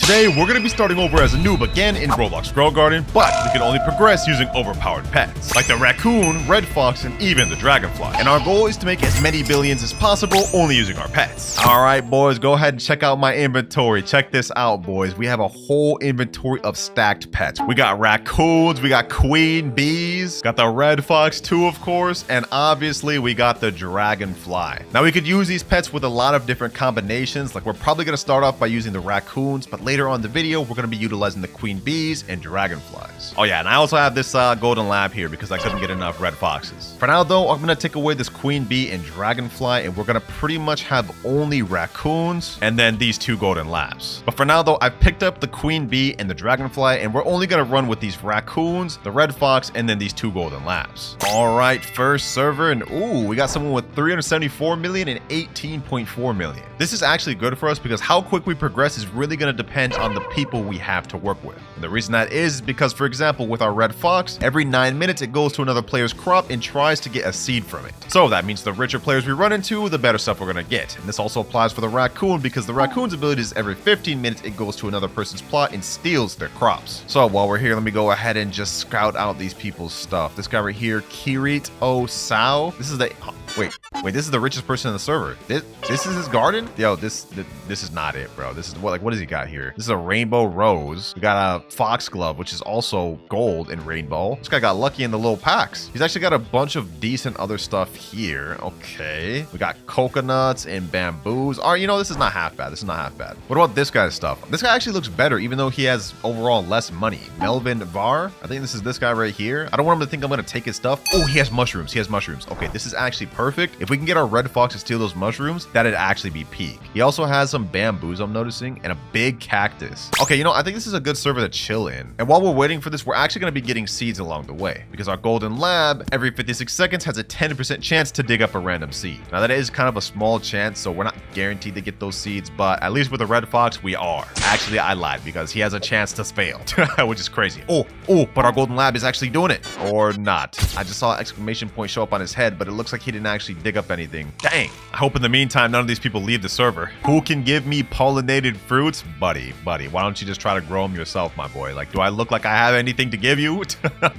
Today, we're going to be starting over as a noob again in Roblox Grow Garden, but we can only progress using overpowered pets, like the raccoon, red fox, and even the dragonfly. And our goal is to make as many billions as possible only using our pets. Alright boys, go ahead and check out my inventory. Check this out boys. We have a whole inventory of stacked pets. We got raccoons, we got queen bees, got the red fox too of course, and obviously we got the dragonfly. Now we could use these pets with a lot of different combinations, like we're probably going to start off by using the raccoons, but later on in the video we're going to be utilizing the queen bees and dragonflies. Oh yeah, and I also have this golden lab here because I couldn't get enough red foxes. For now though, I'm going to take away this queen bee and dragonfly, and we're going to pretty much have only raccoons and then these two golden labs. But for now though, I picked up the queen bee and the dragonfly, and we're only going to run with these raccoons, the red fox, and then these two golden labs. All right, first server, and ooh, we got someone with 374 million and 18.4 million. This is actually good for us because how quick we progress is really going to depend on the people we have to work with. And the reason that is because, for example, with our red fox, every 9 minutes it goes to another player's crop and tries to get a seed from it. So that means the richer players we run into, the better stuff we're going to get. And this also applies for the raccoon because the raccoon's ability is every 15 minutes it goes to another person's plot and steals their crops. So while we're here, let me go ahead and just scout out these people's stuff. This guy right here, Kirit Sao. This is the... Wait, this is the richest person in the server. This is his garden? Yo, this is not it, bro. This is what does he got here? This is a rainbow rose. We got a foxglove, which is also gold and rainbow. This guy got lucky in the little packs. He's actually got a bunch of decent other stuff here. Okay. We got coconuts and bamboos. All right, you know, this is not half bad. This is not half bad. What about this guy's stuff? This guy actually looks better, even though he has overall less money. Melvin Var. I think this is this guy right here. I don't want him to think I'm going to take his stuff. Oh, he has mushrooms. He has mushrooms. Okay, this is actually perfect. If we can get our red fox to steal those mushrooms, that'd actually be peak. He also has some bamboos, I'm noticing, and a big cactus. Okay, you know, I think this is a good server to chill in. And while we're waiting for this, we're actually going to be getting seeds along the way because our golden lab every 56 seconds has a 10% chance to dig up a random seed. Now that is kind of a small chance, so we're not guaranteed to get those seeds, but at least with the red fox, we are. Actually, I lied because he has a chance to fail, which is crazy. Oh, but our golden lab is actually doing it. Or not. I just saw an exclamation point show up on his head, but it looks like he didn't actually dig up anything. Dang. I hope in the meantime none of these people leave the server. Who can give me pollinated fruits? Buddy, why don't you just try to grow them yourself, my boy? Like, do I look like I have anything to give you?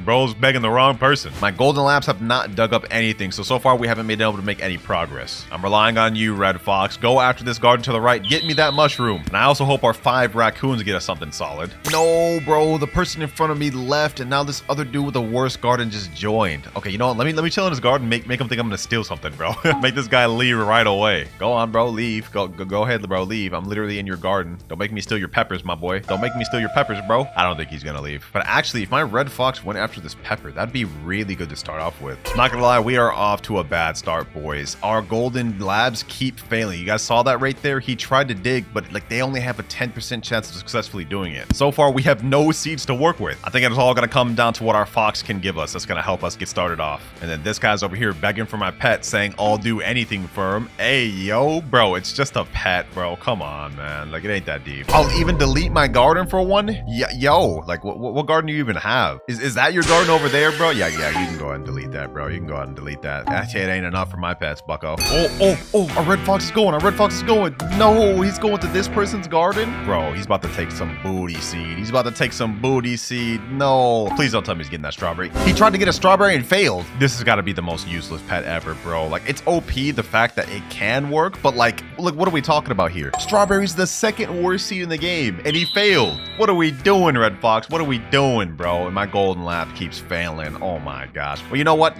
Bro's begging the wrong person. My golden labs have not dug up anything, so far we haven't been able to make any progress. I'm relying on you, red fox. Go after this garden to the right. Get me that mushroom. And I also hope our 5 raccoons get us something solid. No, bro, the person in front of me left, and now this other dude with the worst garden just joined. Okay, you know what? Let me chill in his garden, make him think I'm gonna steal something, bro. Make this guy leave right away. Go on, bro, leave. Go ahead, bro, leave. I'm literally in your garden. Don't make me steal your peppers, my boy. Don't make me steal your peppers, bro. I don't think he's gonna leave. But actually, if my red fox went after this pepper, that'd be really good to start off with. Not gonna lie, we are off to a bad start, boys. Our golden labs keep failing. You guys saw that right there? He tried to dig, but like they only have a 10% chance of successfully doing it. So far, we have no seeds to work with. I think it's all gonna come down to what our fox can give us. That's gonna help us get started off. And then this guy's over here begging for my pet, saying I'll do anything for him. Hey, yo, bro, it's just a pet, bro. Come on, man. Like, it ain't that deep. I'll even delete my garden for one? Yo, like, what garden do you even have? Is that your garden over there, bro? Yeah, you can go ahead and delete that, bro. You can go ahead and delete that. Actually, it ain't enough for my pets, bucko. Oh, our red fox is going. Our red fox is going. No, he's going to this person's garden? Bro, he's about to take some booty seed. He's about to take some booty seed. No. Please don't tell me he's getting that strawberry. He tried to get a strawberry and failed. This has got to be the most useless pet ever, bro. Like, it's OP, the fact that it can work, but like, look, what are we talking about here? Strawberry's the second worst seed in the game, and he failed. What are we doing, red fox? What are we doing, bro? And my golden lab keeps failing. Oh my gosh. Well, you know what?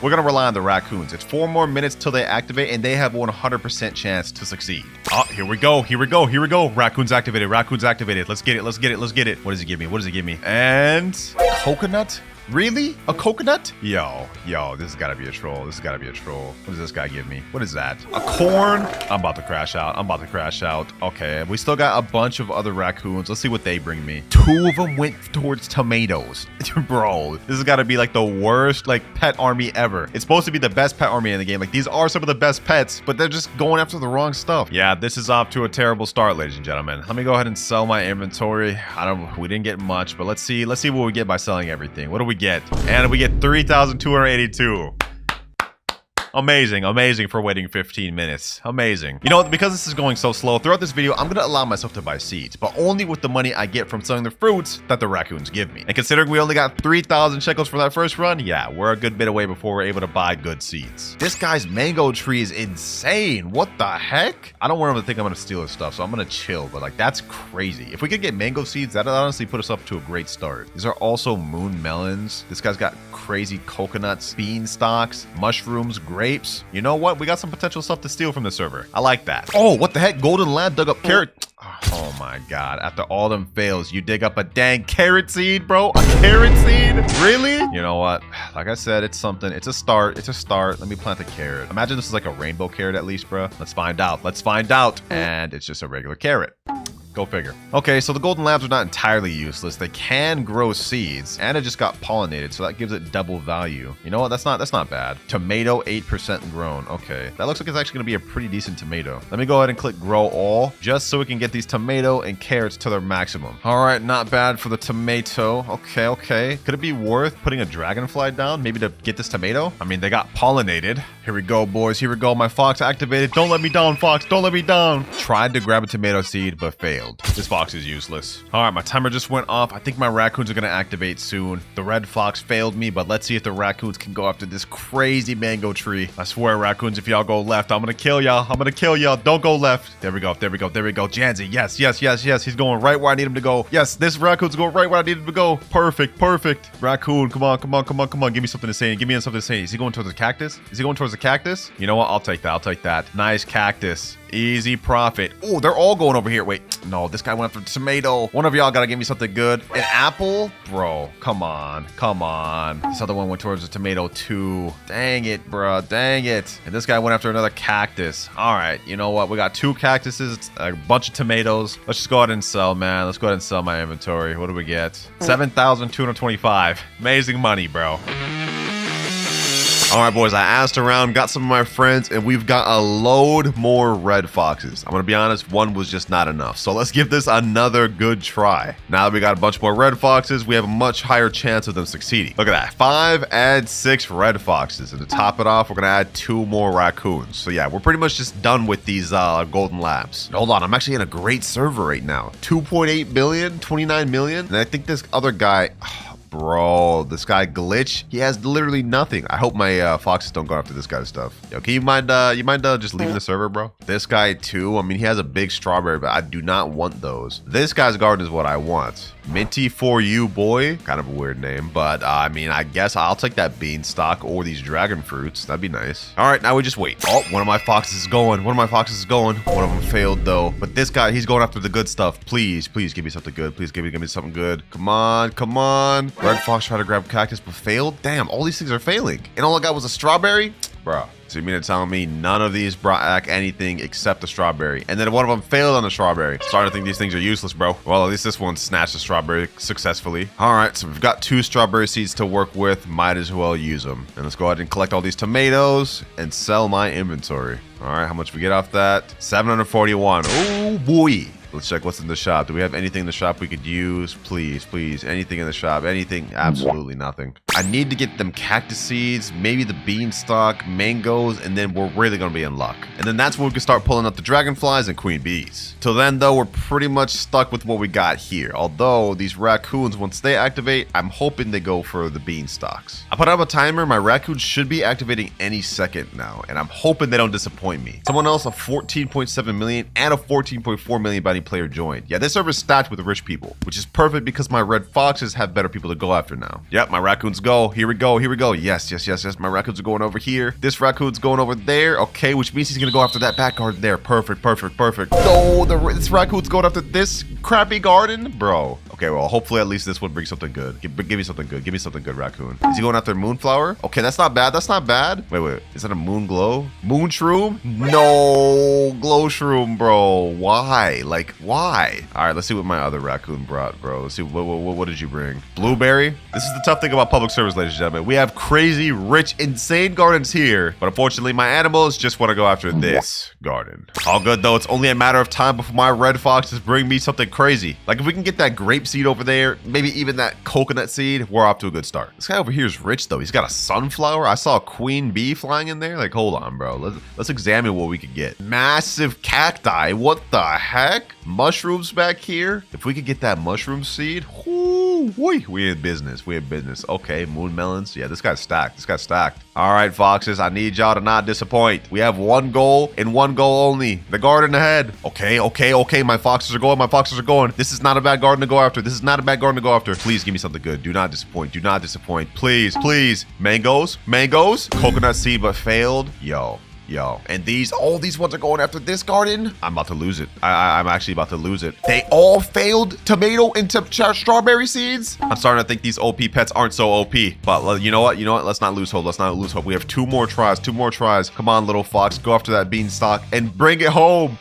We're gonna rely on the raccoons. It's 4 more minutes till they activate, and they have 100% chance to succeed. Oh, here we go. Raccoons activated. Let's get it. What does he give me? And coconut? Really? A coconut? Yo, this has got to be a troll. What does this guy give me? What is that? A corn? I'm about to crash out. Okay, we still got a bunch of other raccoons. Let's see what they bring me. 2 of them went towards tomatoes. Bro, this has got to be like the worst like pet army ever. It's supposed to be the best pet army in the game. Like, these are some of the best pets, but they're just going after the wrong stuff. Yeah, this is off to a terrible start, ladies and gentlemen. Let me go ahead and sell my inventory. We didn't get much, but let's see what we get by selling everything. What do we get? And we get 3,282. Amazing, amazing for waiting 15 minutes. Amazing. You know what? Because this is going so slow, throughout this video, I'm gonna allow myself to buy seeds, but only with the money I get from selling the fruits that the raccoons give me. And considering we only got 3,000 shekels for that first run, yeah, we're a good bit away before we're able to buy good seeds. This guy's mango tree is insane. What the heck? I don't want him to think I'm gonna steal his stuff, so I'm gonna chill, but like, that's crazy. If we could get mango seeds, that'd honestly put us up to a great start. These are also moon melons. This guy's got crazy coconuts, beanstalks, mushrooms, grapes. You know what? We got some potential stuff to steal from the server. I like that. Oh, what the heck? Golden Lad dug up carrot. Oh my god. After all them fails, you dig up a dang carrot seed, bro? A carrot seed? Really? You know what? Like I said, it's something. It's a start. It's a start. Let me plant a carrot. Imagine this is like a rainbow carrot at least, bro. Let's find out. Let's find out. And it's just a regular carrot. Go figure. Okay, so the golden labs are not entirely useless. They can grow seeds, and it just got pollinated, so that gives it double value. You know what? That's not bad. Tomato 8% grown. Okay, that looks like it's actually gonna be a pretty decent tomato. Let me go ahead and click grow all, just so we can get these tomato and carrots to their maximum. All right, not bad for the tomato. Okay. Could it be worth putting a dragonfly down, maybe to get this tomato? I mean, they got pollinated. Here we go, boys. Here we go. My fox activated. Don't let me down, fox. Don't let me down. Tried to grab a tomato seed, but failed. This fox is useless. All right, my timer just went off. I think my raccoons are gonna activate soon. The red fox failed me, but let's see if the raccoons can go after this crazy mango tree. I swear, raccoons, if y'all go left, I'm gonna kill y'all. I'm gonna kill y'all. Don't go left. There we go. Janzi, yes. He's going right where I need him to go. Yes, this raccoon's going right where I need him to go. Perfect. Raccoon, come on. Give me something to say. Is he going towards the cactus? You know what? I'll take that. Nice cactus. Easy profit. Oh, they're all going over here. Wait, no, this guy went after tomato. One of y'all gotta give me something good. An apple? Bro, come on. This other one went towards the tomato too. Dang it, bro. Dang it. And this guy went after another cactus. All right, you know what? We got 2 cactuses, a bunch of tomatoes. Let's just go ahead and sell, man. Let's go ahead and sell my inventory. What do we get? 7,225. Amazing money, bro. All right, boys, I asked around, got some of my friends, and we've got a load more red foxes. I'm gonna be honest, one was just not enough. So let's give this another good try. Now that we got a bunch more red foxes, we have a much higher chance of them succeeding. Look at that, 5 add 6 red foxes. And to top it off, we're gonna add 2 more raccoons. So yeah, we're pretty much just done with these golden labs. Hold on, I'm actually in a great server right now. 2.8 billion, 29 million. And I think this other guy... Bro, this guy Glitch, he has literally nothing. I hope my foxes don't go after this guy's stuff. Yo, can you mind just leaving the server, bro? This guy too, I mean, he has a big strawberry, but I do not want those. This guy's garden is what I want. Minty for you, boy. Kind of a weird name, but I mean, I guess I'll take that beanstalk or these dragon fruits. That'd be nice. All right, now we just wait. Oh, one of my foxes is going. One of them failed though. But this guy, he's going after the good stuff. Please give me something good. Please give me something good. Come on. Red fox tried to grab cactus, but failed. Damn, all these things are failing. And all I got was a strawberry? Bro. So you mean to tell me none of these brought back anything except the strawberry? And then one of them failed on the strawberry. Starting to think these things are useless, bro. Well, at least this one snatched the strawberry successfully. All right, so we've got 2 strawberry seeds to work with. Might as well use them. And let's go ahead and collect all these tomatoes and sell my inventory. All right, how much we get off that? 741. Oh, boy. Let's check what's in the shop. Do we have anything in the shop we could use? Please. Anything in the shop? Anything? Absolutely nothing. I need to get them cactus seeds, maybe the beanstalk, mangoes, and then we're really going to be in luck. And then that's when we can start pulling up the dragonflies and queen bees. Till then, though, we're pretty much stuck with what we got here. Although these raccoons, once they activate, I'm hoping they go for the beanstalks. I put up a timer. My raccoons should be activating any second now, and I'm hoping they don't disappoint me. Someone else, a 14.7 million and a 14.4 million bounty player joined. Yeah, this server's stacked with rich people, which is perfect because my red foxes have better people to go after now. Yep, my raccoons go. Here we go. Yes. My raccoons are going over here. This raccoon's going over there. Okay, which means he's gonna go after that back garden there. Perfect. No, this raccoon's going after this crappy garden, bro. Okay, well, hopefully at least this one brings something good. Give me something good. Give me something good, raccoon. Is he going after moonflower? Okay, that's not bad. Wait. Is that a moon glow? Moon shroom? No, glow shroom, bro. Why? Why? All right, let's see what my other raccoon brought, bro. Let's see, what did you bring? Blueberry? This is the tough thing about public service, ladies and gentlemen. We have crazy, rich, insane gardens here, but unfortunately, my animals just want to go after this garden. All good, though. It's only a matter of time before my red foxes bring me something crazy. Like, if we can get that grape grape seed over there, maybe even that coconut seed, we're off to a good start. This guy over here is rich though. He's got a sunflower. I saw a queen bee flying in there. Like, hold on, bro. Let's examine what we could get. Massive cacti. What the heck? Mushrooms back here. If we could get that mushroom seed, we in business. We in business. Okay, moon melons. Yeah, this guy's stacked. This guy's stacked. All right, foxes, I need y'all to not disappoint. We have one goal and one goal only. The garden ahead. Okay. My foxes are going. My foxes are going. This is not a bad garden to go after. This is not a bad garden to go after. Please give me something good. Do not disappoint. Do not disappoint. Please. Mangoes. Coconut seed, but failed. Yo. And all these ones are going after this garden. I'm about to lose it. I'm actually about to lose it. They all failed tomato and strawberry seeds. I'm starting to think these OP pets aren't so OP. But you know what? Let's not lose hope. We have two more tries. Come on, little fox. Go after that beanstalk and bring it home.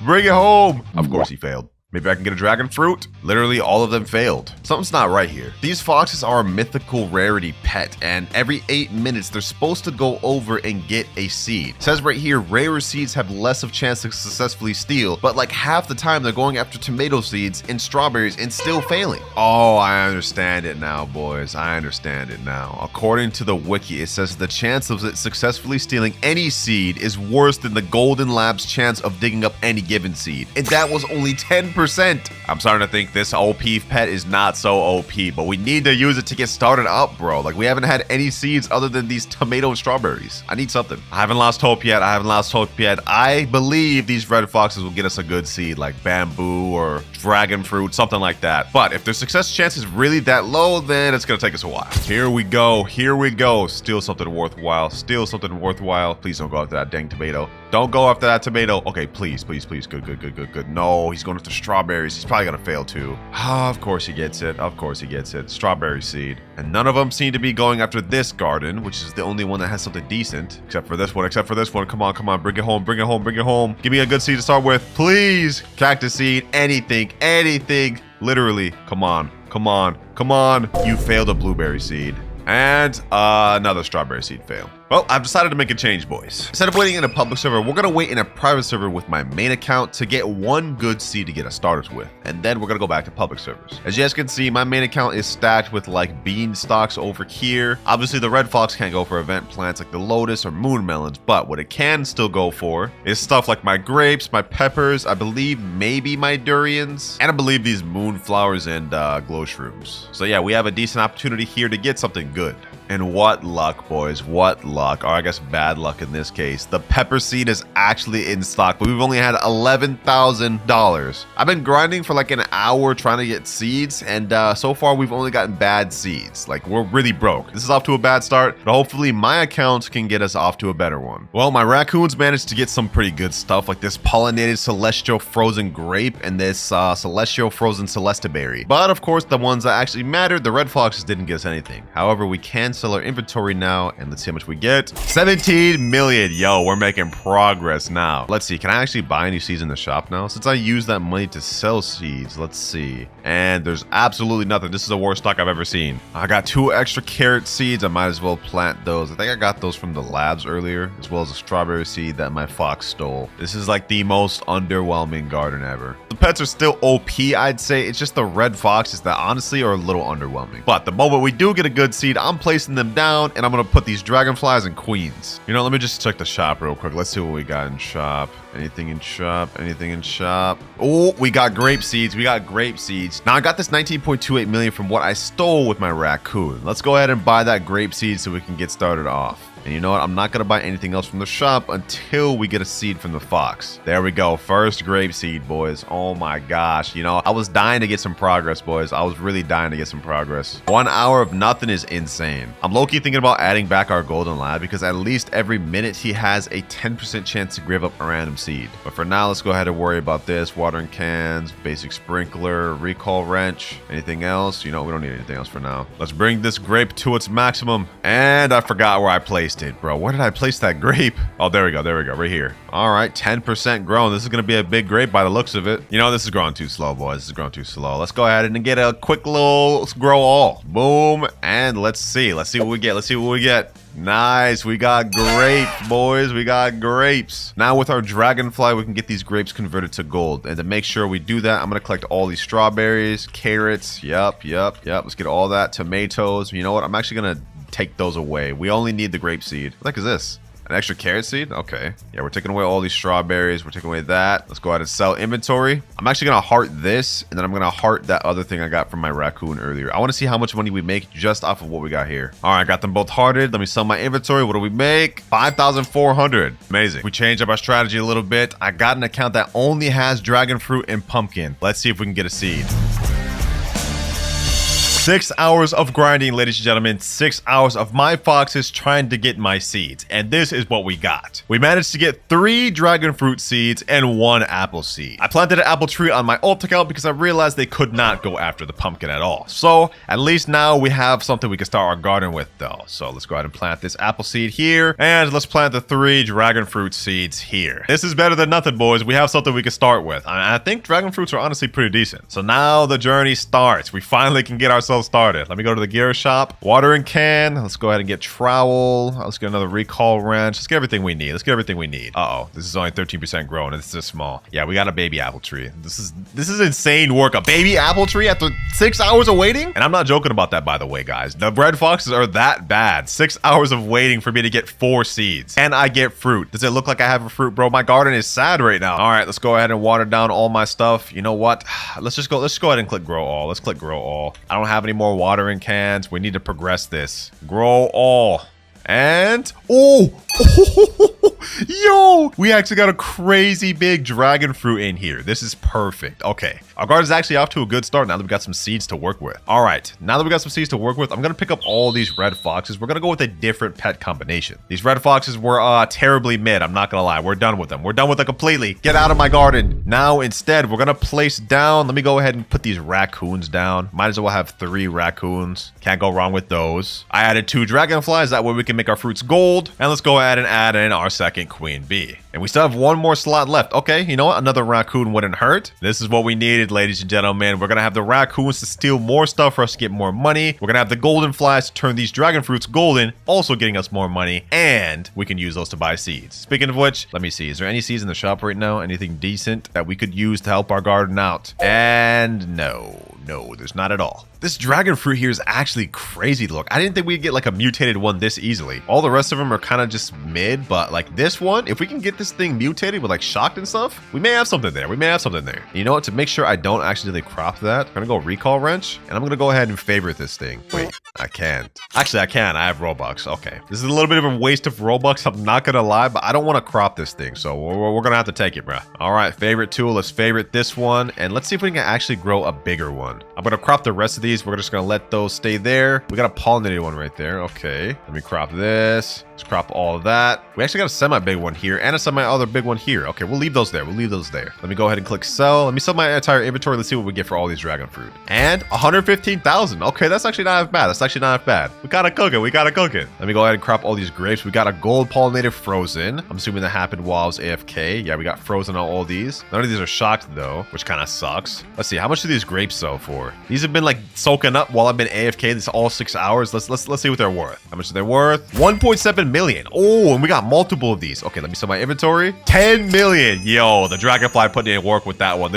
Of course he failed. Maybe I can get a dragon fruit? Literally all of them failed. Something's not right here. These foxes are a mythical rarity pet, and every 8 minutes they're supposed to go over and get a seed. It says right here, rarer seeds have less of chance to successfully steal, but like half the time they're going after tomato seeds and strawberries and still failing. Oh, I understand it now, boys. I understand it now. According to the wiki, it says the chance of it successfully stealing any seed is worse than the golden lab's chance of digging up any given seed. And that was only 10%. I'm starting to think this OP pet is not so OP, but we need to use it to get started up, bro. Like, we haven't had any seeds other than these tomato and strawberries. I need something. I haven't lost hope yet. I believe these red foxes will get us a good seed, like bamboo or dragon fruit, something like that. But if their success chance is really that low, then it's gonna take us a while. Here we go. Steal something worthwhile. Please don't go after that dang tomato. Don't go after that tomato. Okay, please. Good. No, he's going after strawberries. He's probably gonna fail too. Of course he gets it. Strawberry seed. And none of them seem to be going after this garden, which is the only one that has something decent. Except for this one. Come on. Bring it home. Give me a good seed to start with. Please. Cactus seed. Anything. Literally. Come on. You failed a blueberry seed. And another strawberry seed fail. Well, I've decided to make a change, boys. Instead of waiting in a public server, we're gonna wait in a private server with my main account to get one good seed to get us started with. And then we're gonna go back to public servers. As you guys can see, my main account is stacked with like beanstalks over here. Obviously, the red fox can't go for event plants like the lotus or moon melons, but what it can still go for is stuff like my grapes, my peppers, I believe maybe my durians, and I believe these moonflowers and glow shrooms. So yeah, we have a decent opportunity here to get something good. And what luck, boys, what luck, or I guess bad luck in this case. The pepper seed is actually in stock, but we've only had $11,000. I've been grinding for like an hour trying to get seeds, and so far we've only gotten bad seeds. Like, we're really broke. This is off to a bad start, but hopefully my account can get us off to a better one. Well, my raccoons managed to get some pretty good stuff, like this pollinated celestial frozen grape and this celestial frozen celestiberry. But of course, the ones that actually mattered, the red foxes didn't get us anything. However, we can sell our inventory now, and let's see how much we get. 17 million. Yo, we're making progress now. Let's see, can I actually buy any seeds in the shop now? Since I used that money to sell seeds, let's see. And there's absolutely nothing. This is the worst stock I've ever seen. I got 2 extra carrot seeds. I might as well plant those. I think I got those from the labs earlier, as well as a strawberry seed that my fox stole. This is like the most underwhelming garden ever. The pets are still OP, I'd say. It's just the red foxes that honestly are a little underwhelming. But the moment we do get a good seed, I'm placing them down, and I'm gonna put these dragonflies and queens. You know, let me just check the shop real quick. Let's see what we got in shop. Anything in shop? Oh, we got grape seeds. Now, I got this 19.28 million from what I stole with my raccoon. Let's go ahead and buy that grape seed so we can get started off. And you know what? I'm not going to buy anything else from the shop until we get a seed from the fox. There we go. First grape seed, boys. Oh my gosh. You know, I was dying to get some progress, boys. I was really dying to get some progress. 1 hour of nothing is insane. I'm low-key thinking about adding back our golden lad because at least every minute he has a 10% chance to give up a random seed. But for now, let's go ahead and worry about this. Watering cans, basic sprinkler, recall wrench. Anything else? You know, we don't need anything else for now. Let's bring this grape to its maximum. And I forgot where I placed it, bro. Where did I place that grape? Oh, there we go, right here. All right, 10% grown. This is gonna be a big grape by the looks of it. You know, this is growing too slow, boys. This is growing too slow. Let's go ahead and get a quick little grow all. Boom, and let's see what we get. Nice. We got grapes, boys. We got grapes. Now with our dragonfly, we can get these grapes converted to gold. And to make sure we do that, I'm going to collect all these strawberries, carrots. Yep. Let's get all that. Tomatoes. You know what? I'm actually going to take those away. We only need the grape seed. What the heck is this? An extra carrot seed? Okay. Yeah, we're taking away all these strawberries. We're taking away that. Let's go ahead and sell inventory. I'm actually going to heart this, and then I'm going to heart that other thing I got from my raccoon earlier. I want to see how much money we make just off of what we got here. All right, I got them both hearted. Let me sell my inventory. What do we make? 5,400. Amazing. We changed up our strategy a little bit. I got an account that only has dragon fruit and pumpkin. Let's see if we can get a seed. 6 hours of grinding, ladies and gentlemen. 6 hours of my foxes trying to get my seeds. And this is what we got. We managed to get 3 dragon fruit seeds and 1 apple seed. I planted an apple tree on my alt account because I realized they could not go after the pumpkin at all. So at least now we have something we can start our garden with though. So let's go ahead and plant this apple seed here. And let's plant the 3 dragon fruit seeds here. This is better than nothing, boys. We have something we can start with. I think dragon fruits are honestly pretty decent. So now the journey starts. We finally can get ourselves started. Let me go to the gear shop. Watering can. Let's go ahead and get trowel. Let's get another recall wrench. Let's get everything we need. Uh-oh. This is only 13% grown. This is small. Yeah, we got a baby apple tree. This is insane work. A baby apple tree after 6 hours of waiting? And I'm not joking about that, by the way, guys. The red foxes are that bad. 6 hours of waiting for me to get 4 seeds. And I get fruit. Does it look like I have a fruit, bro? My garden is sad right now. All right, let's go ahead and water down all my stuff. You know what? Let's just go ahead and click grow all. Let's click grow all. I don't have any more watering cans. We need to progress this. Grow all. And yo, we actually got a crazy big dragon fruit in here. This is perfect. Okay, our garden is actually off to a good start now that we got some seeds to work with. All right, now that we got some seeds to work with, I'm gonna pick up all these red foxes. We're gonna go with a different pet combination. These red foxes were terribly mid. I'm not gonna lie. We're done with them. We're done with them completely. Get out of my garden. Now instead, we're gonna place down. Let me go ahead and put these raccoons down. Might as well have 3 raccoons. Can't go wrong with those. I added 2 dragonflies. That way we can make our fruits gold. And let's go ahead and add in our second queen bee. And we still have 1 more slot left. Okay, you know what? Another raccoon wouldn't hurt. This is what we needed, ladies and gentlemen. We're gonna have the raccoons to steal more stuff for us to get more money. We're gonna have the golden flies to turn these dragon fruits golden, also getting us more money. And we can use those to buy seeds. Speaking of which, let me see. Is there any seeds in the shop right now? Anything decent that we could use to help our garden out? And no, there's not at all. This dragon fruit here is actually crazy to look. I didn't think we'd get like a mutated one this easily. All the rest of them are kind of just mid, but like this one, if we can get this thing mutated with like shocked and stuff, we may have something there. You know what? To make sure I don't accidentally crop that, I'm gonna go recall wrench, and I'm gonna go ahead and favorite this thing. Wait, I can't. Actually, I can. I have Robux. Okay. This is a little bit of a waste of Robux. I'm not gonna lie, but I don't want to crop this thing, so we're gonna have to take it, bruh. All right, favorite tool. Let's favorite this one, and let's see if we can actually grow a bigger one. I'm gonna crop the rest of these. We're just gonna let those stay there. We got a pollinated one right there. Okay, let me crop this. Let's crop all of that. We actually got a semi-big one here and a semi-other big one here. Okay, we'll leave those there. Let me go ahead and click sell. Let me sell my entire inventory. Let's see what we get for all these dragon fruit. And 115,000. Okay, that's actually not bad. We gotta cook it. Let me go ahead and crop all these grapes. We got a gold pollinated frozen. I'm assuming that happened while I was AFK. Yeah, we got frozen on all these. None of these are shocked though, which kind of sucks. Let's see, how much do these grapes sell for? These have been like soaking up while I've been AFK this all 6 hours. Let's see what they're worth. How much are they worth? 1.7 million. Oh, and we got multiple of these. Okay, let me sell my inventory. 10 million. Yo, the dragonfly putting in work with that one.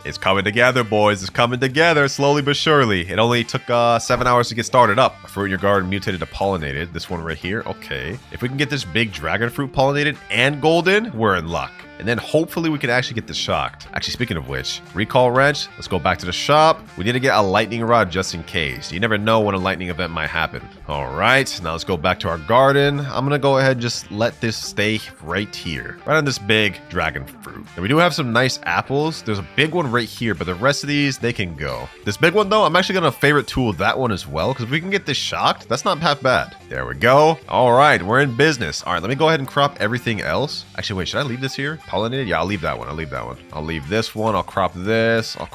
It's coming together, boys. It's coming together slowly but surely. It only took 7 hours to get started up. A fruit in your garden mutated to pollinated. This one right here. Okay. If we can get this big dragon fruit pollinated and golden, we're in luck. And then hopefully we can actually get this shocked. Actually, speaking of which, recall wrench. Let's go back to the shop. We need to get a lightning rod just in case. You never know when a lightning event might happen. All right, now let's go back to our garden. I'm gonna go ahead and just let this stay right here, right on this big dragon fruit. And we do have some nice apples. There's a big one right here, but the rest of these, they can go. This big one though, I'm actually gonna favorite tool that one as well, because if we can get this shocked, that's not half bad. There we go. All right, we're in business. All right, let me go ahead and crop everything else. Actually, wait, should I leave this here? Pollinated? Yeah, I'll leave that one. I'll leave this one. I'll crop this. I'll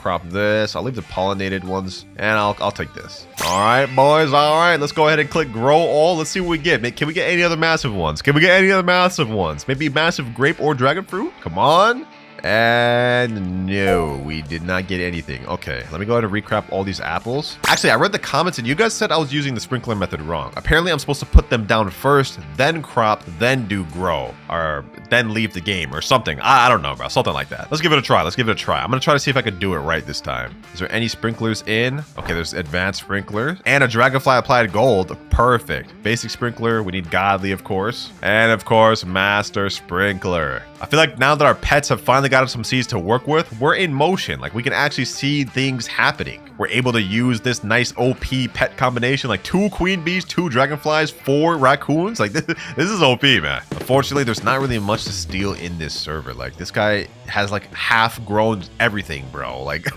leave the pollinated ones, and I'll take this. All right, boys. All right, let's go ahead and click grow all. Let's see what we get. Can we get any other massive ones? Maybe massive grape or dragon fruit? Come on. And no, we did not get anything. Okay, let me go ahead and recrop all these apples. Actually, I read the comments and you guys said I was using the sprinkler method wrong. Apparently, I'm supposed to put them down first, then crop, then do grow, or then leave the game or something. I don't know, bro. Something like that. Let's give it a try. Let's give it a try. I'm gonna try to see if I can do it right this time. Is there any sprinklers in? Okay, there's advanced sprinkler and a dragonfly applied gold. Perfect. Basic sprinkler. We need godly, of course. And of course, master sprinkler. I feel like now that our pets have finally gotten some seeds to work with, we're in motion. Like we can actually see things happening. We're able to use this nice OP pet combination, like 2 queen bees, 2 dragonflies, 4 raccoons. Like this is OP, man. Unfortunately, there's not really much to steal in this server. Like this guy has like half grown everything, bro. Like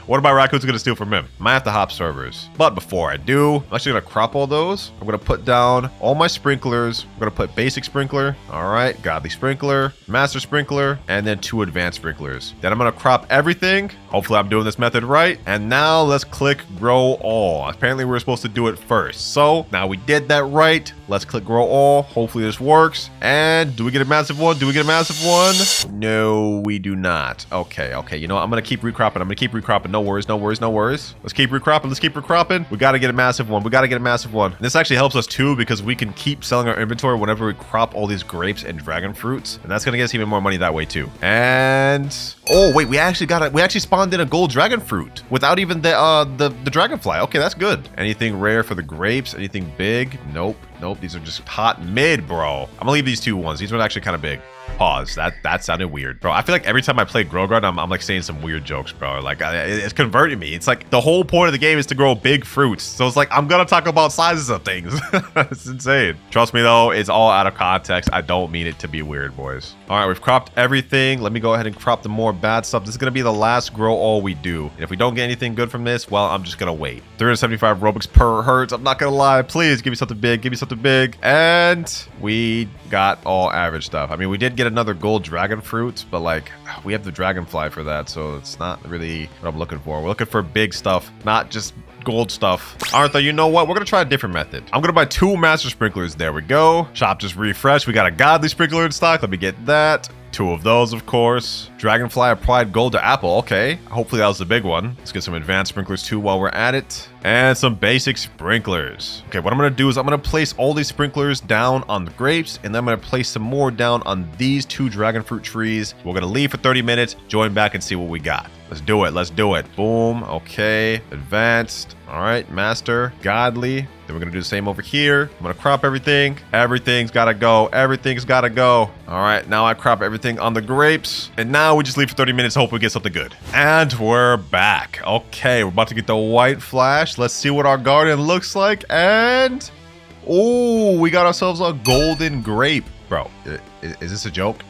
what are my raccoons gonna steal from him? Might have to hop servers. But before I do, I'm actually gonna crop all those. I'm gonna put down all my sprinklers. I'm gonna put basic sprinkler. All right, godly sprinkler, master sprinkler, and then 2 advanced sprinklers. Then I'm gonna crop everything. Hopefully I'm doing this method right. And now let's click grow all. Apparently we're supposed to do it first. So now we did that right. Let's click grow all. Hopefully this works. And do we get a massive one? Do we get a massive one? No, we do not. Okay. You know what? I'm gonna keep recropping. No worries. Let's keep recropping. We gotta get a massive one. This actually helps us too because we can keep selling our inventory whenever we crop all these grapes and dragon fruits. And that's gonna get us even more money that way too. And oh wait, we actually spawned in a gold dragon fruit without even the dragonfly. Okay, that's good. Anything rare for the grapes? Anything big? Nope. These are just hot mid, bro. I'm gonna leave these 2 ones. These ones are actually kind of big. Pause. That sounded weird, bro. I feel like every time I play Grow Garden, I'm like saying some weird jokes, bro. Like it's converting me. It's like the whole point of the game is to grow big fruits. So it's like I'm gonna talk about sizes of things. It's insane. Trust me though, it's all out of context. I don't mean it to be weird, boys. All right, we've cropped everything. Let me go ahead and crop the more bad stuff. This is gonna be the last grow all we do. And if we don't get anything good from this, well, I'm just gonna wait. 375 Robux per hertz. I'm not gonna lie. Please give me something big. And we got all average stuff. I mean, we did get another gold dragon fruit, but like we have the dragonfly for that, so it's not really what I'm looking for. We're looking for big stuff, not just gold stuff. Arthur, you know what? We're gonna try a different method. I'm gonna buy 2 master sprinklers. There we go. Shop just refreshed. We got a godly sprinkler in stock. Let me get that. 2 of those, of course. Dragonfly applied gold to apple. Okay, hopefully that was the big one. Let's get some advanced sprinklers too while we're at it. And some basic sprinklers. Okay, what I'm gonna do is I'm gonna place all these sprinklers down on the grapes, and then I'm gonna place some more down on these 2 dragon fruit trees. We're gonna leave for 30 minutes, join back and see what we got. Let's do it. Boom. Okay, advanced. All right, master, godly. Then we're gonna do the same over here. I'm gonna crop everything. Everything's gotta go. All right, now I crop everything on the grapes. And now we just leave for 30 minutes, hope we get something good. And we're back. Okay, we're about to get the white flash. Let's see what our garden looks like. And oh, we got ourselves a golden grape. Bro, is this a joke?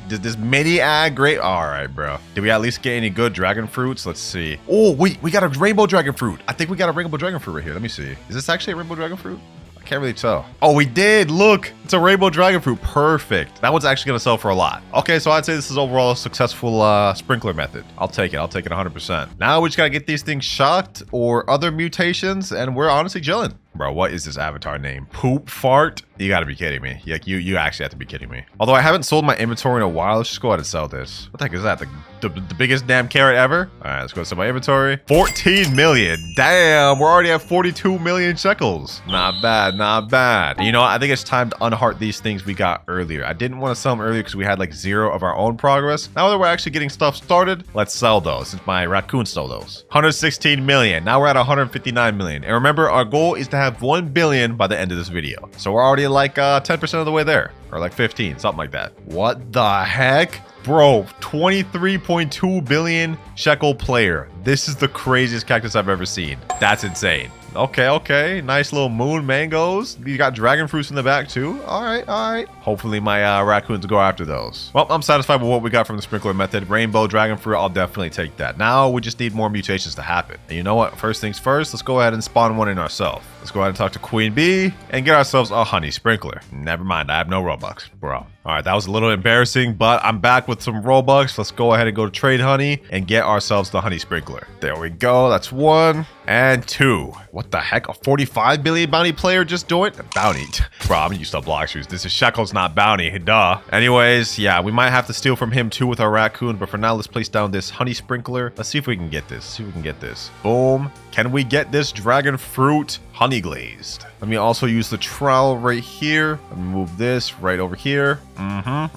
This mini ag grape. All right, bro. Did we at least get any good dragon fruits? Let's see. Oh, wait, we got a rainbow dragon fruit. I think we got a rainbow dragon fruit right here. Let me see. Is this actually a rainbow dragon fruit? I can't really tell. Oh, we did. Look, it's a rainbow dragon fruit. Perfect. That one's actually gonna sell for a lot. Okay, so I'd say this is overall a successful sprinkler method. I'll take it 100%. Now we just gotta get these things shocked or other mutations, and we're honestly chilling. Bro, what is this avatar name? Poop fart? You gotta be kidding me. Like, you actually have to be kidding me. Although I haven't sold my inventory in a while, let's just go ahead and sell this. What the heck is that? The biggest damn carrot ever? All right, let's go to my inventory. 14 million. Damn, we're already at 42 million shekels. Not bad. And you know what? I think it's time to unheart these things we got earlier. I didn't want to sell them earlier because we had like 0 of our own progress. Now that we're actually getting stuff started, let's sell those since my raccoon stole those. 116 million. Now we're at 159 million. And remember, our goal is to have 1 billion by the end of this video. So we're already like 10% of the way there, or like 15, something like that. What the heck? Bro, 23.2 billion shekel player. This is the craziest cactus I've ever seen. That's insane. Okay. Nice little moon mangoes. You got dragon fruits in the back too. All right. Hopefully my raccoons go after those. Well, I'm satisfied with what we got from the sprinkler method. Rainbow dragon fruit, I'll definitely take that. Now we just need more mutations to happen. And you know what? First things first, let's go ahead and spawn one in ourselves. Let's go ahead and talk to Queen Bee and get ourselves a honey sprinkler. Never mind, I have no Robux, bro. All right, that was a little embarrassing, but I'm back with some Robux. Let's go ahead and go to Trade Honey and get ourselves the honey sprinkler. sprinkler. There we go. That's 1 and 2. What the heck? A 45 billion bounty player just joined? Bounty. Bro, I'm used to block shoes. This is shekels, not bounty. Duh. Anyways, yeah, we might have to steal from him too with our raccoon, but for now, let's place down this honey sprinkler. Let's see if we can get this. See if we can get this. Boom. Can we get this dragon fruit honey glazed? Let me also use the trowel right here. Let me move this right over here. And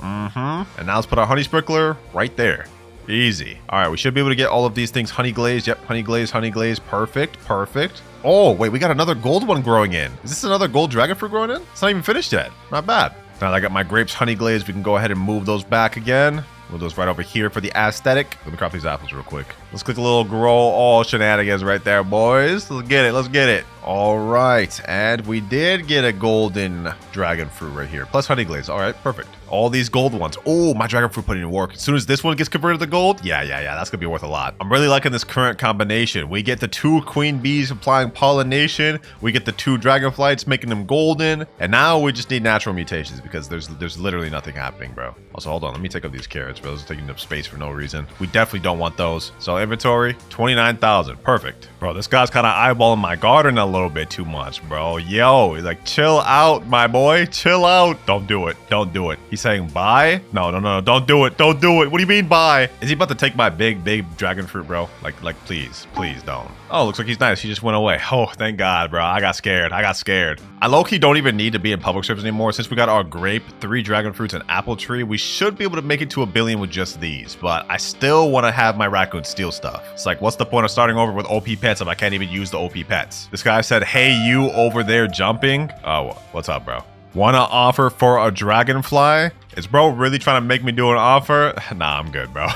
now let's put our honey sprinkler right there. Easy. All right, we should be able to get all of these things honey glazed. Yep, honey glazed, honey glazed. Perfect, perfect. Oh, wait, we got another gold one growing in. Is this another gold dragon fruit growing in? It's not even finished yet. Not bad. Now that I got my grapes honey glazed, we can go ahead and move those back again. Move those right over here for the aesthetic. Let me craft these apples real quick. Let's click a little grow all shenanigans right there, boys. Let's get it. Let's get it. All right. And we did get a golden dragon fruit right here. Plus honey glaze. All right. Perfect. All these gold ones. Oh, my dragon fruit putting in work. As soon as this one gets converted to gold. Yeah. That's going to be worth a lot. I'm really liking this current combination. We get the 2 queen bees applying pollination. We get the 2 dragonflies making them golden. And now we just need natural mutations because there's literally nothing happening, bro. Also, hold on. Let me take up these carrots, bro. Those are taking up space for no reason. We definitely don't want those. So inventory, 29,000. Perfect. Bro, this guy's kind of eyeballing my garden a little bit too much, bro. Yo, like, chill out, my boy. Chill out. Don't do it. Don't do it. He's saying bye? No. Don't do it. Don't do it. What do you mean bye? Is he about to take my big dragon fruit, bro? Like, please don't. Oh, looks like he's nice. He just went away. Oh, thank God, bro. I got scared. I low-key don't even need to be in public servers anymore. Since we got our grape, 3 dragon fruits, and apple tree, we should be able to make it to 1 billion with just these. But I still want to have my raccoon steal stuff. It's like, what's the point of starting over with OP pets if I can't even use the OP pets? This guy said, hey, you over there jumping. Oh, what's up, bro? Want to offer for a dragonfly? Is bro really trying to make me do an offer? Nah, I'm good, bro.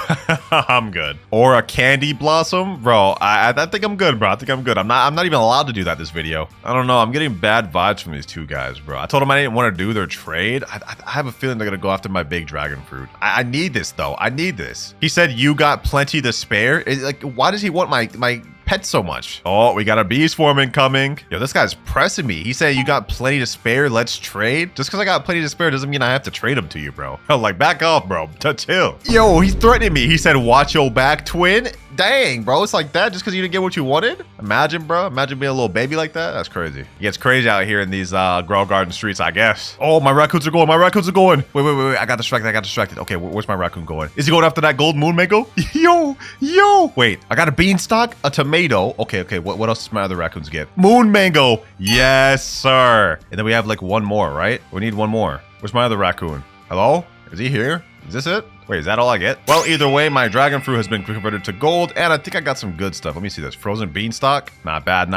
I'm good. Or a candy blossom? Bro, I think I'm good, bro. I think I'm good. I'm not even allowed to do that this video. I don't know. I'm getting bad vibes from these 2 guys, bro. I told them I didn't want to do their trade. I have a feeling they're going to go after my big dragon fruit. I need this, though. I need this. He said you got plenty to spare. Like, why does he want my pet so much? Oh, we got a bee swarm incoming. Yo, this guy's pressing me. He said you got plenty to spare. Let's trade. Just because I got plenty to spare doesn't mean I have to trade them to you, bro. Like, back off, bro. Chill. Yo, he's threatening me. He said, watch your back, twin. Dang, bro. It's like that just because you didn't get what you wanted? Imagine, bro. Imagine being a little baby like that. That's crazy. It gets crazy out here in these Grow Garden streets, I guess. Oh, my raccoons are going. My raccoons are going. Wait. I got distracted. Okay, where's my raccoon going? Is he going after that gold moon mango? Yo. Wait, I got a beanstalk, a tomato. Okay. What else does my other raccoons get? Moon mango. Yes, sir. And then we have like 1 more, right? We need 1 more. Where's my other raccoon? Hello? Is he here? Is this it? Wait, is that all I get? Well, either way, my dragon fruit has been converted to gold, and I think I got some good stuff. Let me see this. Frozen beanstalk. Not bad.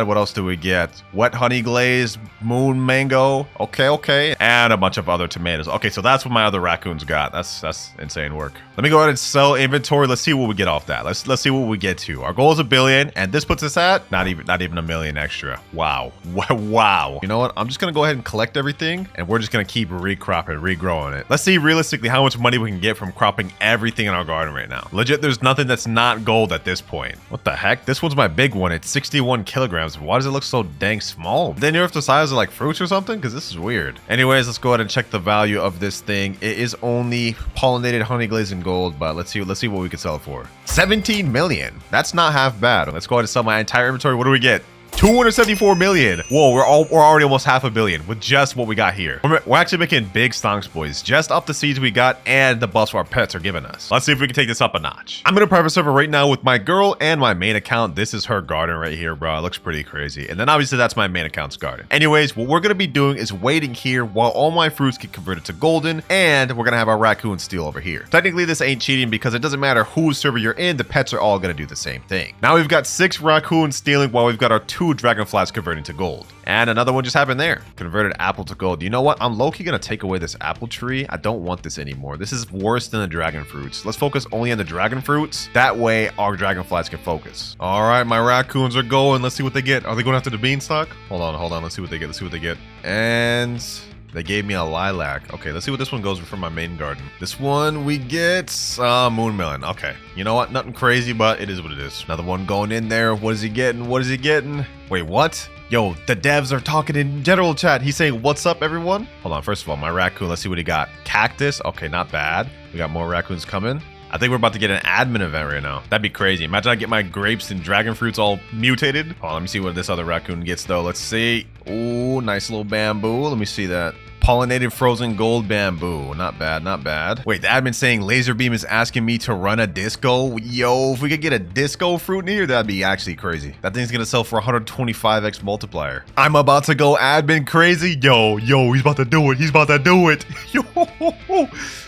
What else do we get? Wet honey glaze, moon mango. Okay. And a bunch of other tomatoes. Okay, so that's what my other raccoons got. That's insane work. Let me go ahead and sell inventory. Let's see what we get off that. Let's see what we get to. Our goal is 1 billion, and this puts us at not even 1 million extra. Wow. You know what? I'm just gonna go ahead and collect everything, and we're just gonna keep recropping, regrowing it. Let's see realistically how much money we can get from cropping everything in our garden right now. Legit, there's nothing that's not gold at this point. What the heck? This one's my big one. It's 61 kilograms. Why does it look so dang small? Then you're the size of like fruits or something? Because this is weird. Anyways, let's go ahead and check the value of this thing. It is only pollinated honey glaze and gold, but let's see what we can sell it for. 17 million. That's not half bad. Let's go ahead and sell my entire inventory. What do we get? 274 million. Whoa, we're already almost 500 million with just what we got here. We're actually making big stonks, boys. Just off the seeds we got and the buffs our pets are giving us. Let's see if we can take this up a notch. I'm in a private server right now with my girl and my main account. This is her garden right here, bro. It looks pretty crazy. And then obviously that's my main account's garden. Anyways, what we're gonna be doing is waiting here while all my fruits get converted to golden, and we're gonna have our raccoon steal over here. Technically, this ain't cheating because it doesn't matter whose server you're in, the pets are all gonna do the same thing. Now we've got 6 raccoons stealing while we've got our 2 dragonflies converting to gold. And another one just happened there. Converted apple to gold. You know what? I'm low-key gonna take away this apple tree. I don't want this anymore. This is worse than the dragon fruits. Let's focus only on the dragon fruits. That way our dragonflies can focus. All right, my raccoons are going. Let's see what they get. Are they going after the beanstalk? Hold on. Let's see what they get. And they gave me a lilac. Okay, let's see what this one goes for my main garden. This one we get moon melon. Okay, you know what? Nothing crazy, but it is what it is. Another one going in there. What is he getting? Wait, what? Yo, the devs are talking in general chat. He's saying, what's up, everyone? Hold on. First of all, my raccoon, let's see what he got. Cactus. Okay, not bad. We got more raccoons coming. I think we're about to get an admin event right now. That'd be crazy. Imagine I get my grapes and dragon fruits all mutated. Oh, let me see what this other raccoon gets though. Let's see. Ooh, nice little bamboo. Let me see that. Pollinated frozen gold bamboo. Not bad, not bad. Wait, the admin saying laser beam is asking me to run a disco. Yo, if we could get a disco fruit in here, that'd be actually crazy. That thing's gonna sell for 125x multiplier. I'm about to go admin crazy. Yo, he's about to do it. He's about to do it. Yo,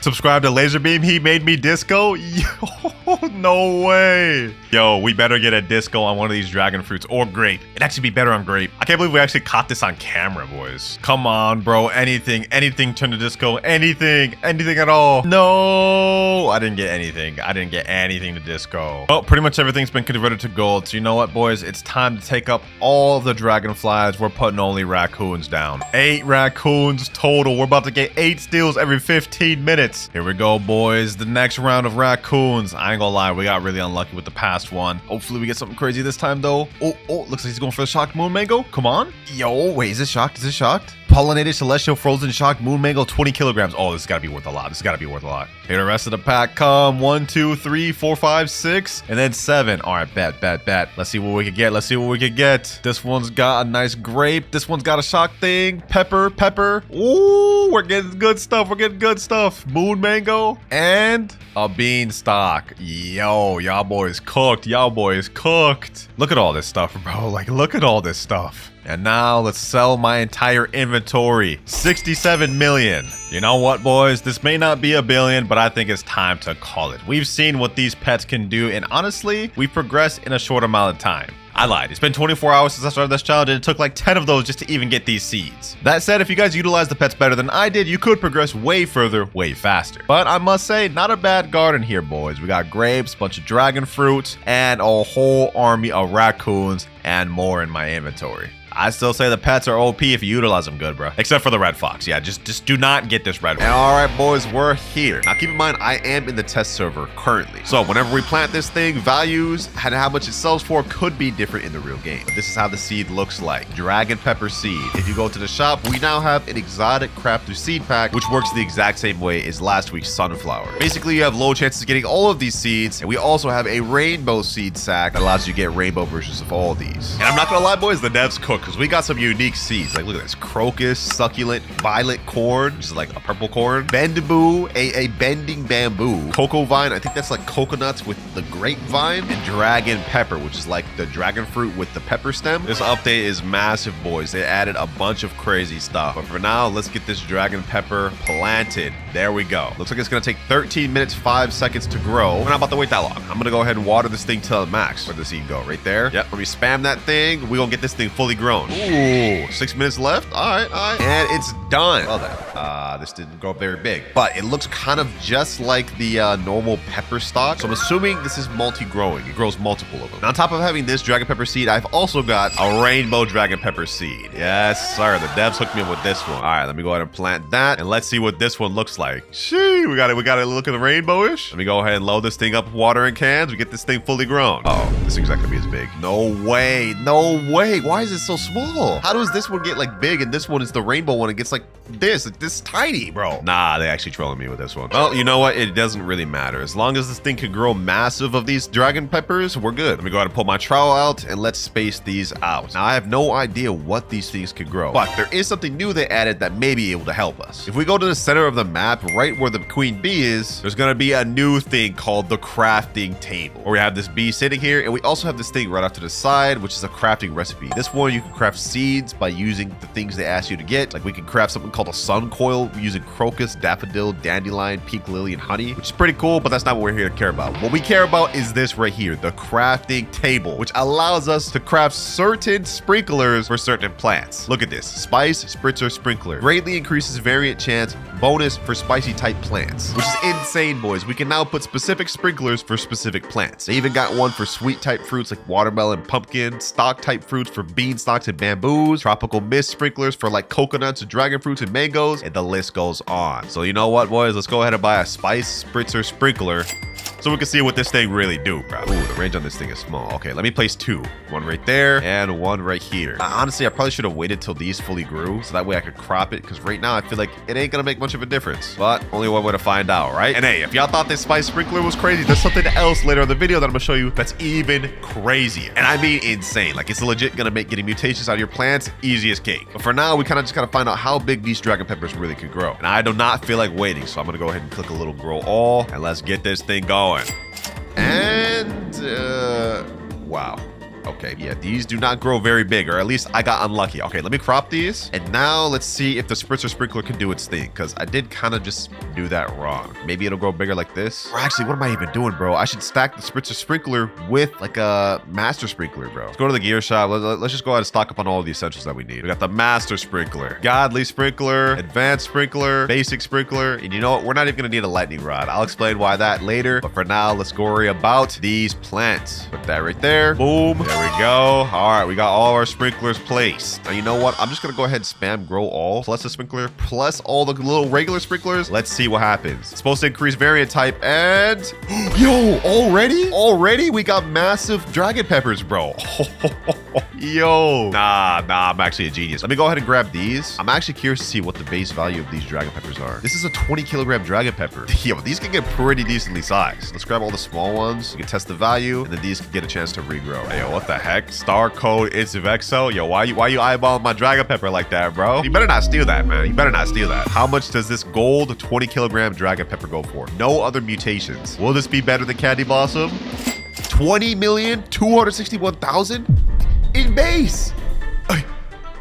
subscribe to laser beam. He made me disco. Yo, no way. Yo, we better get a disco on one of these dragon fruits or grape. It'd actually be better on grape. I can't believe we actually caught this on camera, boys. Come on, bro. Anything turn to disco. Anything at all. No, I didn't get anything. I didn't get anything to disco. Well, pretty much everything's been converted to gold. So you know what, boys? It's time to take up all of the dragonflies. We're putting only raccoons down. 8 raccoons total. We're about to get 8 steals every 15 minutes. Here we go, boys. The next round of raccoons. I ain't gonna lie, we got really unlucky with the past one. Hopefully we get something crazy this time though. Oh, looks like he's going for the shocked moon mango. Come on. Yo, wait, is it shocked? Is it shocked? Pollinated celestial frozen shocked moon mango, 20 kilograms. Oh, this has got to be worth a lot. This has got to be worth a lot. Here the rest of the pack come. 1, 2, 3, 4, 5, 6, and then 7. All right, bet. Let's see what we can get. This one's got a nice grape. This one's got a shock thing. Pepper. Ooh, we're getting good stuff. Moon mango and a beanstalk. Yo, y'all boys cooked. Look at all this stuff, bro. Like, look at all this stuff. And now let's sell my entire inventory. 67 million. You know what, boys? This may not be a billion, but I think it's time to call it. We've seen what these pets can do, and honestly, we've progressed in a short amount of time. I lied. It's been 24 hours since I started this challenge, and it took like 10 of those just to even get these seeds. That said, if you guys utilize the pets better than I did, you could progress way further, way faster. But I must say, not a bad garden here, boys. We got grapes, bunch of dragon fruits, and a whole army of raccoons and more in my inventory. I still say the pets are OP if you utilize them good, bro. Except for the red fox. Yeah, just do not get this red one. And all right, boys, we're here. Now, keep in mind, I am in the test server currently. So whenever we plant this thing, values and how much it sells for could be different in the real game. But this is how the seed looks like. Dragon pepper seed. If you go to the shop, we now have an exotic crafter seed pack, which works the exact same way as last week's sunflower. Basically, you have low chances of getting all of these seeds. And we also have a rainbow seed sack that allows you to get rainbow versions of all of these. And I'm not gonna lie, boys, the devs cook, because we got some unique seeds. Like, look at this. Crocus, succulent, violet corn, which is like a purple corn. Bendaboo, a bending bamboo. Cocoa vine, I think that's like coconuts with the grapevine. And dragon pepper, which is like the dragon fruit with the pepper stem. This update is massive, boys. They added a bunch of crazy stuff. But for now, let's get this dragon pepper planted. There we go. Looks like it's gonna take 13 minutes, 5 seconds to grow. We're not about to wait that long. I'm gonna go ahead and water this thing to the max. Where'd the seed go? Right there. Yep, let me spam that thing. We're gonna get this thing fully grown. Ooh, 6 minutes left. All right. And it's done. Well then, this didn't grow up very big, but it looks kind of just like the normal pepper stalk. So I'm assuming this is multi-growing. It grows multiple of them. Now, on top of having this dragon pepper seed, I've also got a rainbow dragon pepper seed. Yes, sir. The devs hooked me up with this one. All right, let me go ahead and plant that, and let's see what this one looks like. Shee, we got it. Look at the rainbowish. Let me go ahead and load this thing up with watering cans. We get this thing fully grown. Oh, this thing's not gonna be as big. No way. Why is it so small? How does this one get like big and this one is the rainbow one? It gets like this tiny, bro. Nah, they actually trolling me with this one. Well, you know what? It doesn't really matter. As long as this thing can grow massive of these dragon peppers, we're good. Let me go ahead and pull my trowel out and let's space these out. Now, I have no idea what these things can grow, but there is something new they added that may be able to help us. If we go to the center of the map, right where the queen bee is, there's gonna be a new thing called the crafting table, where we have this bee sitting here, and we also have this thing right off to the side, which is a crafting recipe. This one, you can craft seeds by using the things they ask you to get. Like, we can craft something called a sun coil using crocus, daffodil, dandelion, pink lily, and honey, which is pretty cool, but that's not what we're here to care about. What we care about is this right here, the crafting table, which allows us to craft certain sprinklers for certain plants. Look at this. Spice spritzer sprinkler. Greatly increases variant chance bonus for spicy type plants, which is insane, boys. We can now put specific sprinklers for specific plants. They even got one for sweet type fruits like watermelon, pumpkin, stock type fruits for beanstalks and bamboos, tropical mist sprinklers for like coconuts and dragon fruits and mangoes, and the list goes on. So you know what, boys? Let's go ahead and buy a spice spritzer sprinkler so we can see what this thing really do, bro. Ooh, the range on this thing is small. Okay, let me place 2. One right there and one right here. Honestly, I probably should have waited till these fully grew so that way I could crop it, because right now I feel like it ain't gonna make much of a difference. But only one way to find out, right? And hey, if y'all thought this spice sprinkler was crazy, there's something else later in the video that I'm gonna show you that's even crazier. And I mean insane. Like, it's legit gonna make getting mutations out of your plants easy as cake. But for now, we kind of just gotta find out how big these dragon peppers really could grow. And I do not feel like waiting, so I'm gonna go ahead and click a little grow all, and let's get this thing going. And wow. Okay, yeah, these do not grow very big, or at least I got unlucky. Okay, let me crop these. And now let's see if the spritzer sprinkler can do its thing, because I did kind of just do that wrong. Maybe it'll grow bigger like this. Or actually, what am I even doing, bro? I should stack the spritzer sprinkler with like a master sprinkler, bro. Let's go to the gear shop. Let's just go ahead and stock up on all the essentials that we need. We got the master sprinkler, godly sprinkler, advanced sprinkler, basic sprinkler, and you know what? We're not even gonna need a lightning rod. I'll explain why that later. But for now, let's go worry about these plants. Put that right there. Boom. There we go. All right, we got all our sprinklers placed. Now, you know what? I'm just gonna go ahead and spam grow all plus the sprinkler plus all the little regular sprinklers. Let's see what happens. It's supposed to increase variant type, and yo, already we got massive dragon peppers, bro. Yo, nah, I'm actually a genius. Let me go ahead and grab these. I'm actually curious to see what the base value of these dragon peppers are. This is a 20 kilogram dragon pepper. Yo, these can get pretty decently sized. Let's grab all the small ones. We can test the value, and then these can get a chance to regrow. Hey, yo, what the heck? Star code it's Vexo. Yo, why you eyeballing my dragon pepper like that, bro? You better not steal that, man. You better not steal that. How much does this gold 20 kilogram dragon pepper go for? No other mutations. Will this be better than Candy Blossom? 20,261,000 in base.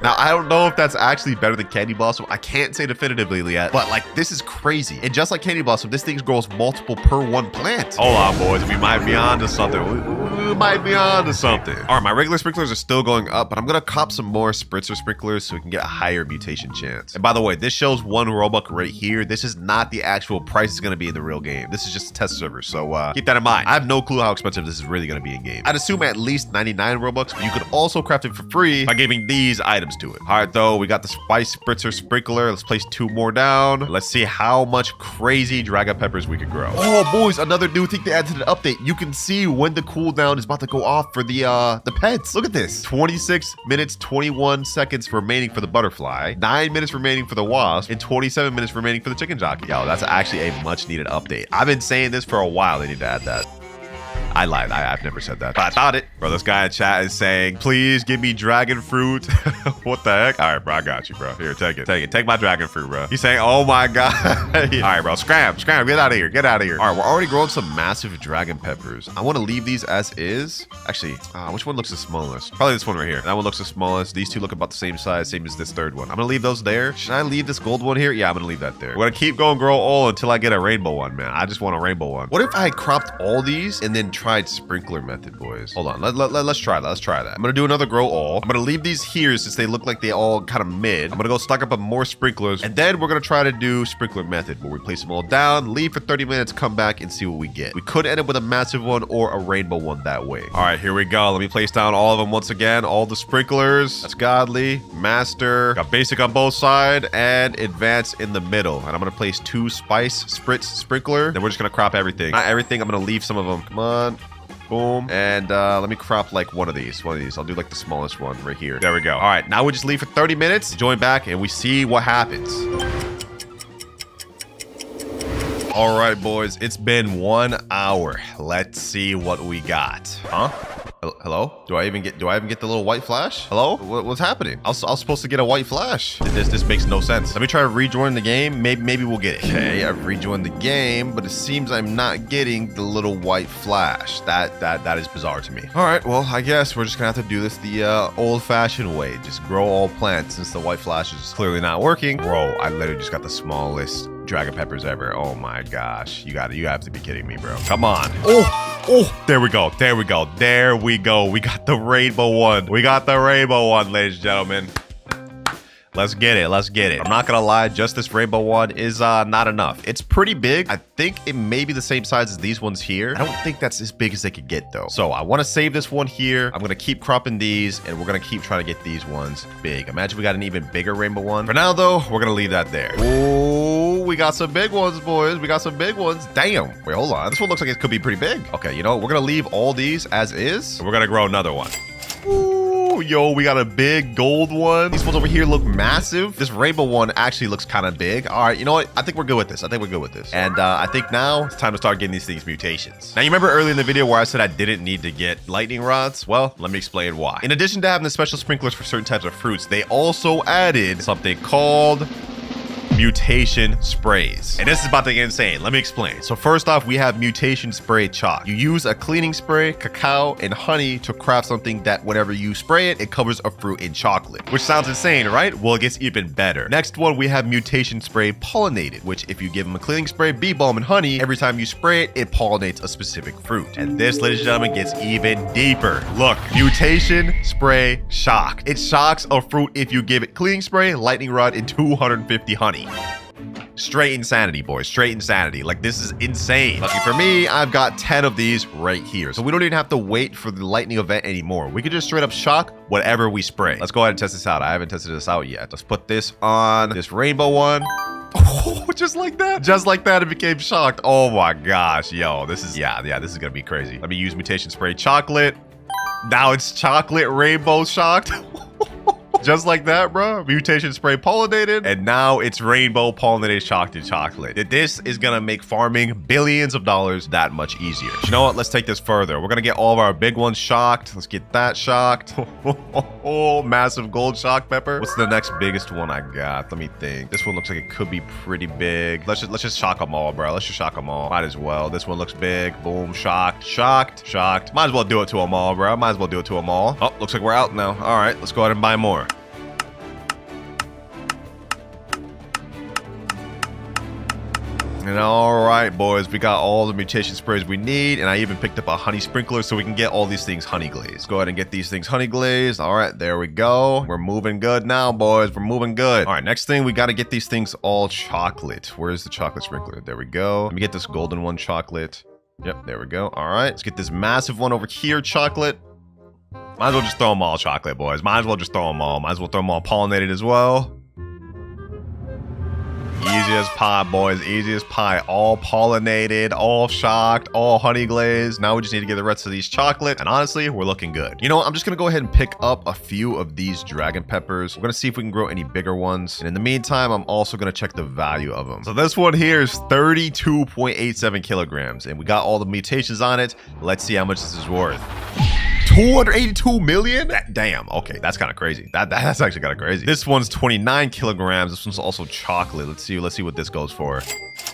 Now, I don't know if that's actually better than Candy Blossom. I can't say definitively yet, but like, this is crazy. And just like Candy Blossom, this thing grows multiple per one plant. Hold on, boys. We might be on to something. We might be on to something. All right, my regular sprinklers are still going up, but I'm going to cop some more spritzer sprinklers so we can get a higher mutation chance. And by the way, this shows 1 Robux right here. This is not the actual price it's going to be in the real game. This is just a test server, so keep that in mind. I have no clue how expensive this is really going to be in game. I'd assume at least 99 Robux, but you could also craft it for free by giving these items to it. All right, though, we got the spice spritzer sprinkler. Let's place 2 more down. Let's see how much crazy dragon peppers we can grow. Oh, boys, another new thing to add to the update. You can see when the cooldown is about to go off for the pets. Look at this. 26 minutes, 21 seconds remaining for the butterfly, 9 minutes remaining for the wasp, and 27 minutes remaining for the chicken jockey. Yo, that's actually a much needed update. I've been saying this for a while. They need to add that. I lied. I've never said that, but I thought it. Bro, this guy in chat is saying, please give me dragon fruit. What the heck? All right, bro, I got you, bro. Here, take it. Take my dragon fruit, bro. He's saying, oh my God. All right, bro, scram. Get out of here. Get out of here. All right, we're already growing some massive dragon peppers. I want to leave these as is. Actually, which one looks the smallest? Probably this one right here. That one looks the smallest. These two look about the same size, same as this third one. I'm going to leave those there. Should I leave this gold one here? Yeah, I'm going to leave that there. We're going to keep going grow all until I get a rainbow one, man. I just want a rainbow one. What if I cropped all these and then tried sprinkler method, boys? Hold on. Let's try that. Let's try that. I'm gonna do another grow all. I'm gonna leave these here since they look like they all kind of mid. I'm gonna go stock up on more sprinklers, and then we're gonna try to do sprinkler method where we place them all down, leave for 30 minutes, come back and see what we get. We could end up with a massive one or a rainbow one that way. All right, here we go. Let me place down all of them once again. All the sprinklers. That's godly, master, got basic on both sides, and advanced in the middle. And I'm gonna place 2 spice spritz sprinkler. Then we're just gonna crop everything. Not everything. I'm gonna leave some of them. Come on. Boom. And let me crop like one of these. I'll do like the smallest one right here. There we go. All right, now we just leave for 30 minutes, join back, and we see what happens. All right, boys, it's been 1 hour. Let's see what we got. Huh? Hello? Do I even get the little white flash? Hello? What's happening? I was supposed to get a white flash. This makes no sense. Let me try to rejoin the game. Maybe we'll get it. Okay, I've rejoined the game, but it seems I'm not getting the little white flash. That is bizarre to me. All right, well, I guess we're just gonna have to do this the old-fashioned way. Just grow all plants since the white flash is clearly not working. Bro, I literally just got the smallest dragon peppers ever. Oh my gosh. You have to be kidding me, bro. Come on. Oh, there we go. We got the rainbow one. Ladies and gentlemen. Let's get it. I'm not gonna lie, just this rainbow one is not enough. It's pretty big. I think it may be the same size as these ones here. I don't think that's as big as they could get though. So I want to save this one here. I'm gonna keep cropping these, and we're gonna keep trying to get these ones big. Imagine we got an even bigger rainbow one. For now though, we're gonna leave that there. Oh, we got some big ones, boys. We got some big ones. Damn. Wait, hold on. This one looks like it could be pretty big. Okay, you know what? We're gonna leave all these as is. And we're gonna grow another one. Ooh, yo, we got a big gold one. These ones over here look massive. This rainbow one actually looks kind of big. All right, you know what? I think we're good with this. And I think now it's time to start getting these things mutations. Now, you remember earlier in the video where I said I didn't need to get lightning rods? Well, let me explain why. In addition to having the special sprinklers for certain types of fruits, they also added something called mutation sprays. And this is about to get insane. Let me explain. So first off, we have mutation spray chalk. You use a cleaning spray, cacao, and honey to craft something that whenever you spray it, it covers a fruit in chocolate. Which sounds insane, right? Well, it gets even better. Next one, we have mutation spray pollinated, which if you give them a cleaning spray, bee balm, and honey, every time you spray it, it pollinates a specific fruit. And this, ladies and gentlemen, gets even deeper. Look, mutation spray shock. It shocks a fruit if you give it cleaning spray, lightning rod, and 250 honey. Straight insanity, boys. Straight insanity. Like, this is insane. Lucky for me, I've got 10 of these right here. So we don't even have to wait for the lightning event anymore. We can just straight up shock whatever we spray. Let's go ahead and test this out. I haven't tested this out yet. Let's put this on this rainbow one. Oh, just like that. Just like that, it became shocked. Oh my gosh, yo. This is, yeah, this is gonna be crazy. Let me use mutation spray chocolate. Now it's chocolate rainbow shocked. Just like that, bro. Mutation spray pollinated. And now it's rainbow pollinated chocolate chocolate. This is gonna make farming billions of dollars that much easier. You know what? Let's take this further. We're gonna get all of our big ones shocked. Let's get that shocked. Oh, massive gold shock pepper. What's the next biggest one I got? Let me think. This one looks like it could be pretty big. Let's just shock them all, bro. Let's just shock them all. Might as well. This one looks big. Boom, shocked, shocked, shocked. Might as well do it to them all, bro. Might as well do it to them all. Oh, looks like we're out now. All right, let's go ahead and buy more. And all right, boys, we got all the mutation sprays we need, and I even picked up a honey sprinkler so we can get all these things honey glazed. Go ahead and get these things honey glazed. All right, there we go. We're moving good now, boys. We're moving good. All right, next thing, we got to get these things all chocolate. Where's the chocolate sprinkler? There we go. Let me get this golden one chocolate. Yep, there we go. All right, let's get this massive one over here chocolate. Might as well just throw them all chocolate, boys. Might as well just throw them all. Might as well throw them all pollinated as well. Easy as pie, boys. Easy as pie. All pollinated, all shocked, all honey glazed. Now we just need to get the rest of these chocolate. And honestly, we're looking good. You know what? I'm just going to go ahead and pick up a few of these dragon peppers. We're going to see if we can grow any bigger ones. And in the meantime, I'm also going to check the value of them. So this one here is 32.87 kilograms. And we got all the mutations on it. Let's see how much this is worth. 282 million? Damn. Okay, that's kind of crazy. That's actually kind of crazy. This one's 29 kilograms. This one's also chocolate. Let's see what this goes for.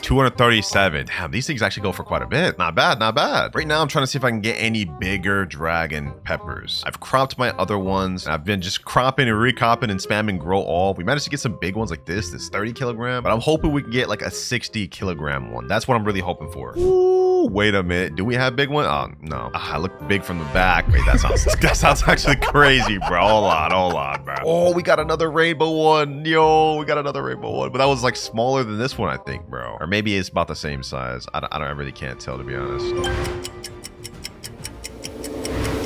237. Damn, these things actually go for quite a bit. Not bad, not bad. Right now, I'm trying to see if I can get any bigger dragon peppers. I've cropped my other ones. I've been just cropping and recropping and spamming grow all. We managed to get some big ones like this 30 kilogram, but I'm hoping we can get like a 60 kilogram one. That's what I'm really hoping for. Ooh, wait a minute. Do we have big one? Oh, no. I look big from the back. Wait, that sounds actually crazy, bro. Hold on, bro. Oh, we got another rainbow one. Yo, we got another rainbow one, but that was like smaller than this one, I think, bro. Or maybe it's about the same size. I really can't tell, to be honest.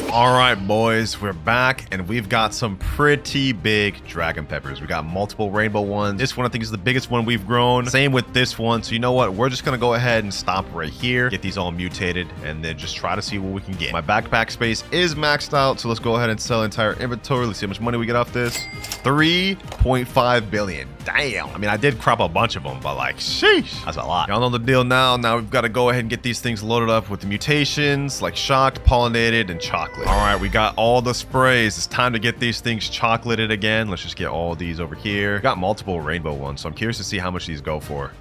All right, boys, we're back and we've got some pretty big dragon peppers. We got multiple rainbow ones. This one I think is the biggest one we've grown. Same with this one. So you know what? We're just gonna go ahead and stop right here, get these all mutated, and then just try to see what we can get. My backpack space is maxed out, so let's go ahead and sell entire inventory. Let's see how much money we get off this. 3.5 billion. Damn. I mean, I did crop a bunch of them, but like, sheesh, that's a lot. Y'all know the deal now. Now we've got to go ahead and get these things loaded up with the mutations, like shocked, pollinated, and chocolate. All right, we got all the sprays. It's time to get these things chocolated again. Let's just get all these over here. We got multiple rainbow ones, so I'm curious to see how much these go for.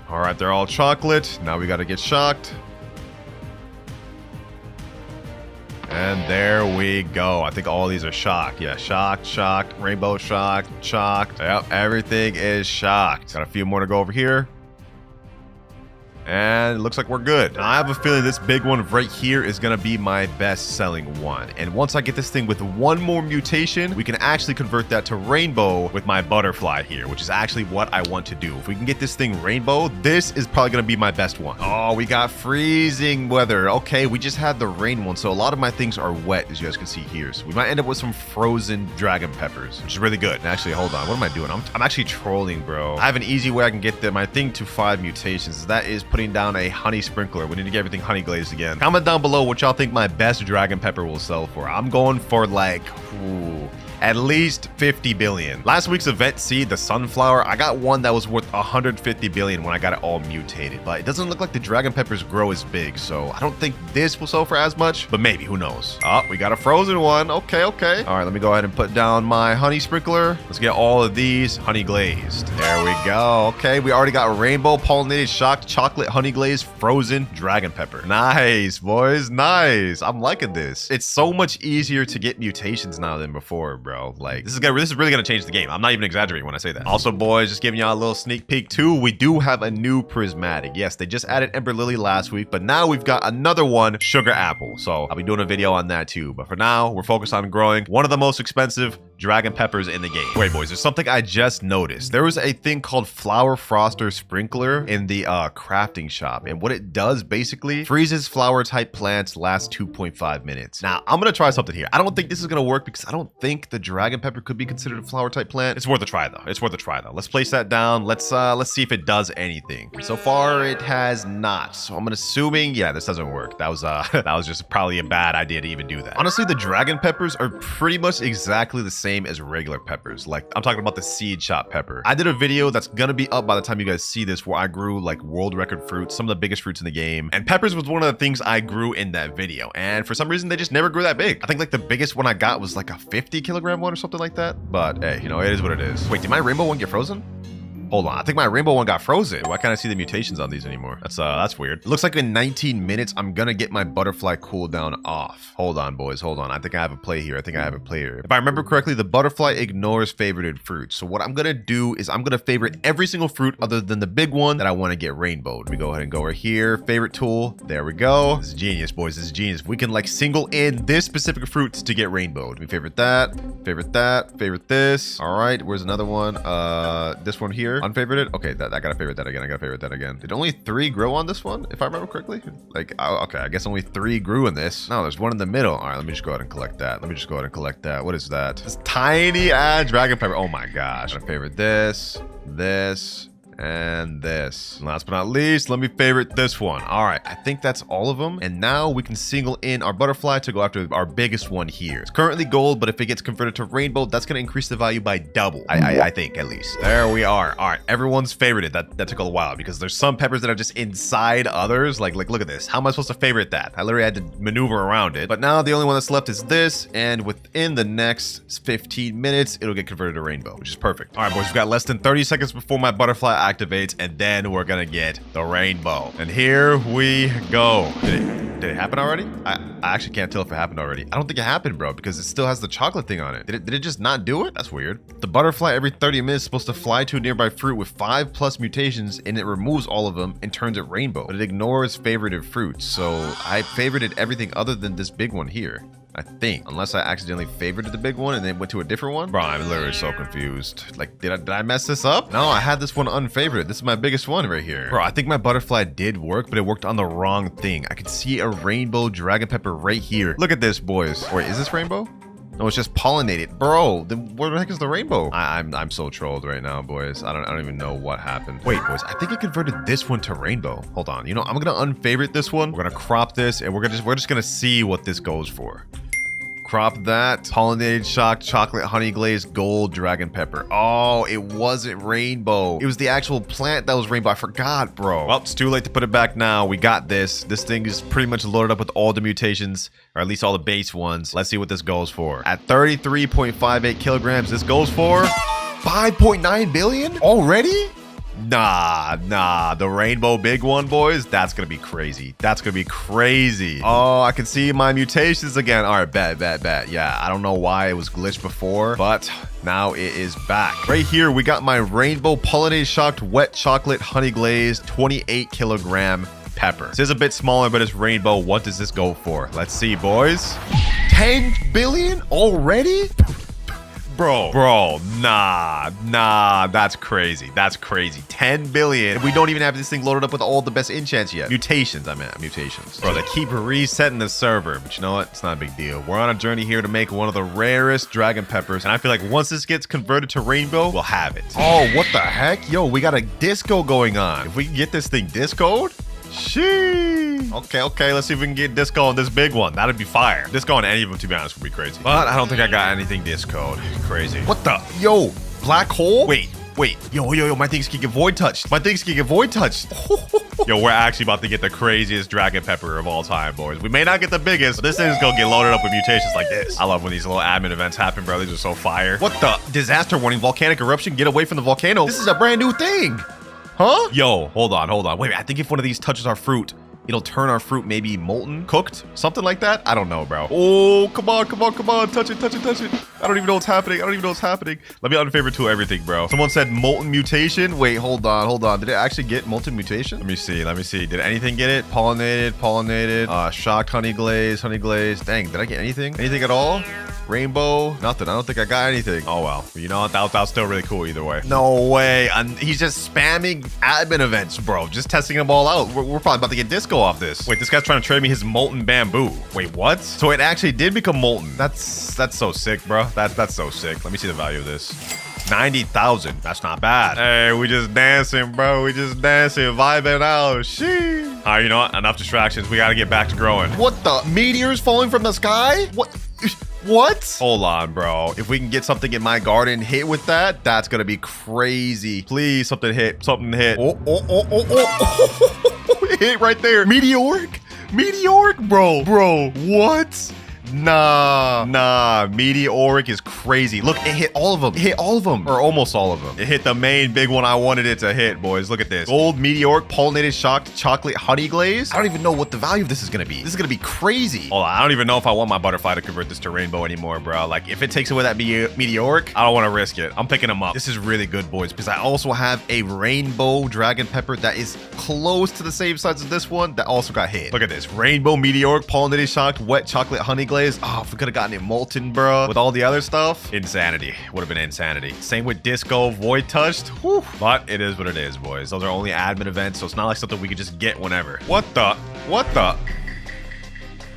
All right, they're all chocolate. Now we got to get shocked. And there we go. I think all these are shocked. Yeah, shocked, shocked, rainbow shocked, shocked. Yep, everything is shocked. Got a few more to go over here. And it looks like we're good. Now, I have a feeling this big one right here is gonna be my best selling one. And once I get this thing with one more mutation, we can actually convert that to rainbow with my butterfly here, which is actually what I want to do. If we can get this thing rainbow, this is probably gonna be my best one. Oh, we got freezing weather. Okay, we just had the rain one, so a lot of my things are wet, as you guys can see here. So we might end up with some frozen dragon peppers, which is really good. And actually, hold on, what am I doing? I'm actually trolling, bro. I have an easy way I can get my thing to 5 mutations. That is putting down a honey sprinkler. We need to get everything honey glazed again. Comment down below what y'all think my best dragon pepper will sell for. I'm going for like, at least 50 billion. Last week's event seed, the sunflower, I got one that was worth 150 billion when I got it all mutated, but it doesn't look like the dragon peppers grow as big, so I don't think this will sell for as much, but maybe, who knows. Oh, we got a frozen one. Okay. All right, let me go ahead and put down my honey sprinkler. Let's get all of these honey glazed. There we go. Okay, we already got rainbow pollinated shocked chocolate honey glazed frozen dragon pepper. Nice, boys, nice. I'm liking this. It's so much easier to get mutations now than before, bro. Like, this is really gonna change the game. I'm not even exaggerating when I say that. Also, boys, just giving y'all a little sneak peek too, we do have a new prismatic. Yes, they just added Ember Lily last week, but now we've got another one, Sugar Apple. So I'll be doing a video on that too. But for now, we're focused on growing one of the most expensive dragon peppers in the game. Wait, boys, there's something I just noticed. There was a thing called Flower Froster Sprinkler in the crafting shop, and what it does basically freezes flower type plants last 2.5 minutes. Now, I'm gonna try something here. I don't think this is gonna work because I don't think the dragon pepper could be considered a flower type plant. It's worth a try though. It's worth a try though. Let's place that down. Let's see if it does anything. So far, it has not. So I'm assuming, yeah, this doesn't work. That was that was just probably a bad idea to even do that. Honestly, the dragon peppers are pretty much exactly the same as regular peppers. Like, I'm talking about the seed shop pepper. I did a video that's gonna be up by the time you guys see this where I grew like world record fruits, some of the biggest fruits in the game. And peppers was one of the things I grew in that video. And for some reason, they just never grew that big. I think like the biggest one I got was like a 50 kilogram one or something like that. But hey, you know, it is what it is. Wait, did my rainbow one get frozen? Hold on, I think my rainbow one got frozen. Why can't I see the mutations on these anymore? That's weird. It looks like in 19 minutes, I'm gonna get my butterfly cooldown off. Hold on, boys, hold on. I think I have a play here. If I remember correctly, the butterfly ignores favorited fruits. So what I'm gonna do is I'm gonna favorite every single fruit other than the big one that I wanna get rainbowed. Let me go ahead and go over here, favorite tool. There we go. This is genius, boys, this is genius. We can like single in this specific fruit to get rainbowed. We favorite that, favorite this. All right, where's another one? This one here. Unfavorited. Okay, I gotta favorite that again. Did only 3 grow on this one, if I remember correctly? Like, okay, I guess only 3 grew in this. No, there's one in the middle. All right, let me just go ahead and collect that. What is that? This tiny ass dragon pepper. Oh my gosh. I'm gonna favorite this, and this. And last but not least, let me favorite this one. All right, I think that's all of them. And now we can single in our butterfly to go after our biggest one here. It's currently gold, but if it gets converted to rainbow, that's gonna increase the value by double. I think, at least. There we are. All right, everyone's favorited. That took a while because there's some peppers that are just inside others. Like look at this. How am I supposed to favorite that? I literally had to maneuver around it. But now the only one that's left is this, and within the next 15 minutes, it'll get converted to rainbow, which is perfect. All right, boys, we've got less than 30 seconds before my butterfly activates, and then we're gonna get the rainbow. And here we go. Did it happen already? I actually can't tell if it happened already. I don't think it happened, bro, because it still has the chocolate thing on it. Did it just not do it? That's weird. The butterfly every 30 minutes is supposed to fly to a nearby fruit with 5+ mutations, and it removes all of them and turns it rainbow. But it ignores favorited fruits. So I favorited everything other than this big one here. I think, unless I accidentally favorited the big one and then went to a different one. Bro, I'm literally so confused. Like, did I mess this up? No, I had this one unfavorited. This is my biggest one right here. Bro, I think my butterfly did work, but it worked on the wrong thing. I could see a rainbow dragon pepper right here. Look at this, boys. Wait, is this rainbow? No, it's just pollinated. Bro, then where the heck is the rainbow? I'm so trolled right now, boys. I don't even know what happened. Wait, boys, I think I converted this one to rainbow. Hold on. You know, I'm gonna unfavorite this one. We're gonna crop this, and we're just gonna see what this goes for. Crop that. Pollinated shocked chocolate honey glazed gold dragon pepper. Oh, it wasn't rainbow. It was the actual plant that was rainbow. I forgot, bro. Well, it's too late to put it back now. We got this. This thing is pretty much loaded up with all the mutations, or at least all the base ones. Let's see what this goes for. At 33.58 kilograms, this goes for 5.9 billion already? Nah. The rainbow big one, boys. That's gonna be crazy. That's gonna be crazy. Oh, I can see my mutations again. All right, bet. Yeah, I don't know why it was glitched before, but now it is back. Right here, we got my rainbow pollinated shocked wet chocolate honey glazed 28 kilogram pepper. This is a bit smaller, but it's rainbow. What does this go for? Let's see, boys. 10 billion already? Bro, nah, that's crazy. 10 billion. We don't even have this thing loaded up with all the best enchants yet. Mutations, I meant mutations. Bro, they keep resetting the server, but you know what? It's not a big deal. We're on a journey here to make one of the rarest dragon peppers, and I feel like once this gets converted to rainbow, we'll have it. Oh, what the heck? Yo, we got a disco going on. If we can get this thing discoed, sheesh. Okay, let's see if we can get disco on this big one. That'd be fire. Disco on any of them, to be honest, would be crazy. But I don't think I got anything discoed. Crazy. What the? Yo, black hole? Wait. Yo, my things can get void touched. Yo, we're actually about to get the craziest dragon pepper of all time, boys. We may not get the biggest, but this thing's gonna get loaded up with mutations like this. I love when these little admin events happen, bro. These are so fire. What the? Disaster warning, volcanic eruption, get away from the volcano. This is a brand new thing. Huh? Yo, hold on. Wait, I think if one of these touches our fruit, it'll turn our fruit maybe molten, cooked, something like that. I don't know, bro. Oh, come on. Touch it. I don't even know what's happening. Let me unfavorite to everything, bro. Someone said molten mutation. Wait, hold on. Did it actually get molten mutation? Let me see. Did anything get it? Pollinated. Shocked honey glaze. Dang, did I get anything? Anything at all? Rainbow? Nothing. I don't think I got anything. Oh, well. You know what? That was still really cool either way. No way. He's just spamming admin events, bro. Just testing them all out. We're probably about to get disco off this. Wait, this guy's trying to trade me his molten bamboo. Wait, what? So it actually did become molten. That's so sick, bro. That's so sick. Let me see the value of this. 90,000. That's not bad. Hey, we just dancing, bro. Vibing out. Sheesh. All right, you know what? Enough distractions. We got to get back to growing. What the? Meteors falling from the sky? What? Hold on, bro. If we can get something in my garden hit with that, that's gonna be crazy. Please, something hit. Oh. It hit right there. Meteoric, bro. What? Nah. Meteoric is crazy. Look, it hit all of them. Or almost all of them. It hit the main big one I wanted it to hit, boys. Look at this. Gold meteoric pollinated shocked chocolate honey glaze. I don't even know what the value of this is gonna be. This is gonna be crazy. Hold on, I don't even know if I want my butterfly to convert this to rainbow anymore, bro. Like, if it takes away that meteoric, I don't want to risk it. I'm picking them up. This is really good, boys, because I also have a rainbow dragon pepper that is close to the same size as this one that also got hit. Look at this. Rainbow meteoric pollinated shocked wet chocolate honey glaze. Oh, if we could have gotten it molten, bro, with all the other stuff, insanity. Would have been insanity. Same with disco void touched. Whew. But it is what it is, boys. Those are only admin events, so it's not like something we could just get whenever. What the?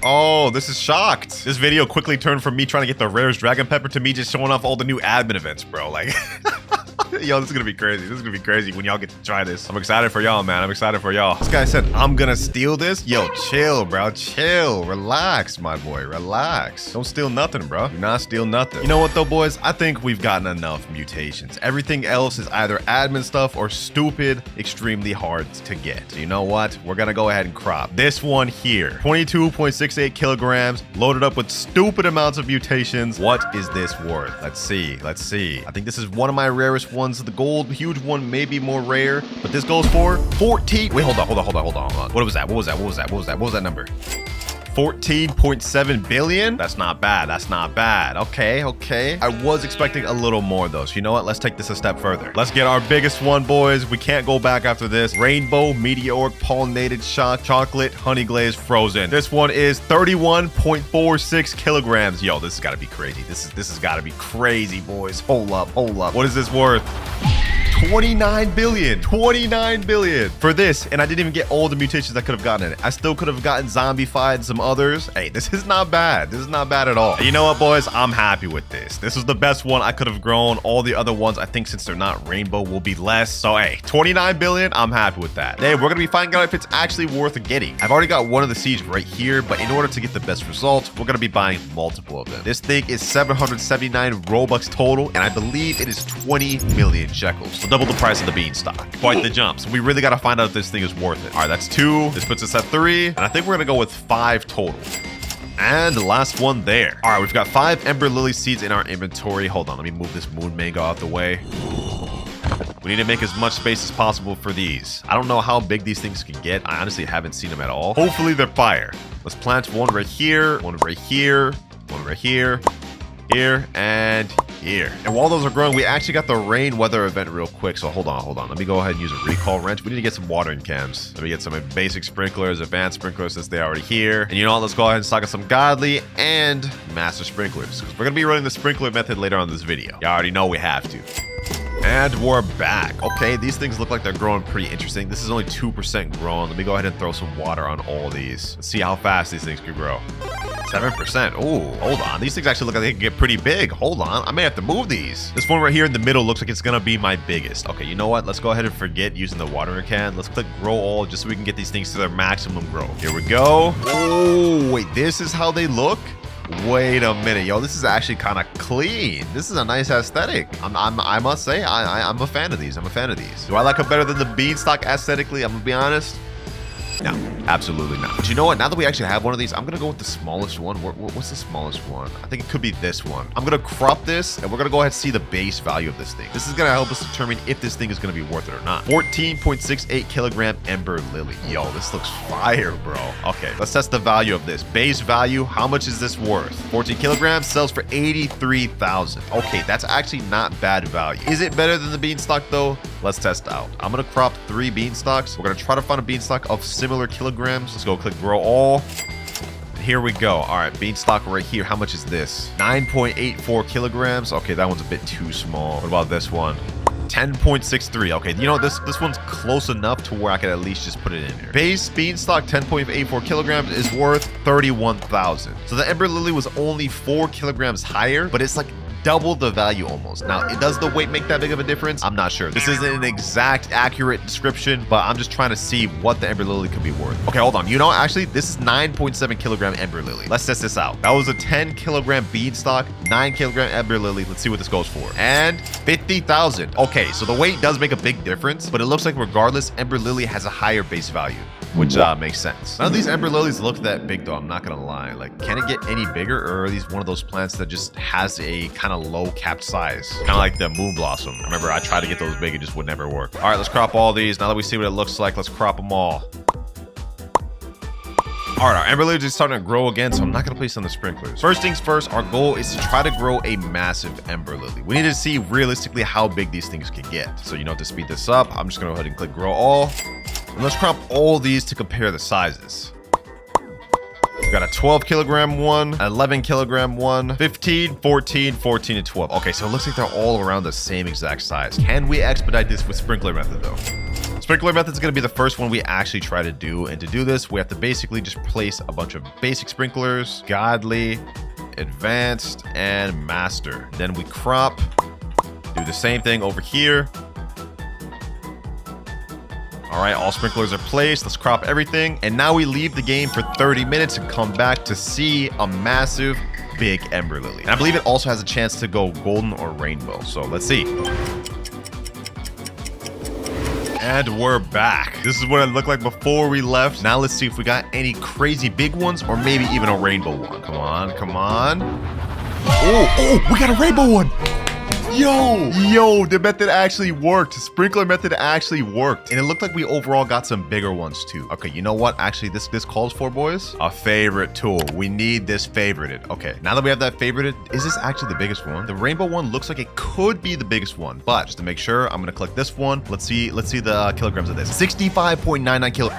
Oh, this is shocked. This video quickly turned from me trying to get the rarest dragon pepper to me just showing off all the new admin events, bro. Like, yo, this is gonna be crazy when y'all get to try this. I'm excited for y'all, man. This guy said, I'm gonna steal this. Yo, chill, bro. Chill. Relax, my boy. Relax. Don't steal nothing, bro. Do not steal nothing. You know what, though, boys? I think we've gotten enough mutations. Everything else is either admin stuff or stupid, extremely hard to get. So you know what? We're gonna go ahead and crop this one here. 22.68 kilograms, loaded up with stupid amounts of mutations. What is this worth? Let's see. I think this is one of my rarest ones. The gold huge one may be more rare, but this goes for 14. Wait, hold on. What was that? What was that number? 14.7 billion? That's not bad. Okay. I was expecting a little more though. So you know what? Let's take this a step further. Let's get our biggest one, boys. We can't go back after this. Rainbow meteoric pollinated chocolate honey glaze frozen. This one is 31.46 kilograms. Yo, this has got to be crazy. This has got to be crazy, boys. Hold up. What is this worth? 29 billion for this, and I didn't even get all the mutations I could have gotten in it. I still could have gotten zombified some others. Hey, this is not bad. At all. You know what, boys? I'm happy with this. This is the best one I could have grown. All the other ones, I think, since they're not rainbow, will be less. So hey, 29 billion, I'm happy with that. Hey, we're gonna be finding out if it's actually worth getting. I've already got one of the seeds right here, but in order to get the best results, we're gonna be buying multiple of them. This thing is 779 Robux total, and I believe it is 20 million shekels. So double the price of the beanstalk. Quite the jumps. We really got to find out if this thing is worth it. All right, that's 2. This puts us at 3, and I think we're gonna go with 5 total. And the last one there. All right, we've got 5 Ember Lily seeds in our inventory. Hold on, let me move this moon mango out the way. We need to make as much space as possible for these. I don't know how big these things can get. I honestly haven't seen them at all. Hopefully they're fire. Let's plant one right here, one right here, one right here, here, and here. And while those are growing, we actually got the rain weather event real quick. So hold on. Let me go ahead and use a recall wrench. We need to get some watering cans. Let me get some basic sprinklers, advanced sprinklers since they're already here. And you know what? Let's go ahead and stock up some godly and master sprinklers, because we're going to be running the sprinkler method later on in this video. You already know we have to. And we're back. Okay, these things look like they're growing pretty interesting. This is only 2% grown. Let me go ahead and throw some water on all these. Let's see how fast these things can grow. 7%. Ooh, hold on. These things actually look like they can get pretty big. Hold on. I may have to move these. This one right here in the middle looks like it's going to be my biggest. Okay, you know what? Let's go ahead and forget using the watering can. Let's click grow all just so we can get these things to their maximum growth. Here we go. Oh, wait. This is how they look? Wait a minute, yo, this is actually kind of clean. This is a nice aesthetic. I must say, I'm a fan of these. Do I like them better than the beanstalk aesthetically? I'm gonna be honest. No, absolutely not. But you know what? Now that we actually have one of these, I'm gonna go with the smallest one. What's the smallest one? I think it could be this one. I'm gonna crop this, and we're gonna go ahead and see the base value of this thing. This is gonna help us determine if this thing is gonna be worth it or not. 14.68 kilogram Ember Lily. Yo, this looks fire, bro. Okay, let's test the value of this. Base value, how much is this worth? 14 kilograms, sells for 83,000. Okay, that's actually not bad value. Is it better than the beanstalk though? Let's test out. I'm gonna crop 3 beanstalks. We're gonna try to find a beanstalk of similar kilograms. Let's go click grow all. Here we go. All right, beanstalk right here. How much is this? 9.84 kilograms. Okay, that one's a bit too small. What about this one? 10.63. Okay, you know, this one's close enough to where I can at least just put it in here. Base beanstalk 10.84 kilograms is worth 31,000. So the Ember Lily was only 4 kilograms higher, but it's like double the value almost. Now, does the weight make that big of a difference? I'm not sure. This isn't an exact accurate description, but I'm just trying to see what the Ember Lily could be worth. Okay, hold on. You know, actually, this is 9.7 kilogram Ember Lily. Let's test this out. That was a 10 kilogram beanstalk, 9 kilogram Ember Lily. Let's see what this goes for. And 50,000. Okay, so the weight does make a big difference, but it looks like regardless, Ember Lily has a higher base value, which makes sense. None of these Ember Lilies look that big though, I'm not gonna lie. Like, can it get any bigger, or are these one of those plants that just has a kind of low capped size? Kind of like the moon blossom. Remember, I tried to get those big, it just would never work. All right, let's crop all these. Now that we see what it looks like, let's crop them all. All right, our Ember Lily is starting to grow again, so I'm not gonna place on the sprinklers. First things first, our goal is to try to grow a massive Ember Lily. We need to see realistically how big these things can get. So, you know, to speed this up, I'm just gonna go ahead and click grow all. And let's crop all these to compare the sizes. We've got a 12 kilogram one, 11 kilogram one, 15, 14, 14, and 12. Okay, so it looks like they're all around the same exact size. Can we expedite this with sprinkler method though? Sprinkler method is going to be the first one we actually try to do. And to do this, we have to basically just place a bunch of basic sprinklers, godly, advanced, and master. Then we crop, do the same thing over here. All right, all sprinklers are placed. Let's crop everything. And now we leave the game for 30 minutes and come back to see a massive, big Ember Lily. And I believe it also has a chance to go golden or rainbow. So let's see. And we're back. This is what it looked like before we left. Now let's see if we got any crazy big ones or maybe even a rainbow one. Come on, come on. Oh, we got a rainbow one. Yo, the method actually worked. Sprinkler method actually worked. And it looked like we overall got some bigger ones too. Okay, you know what? Actually, this calls for, boys, a favorite tool. We need this favorited. Okay, now that we have that favorited, is this actually the biggest one? The rainbow one looks like it could be the biggest one, but just to make sure, I'm gonna click this one. Let's see the kilograms of this. 65.99 kilo.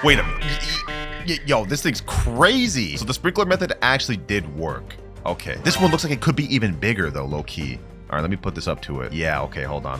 Wait a minute. Yo, this thing's crazy. So the sprinkler method actually did work. Okay, this one looks like it could be even bigger though, low key. All right, let me put this up to it. Yeah, okay, hold on.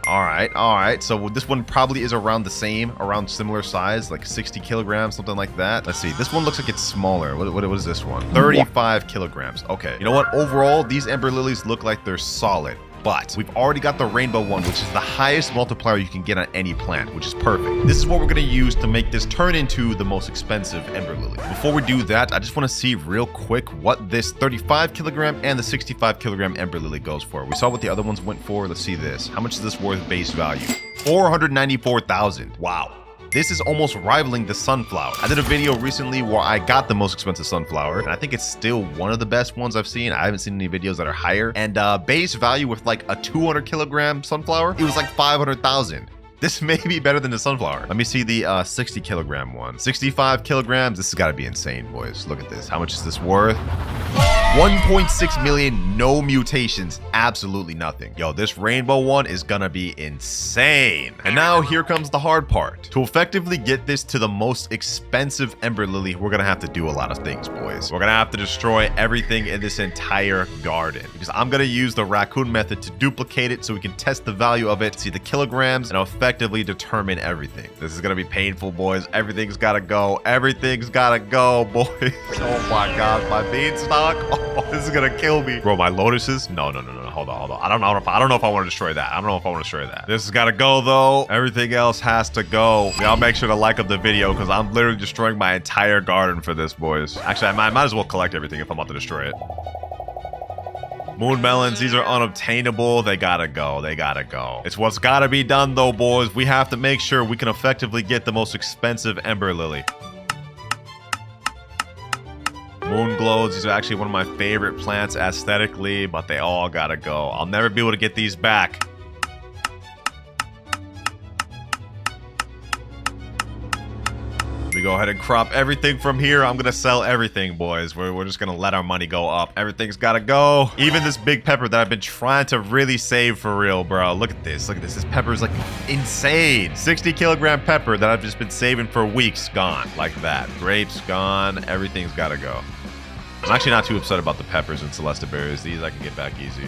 All right. So this one probably is around similar size, like 60 kilograms, something like that. Let's see. This one looks like it's smaller. What is this one? 35 kilograms. Okay. You know what? Overall, these Ember Lilies look like they're solid. But we've already got the rainbow one, which is the highest multiplier you can get on any plant, which is perfect. This is what we're going to use to make this turn into the most expensive Ember Lily. Before we do that, I just want to see real quick what this 35 kilogram and the 65 kilogram Ember Lily goes for. We saw what the other ones went for. Let's see this. How much is this worth base value? 494,000. Wow. This is almost rivaling the sunflower. I did a video recently where I got the most expensive sunflower, and I think it's still one of the best ones I've seen. I haven't seen any videos that are higher. And base value with like a 200 kilogram sunflower, it was like 500,000. This may be better than the sunflower. Let me see the 60 kilogram one. 65 kilograms. This has got to be insane, boys. Look at this. How much is this worth? 1.6 million, no mutations, absolutely nothing. Yo, this rainbow one is gonna be insane. And now here comes the hard part. To effectively get this to the most expensive Ember Lily, we're gonna have to do a lot of things, boys. We're gonna have to destroy everything in this entire garden, because I'm gonna use the raccoon method to duplicate it so we can test the value of it, see the kilograms, and effectively determine everything. This is gonna be painful, boys. Everything's gotta go. Everything's gotta go, boys. Oh my God, my beanstalk. Oh, this is gonna kill me. Bro, my lotuses? No. Hold on. I don't know if I want to destroy that. I don't know if I want to destroy that. This has got to go, though. Everything else has to go. Y'all make sure to like up the video, because I'm literally destroying my entire garden for this, boys. Actually, I might as well collect everything if I'm about to destroy it. Moon melons, these are unobtainable. They gotta go. They gotta go. It's what's gotta be done, though, boys. We have to make sure we can effectively get the most expensive Ember Lily. Moonglows, these are actually one of my favorite plants aesthetically, but they all gotta go. I'll never be able to get these back. We go ahead and crop everything from here. I'm gonna sell everything, boys. We're just gonna let our money go up. Everything's gotta go. Even this big pepper that I've been trying to really save for real, bro. Look at this. Look at this. This pepper is like insane. 60 kilogram pepper that I've just been saving for weeks, gone like that. Grapes gone. Everything's gotta go. I'm actually not too upset about the peppers and Celesta berries. These I can get back easy.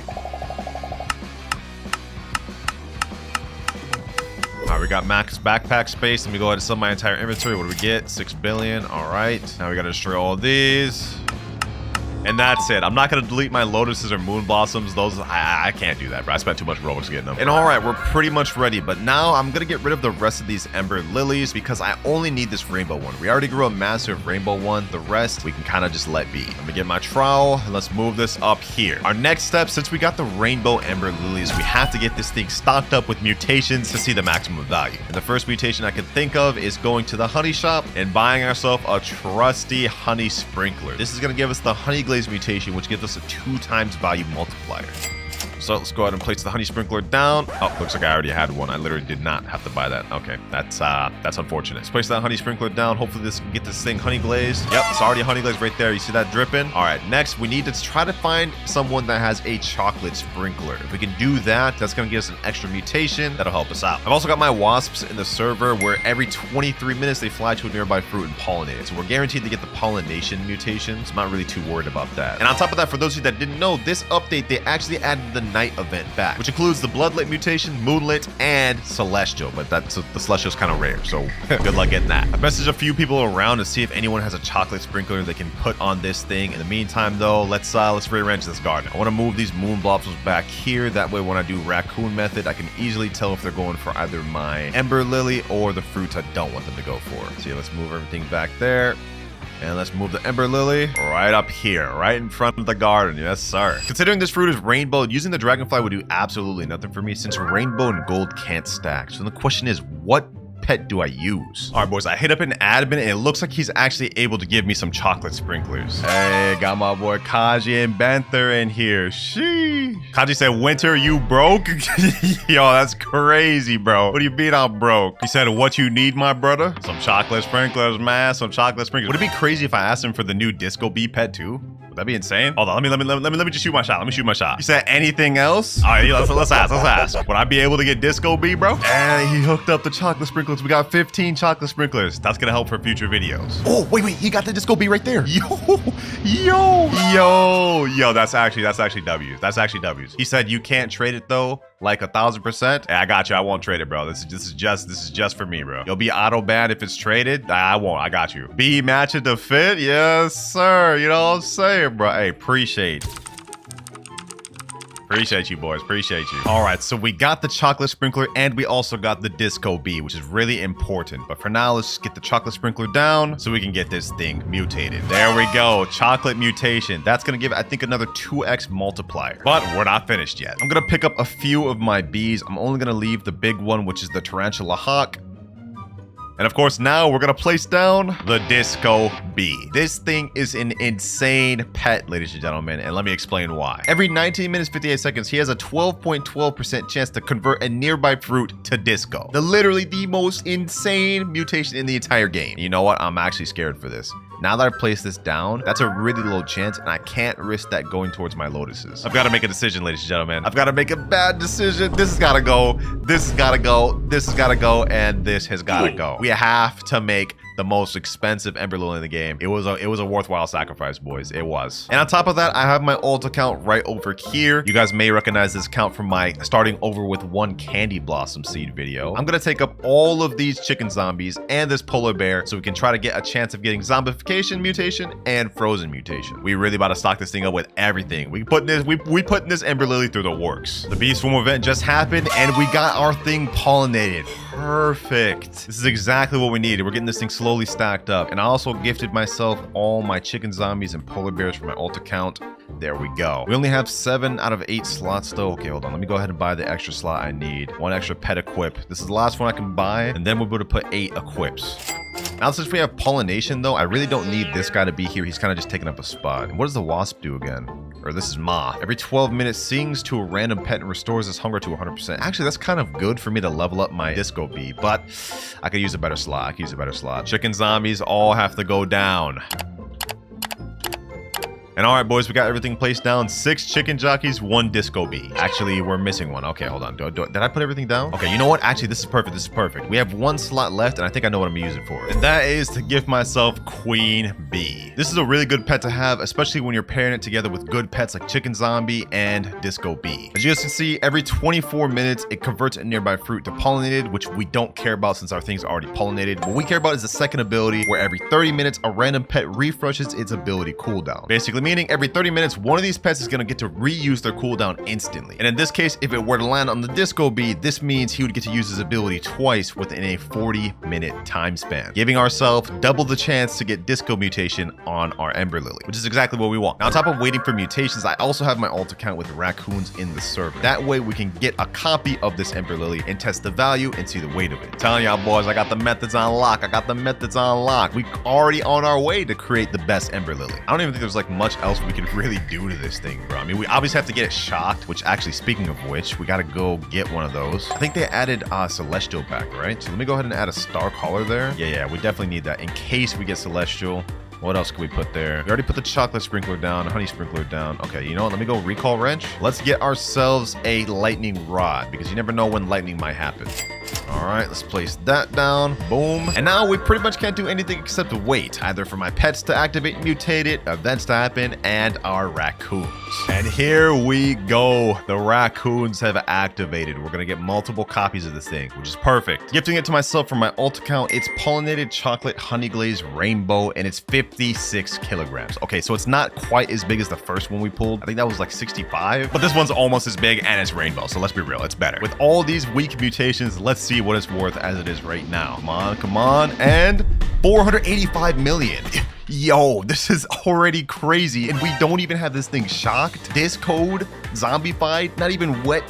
All right, we got max backpack space. Let me go ahead and sell my entire inventory. What do we get? 6 billion. All right. Now we got to destroy all of these. And that's it. I'm not going to delete my lotuses or moon blossoms. Those, I can't do that, bro. I spent too much Robux getting them. And all right, we're pretty much ready. But now I'm going to get rid of the rest of these Ember Lilies because I only need this rainbow one. We already grew a massive rainbow one. The rest, we can kind of just let be. Let me get my trowel and let's move this up here. Our next step, since we got the rainbow Ember Lilies, we have to get this thing stocked up with mutations to see the maximum value. And the first mutation I can think of is going to the honey shop and buying ourselves a trusty honey sprinkler. This is going to give us the honey glaze mutation, which gives us a 2x value multiplier. So let's go ahead and place the honey sprinkler down. Oh, looks like I already had one. I literally did not have to buy that. Okay, that's unfortunate. Let's place that honey sprinkler down. Hopefully this can get this thing honey glazed. Yep, it's already honey glazed right there. You see that dripping? All right, next we need to try to find someone that has a chocolate sprinkler. If we can do that, that's gonna give us an extra mutation. That'll help us out. I've also got my wasps in the server where every 23 minutes they fly to a nearby fruit and pollinate it. So we're guaranteed to get the pollination mutation. So I'm not really too worried about that. And on top of that, for those of you that didn't know, this update, they actually added the night event back, which includes the bloodlit mutation, moonlit, and celestial. But that's the celestial's kind of rare, so good luck getting that. I messaged a few people around to see if anyone has a chocolate sprinkler they can put on this thing. In the meantime, though, let's rearrange this garden. I want to move these moon blossoms back here. That way, when I do raccoon method, I can easily tell if they're going for either my Ember Lily or the fruits I don't want them to go for. So yeah, let's move everything back there. And let's move the Ember Lily right up here, right in front of the garden. Yes, sir. Considering this fruit is rainbow, using the dragonfly would do absolutely nothing for me since rainbow and gold can't stack. So the question is, what pet do I use? All right, boys, I hit up an admin and it looks like he's actually able to give me some chocolate sprinklers. Hey, got my boy Kaji and Banther in here. Sheesh. Kaji said, Winter, you broke? Yo, that's crazy, bro. What do you mean I'm broke? He said, what you need, my brother? Some chocolate sprinklers, man. Some chocolate sprinklers. Would it be crazy if I asked him for the new Disco Bee pet too? Would that be insane? Hold on, let me just shoot my shot. Let me shoot my shot. You said anything else? All right, let's ask. Would I be able to get Disco Bee, bro? And he hooked up the chocolate sprinklers. We got 15 chocolate sprinklers. That's gonna help for future videos. Oh, wait, he got the Disco Bee right there. Yo, that's actually W's. That's actually W's. He said you can't trade it though, like 1000%. Hey, I got you. I won't trade it, bro. This is just for me, bro. You'll be auto banned if it's traded. I won't. I got you. B match it to fit. Yes, sir. You know what I'm saying, bro. Hey, appreciate you, boys. Appreciate you. All right, so we got the chocolate sprinkler and we also got the Disco Bee, which is really important. But for now, let's just get the chocolate sprinkler down so we can get this thing mutated. There we go. Chocolate mutation. That's going to give, I think, another 2x multiplier. But we're not finished yet. I'm going to pick up a few of my bees. I'm only going to leave the big one, which is the Tarantula Hawk. And of course, now we're gonna place down the Disco Bee. This thing is an insane pet, ladies and gentlemen, and let me explain why. Every 19 minutes, 58 seconds, he has a 12.12% chance to convert a nearby fruit to Disco. Literally the most insane mutation in the entire game. You know what? I'm actually scared for this. Now that I've placed this down, that's a really low chance, and I can't risk that going towards my lotuses. I've got to make a decision, ladies and gentlemen. I've got to make a bad decision. This has got to go. This has got to go. This has got to go, and this has got to go. We have to make the most expensive Ember Lily in the game. It was a worthwhile sacrifice, boys. It was. And on top of that, I have my alt account right over here. You guys may recognize this account from my starting over with 1 candy blossom seed video. I'm gonna take up all of these chicken zombies and this polar bear so we can try to get a chance of getting zombification mutation and frozen mutation. We really about to stock this thing up with everything. We putting this Ember Lily through the works. The bee swarm event just happened and we got our thing pollinated. Perfect. This is exactly what we needed. We're getting this thing slowly stacked up. And I also gifted myself all my chicken zombies and polar bears for my alt account. There we go. We only have 7 out of 8 slots though. Okay, hold on. Let me go ahead and buy the extra slot I need. 1 extra pet equip. This is the last one I can buy. And then we're able to put 8 equips. Now, since we have pollination though, I really don't need this guy to be here. He's kind of just taking up a spot. And what does the wasp do again? Or this is moth. Every 12 minutes sings to a random pet and restores its hunger to 100%. Actually, that's kind of good for me to level up my Disco Bee, but I could use a better slot. Chicken zombies all have to go down. And all right, boys, we got everything placed down. 6 chicken jockeys, 1 Disco Bee. Actually, we're missing 1. Okay, hold on. Did I put everything down? Okay, you know what? Actually, this is perfect. We have 1 slot left, and I think I know what I'm gonna use it for. And that is to give myself Queen Bee. This is a really good pet to have, especially when you're pairing it together with good pets like Chicken Zombie and Disco Bee. As you guys can see, every 24 minutes, it converts a nearby fruit to pollinated, which we don't care about since our thing's already pollinated. What we care about is the second ability, where every 30 minutes, a random pet refreshes its ability cooldown. Basically, meaning every 30 minutes, one of these pets is going to get to reuse their cooldown instantly. And in this case, if it were to land on the Disco Bee, this means he would get to use his ability twice within a 40-minute time span, giving ourselves double the chance to get Disco mutation on our Ember Lily, which is exactly what we want. Now, on top of waiting for mutations, I also have my alt account with raccoons in the server. That way, we can get a copy of this Ember Lily and test the value and see the weight of it. I'm telling y'all, boys, I got the methods on lock. We already on our way to create the best Ember Lily. I don't even think there's like much else we can really do to this thing, bro. I mean, we obviously have to get it shocked, which actually, speaking of which, we got to go get one of those. I think they added Celestial back, right? So let me go ahead and add a star collar there. Yeah, we definitely need that in case we get Celestial. What else can we put there? We already put the chocolate sprinkler down, honey sprinkler down. Okay, you know what? Let me go recall wrench. Let's get ourselves a lightning rod because you never know when lightning might happen. All right, let's place that down. Boom. And now we pretty much can't do anything except wait, either for my pets to activate, mutate it, events to happen, and our raccoons. And here we go. The raccoons have activated. We're going to get multiple copies of this thing, which is perfect. Gifting it to myself from my alt account. It's pollinated chocolate honey glazed rainbow, and it's 56 kilograms. Okay, so it's not quite as big as the first one we pulled. I think that was like 65, but this one's almost as big and it's rainbow. So let's be real, it's better. With all these weak mutations, let's see what it's worth as it is right now. Come on, and 485 million. Yo, this is already crazy, and we don't even have this thing shocked, discode, zombified, not even wet,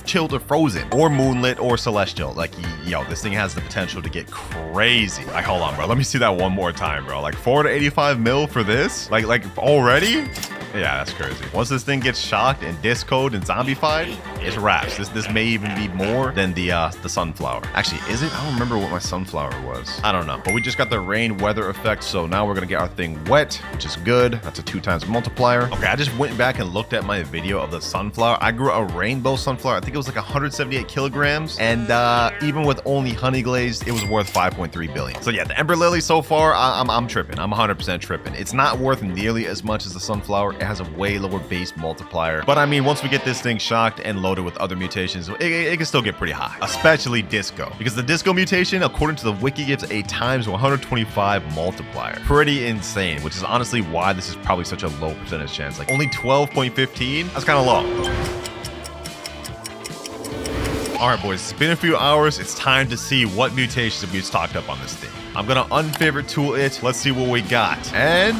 chilled, or frozen, or moonlit, or celestial. Like, yo, this thing has the potential to get crazy. Like, hold on, bro. Let me see that one more time, bro. Like, 485 mil for this? Like already? Yeah, that's crazy. Once this thing gets shocked and discode and zombified, it's wraps. This may even be more than the sunflower. Actually, is it? I don't remember what my sunflower was. I don't know. But we just got the rain weather effect, so now we're gonna get our thing wet, which is good. That's a 2x multiplier. Okay, I just went back and looked at my video of the sunflower. I grew a rainbow sunflower. I think it was like 178 kilograms, and even with only honey glazed, it was worth 5.3 billion. So yeah, the Ember Lily so far, I'm tripping. I'm 100% tripping. It's not worth nearly as much as the sunflower. It has a way lower base multiplier. But I mean, once we get this thing shocked and loaded with other mutations, it can still get pretty high, especially Disco. Because the Disco mutation, according to the wiki, gives a times 125 multiplier. Pretty insane, which is honestly why this is probably such a low percentage chance. Like only 12.15? That's kind of low. All right, boys, it's been a few hours. It's time to see what mutations we've stocked up on this thing. I'm gonna unfavorite tool it. Let's see what we got. And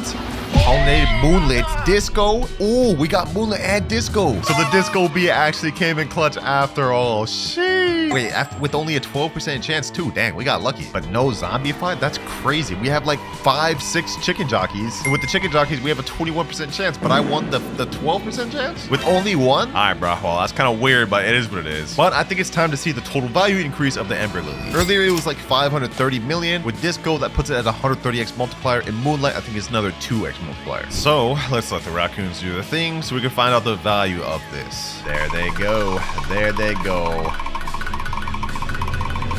pollinated moonlit disco. Oh, we got moonlit and disco. So the Disco Bee actually came in clutch after all. Sheesh. Wait, with only a 12% chance too. Dang, we got lucky. But no zombie fight? That's crazy. We have like 5-6 chicken jockeys. And with the chicken jockeys, we have a 21% chance. But I won the 12% chance? With only one? All right, bro. Well, that's kind of weird, but it is what it is. But I think it's time to see the total value increase of the Ember Lily. Earlier, it was like 530 million. With Disco, that puts it at a 130x multiplier. In Moonlight, I think it's another 2x multiplier. So let's let the raccoons do their thing so we can find out the value of this. There they go. There they go.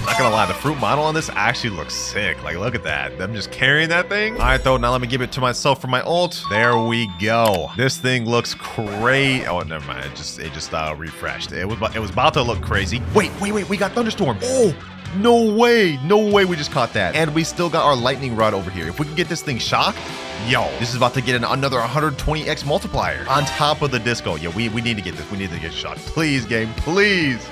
Not gonna lie, the fruit model on this actually looks sick. Like, look at that. Them just carrying that thing. All right, though, now let me give it to myself for my ult. There we go. This thing looks crazy. Oh, never mind. It just refreshed. It was about to look crazy. Wait. We got Thunderstorm. Oh, no way. No way we just caught that. And we still got our lightning rod over here. If we can get this thing shocked, yo, this is about to get another 120x multiplier on top of the Disco. Yeah, we need to get this. We need to get shocked. Please, game, please.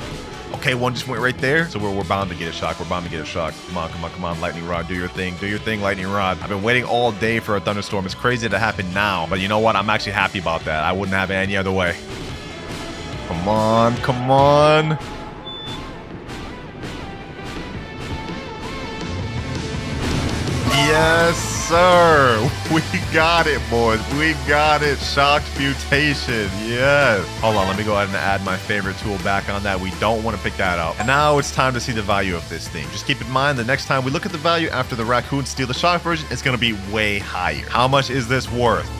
Okay, one just went right there. So we're bound to get a shock. We're bound to get a shock. Come on, lightning rod. Do your thing. Do your thing, lightning rod. I've been waiting all day for a thunderstorm. It's crazy to happen now. But you know what? I'm actually happy about that. I wouldn't have it any other way. Come on. Yes, sir. We got it, boys. We got it. Shocked mutation. Yes. Hold on. Let me go ahead and add my favorite tool back on that. We don't want to pick that up. And now it's time to see the value of this thing. Just keep in mind the next time we look at the value after the raccoons steal the shock version, it's going to be way higher. How much is this worth?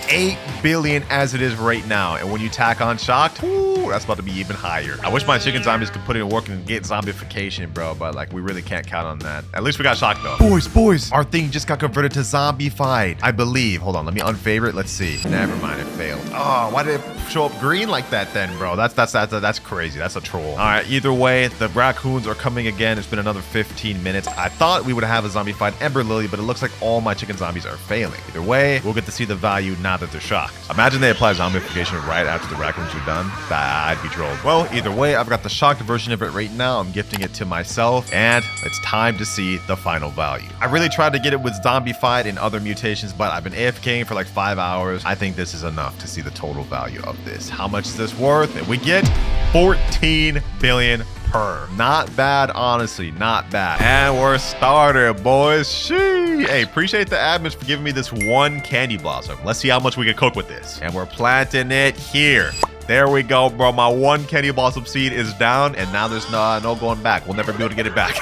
8 billion as it is right now. And when you tack on shocked, ooh, that's about to be even higher. I wish my chicken zombies could put it in work and get zombification, bro, but like we really can't count on that. At least we got shocked though. Boys, our thing just got converted to zombified, I believe. Hold on, let me unfavorite. Let's see. Never mind, it failed. Oh, why did it show up green like that then, bro? That's crazy. That's a troll. All right, either way, the raccoons are coming again. It's been another 15 minutes. I thought we would have a zombified Ember Lily, but it looks like all my chicken zombies are failing. Either way, we'll get to see the value now that they're shocked. Imagine they apply zombification right after the raccoons are done. I'd be trolled. Well, either way, I've got the shocked version of it right now. I'm gifting it to myself, and it's time to see the final value. I really tried to get it with zombified and other mutations, but I've been AFKing for like 5 hours. I think this is enough to see the total value of this. How much is this worth? And we get 14 billion per. Not bad, honestly, not bad. And we're started, boys. Shee. Hey, appreciate the admins for giving me this one candy blossom. Let's see how much we can cook with this. And we're planting it here. There we go, bro. My one candy blossom seed is down, and now there's no going back. We'll never be able to get it back.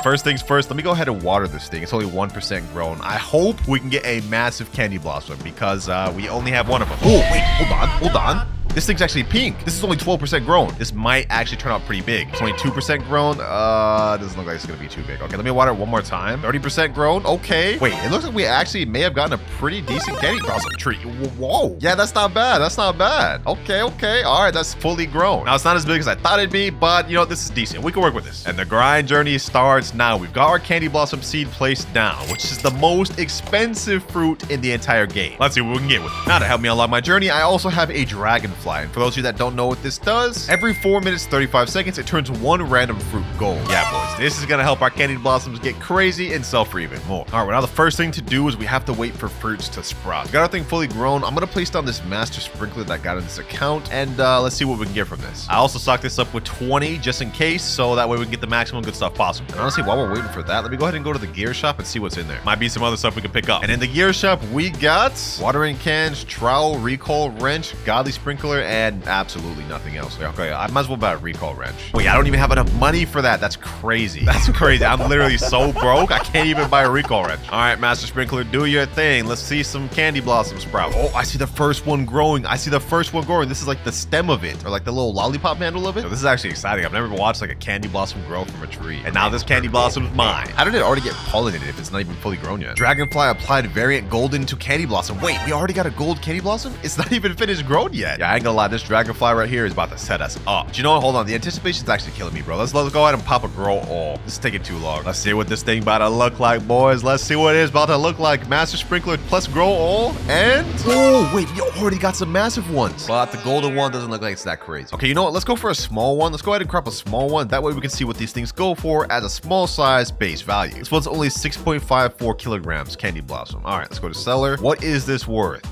First things first, let me go ahead and water this thing. It's only 1% grown. I hope we can get a massive candy blossom because we only have one of them. Oh, wait, hold on. This thing's actually pink. This is only 12% grown. This might actually turn out pretty big. It's only 2% grown. Doesn't look like it's gonna be too big. Okay, let me water it one more time. 30% grown. Okay. Wait, it looks like we actually may have gotten a pretty decent candy blossom tree. Whoa. Yeah, that's not bad. That's not bad. Okay. All right, that's fully grown. Now, it's not as big as I thought it'd be, but, you know, this is decent. We can work with this. And the grind journey starts now. We've got our candy blossom seed placed down, which is the most expensive fruit in the entire game. Let's see what we can get with it. Now, to help me unlock my journey, I also have a dragonfly. And for those of you that don't know what this does, every 4 minutes, 35 seconds, it turns one random fruit gold. Yeah, boys, this is gonna help our candy blossoms get crazy and sell for even more. All right, well, now the first thing to do is we have to wait for fruits to sprout. We got our thing fully grown. I'm gonna place down this master sprinkler that got in this account, and let's see what we can get from this. I also stocked this up with 20 just in case, so that way we can get the maximum good stuff possible. And honestly, while we're waiting for that, let me go ahead and go to the gear shop and see what's in there. Might be some other stuff we can pick up. And in the gear shop, we got watering cans, trowel, recall wrench, godly sprinkler, and absolutely nothing else. Okay, I might as well buy a recall wrench. Wait, I don't even have enough money for that. That's crazy. That's crazy. I'm literally so broke. I can't even buy a recall wrench. All right, master sprinkler, do your thing. Let's see some candy blossoms sprout. Oh, I see the first one growing. This is like the stem of it, or like the little lollipop handle of it. So this is actually exciting. I've never watched like a candy blossom grow from a tree. And now this candy blossom's mine. How did it already get pollinated if it's not even fully grown yet? Dragonfly applied variant golden to candy blossom. Wait, we already got a gold candy blossom? It's not even finished grown yet. Yeah, I ain't gonna lie. This dragonfly right here is about to set us up. But you know what? Hold on. The anticipation's actually killing me, bro. Let's go ahead and pop a grow all. This is taking too long. Let's see what this thing about to look like, boys. Let's see what it is about to look like. Master sprinkler plus grow all. And oh, wait, we already got some massive ones. But the golden one doesn't look like it's that crazy. Okay, you know what? Let's go for a small one. Let's go ahead and crop a small one. That way we can see what these things go for as a small size base value. This one's only 6.54 kilograms candy blossom. All right, let's go to seller. What is this worth?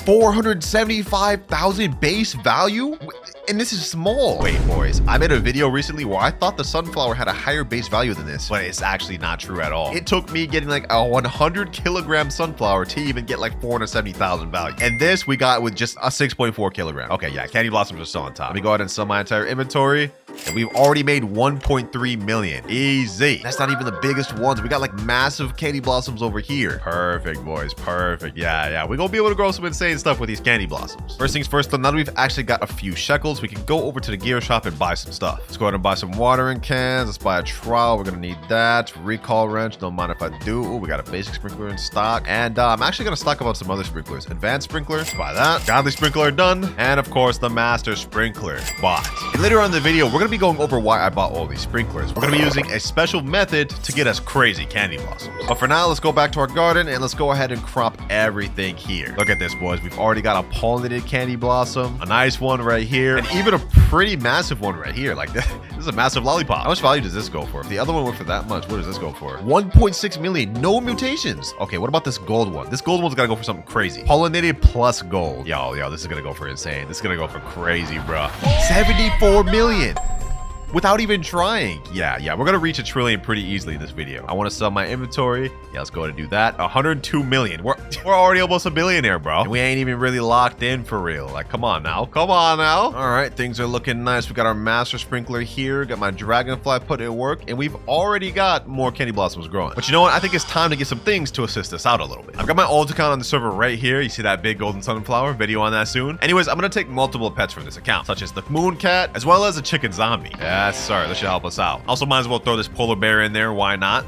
475,000 base value? And this is small. Wait, boys, I made a video recently where I thought the sunflower had a higher base value than this, but it's actually not true at all. It took me getting like a 100 kilogram sunflower to even get like 470,000 value. And this we got with just a 6.4 kilogram. Okay, yeah, candy blossoms are still on top. Let me go ahead and sell my entire inventory. And we've already made 1.3 million. Easy. That's not even the biggest ones. We got like massive candy blossoms over here. Perfect, boys. Perfect. Yeah. We're gonna be able to grow some insane stuff with these candy blossoms. First things first, though, now that we've actually got a few shekels, we can go over to the gear shop and buy some stuff. Let's go ahead and buy some watering cans. Let's buy a trowel. We're gonna need that. Recall wrench. Don't mind if I do. Ooh, we got a basic sprinkler in stock. And I'm actually gonna stock up on some other sprinklers. Advanced sprinkler. Let's buy that. Godly sprinkler done. And of course, the master sprinkler bought. And later on in the video, we're gonna be going over why I bought all these sprinklers. We're gonna be using a special method to get us crazy candy blossoms. But for now, let's go back to our garden and let's go ahead and crop everything here. Look at this, boys. We've already got a pollinated candy blossom, a nice one right here, and even a pretty massive one right here. Like this is a massive lollipop. How much value does this go for? If the other one went for that much, what does this go for? 1.6 million. No mutations. Okay, what about this gold one? This gold one's gotta go for something crazy. Pollinated plus gold. Yo, this is gonna go for insane. This is gonna go for crazy, bro. 74 million. Without even trying. Yeah, we're gonna reach 1 trillion pretty easily in this video. I want to sell my inventory. Yeah, let's go ahead and do that. 102 million. We're already almost a billionaire, bro. And we ain't even really locked in for real. Like, come on now. All right, things are looking nice. We got our master sprinkler here. Got my dragonfly put in work, and we've already got more candy blossoms growing. But you know what? I think it's time to get some things to assist us out a little bit. I've got my alt account on the server right here. You see that big golden sunflower? Video on that soon. Anyways, I'm gonna take multiple pets from this account, such as the moon cat, as well as a chicken zombie. Yes, sir. That should help us out. Also, might as well throw this polar bear in there. Why not?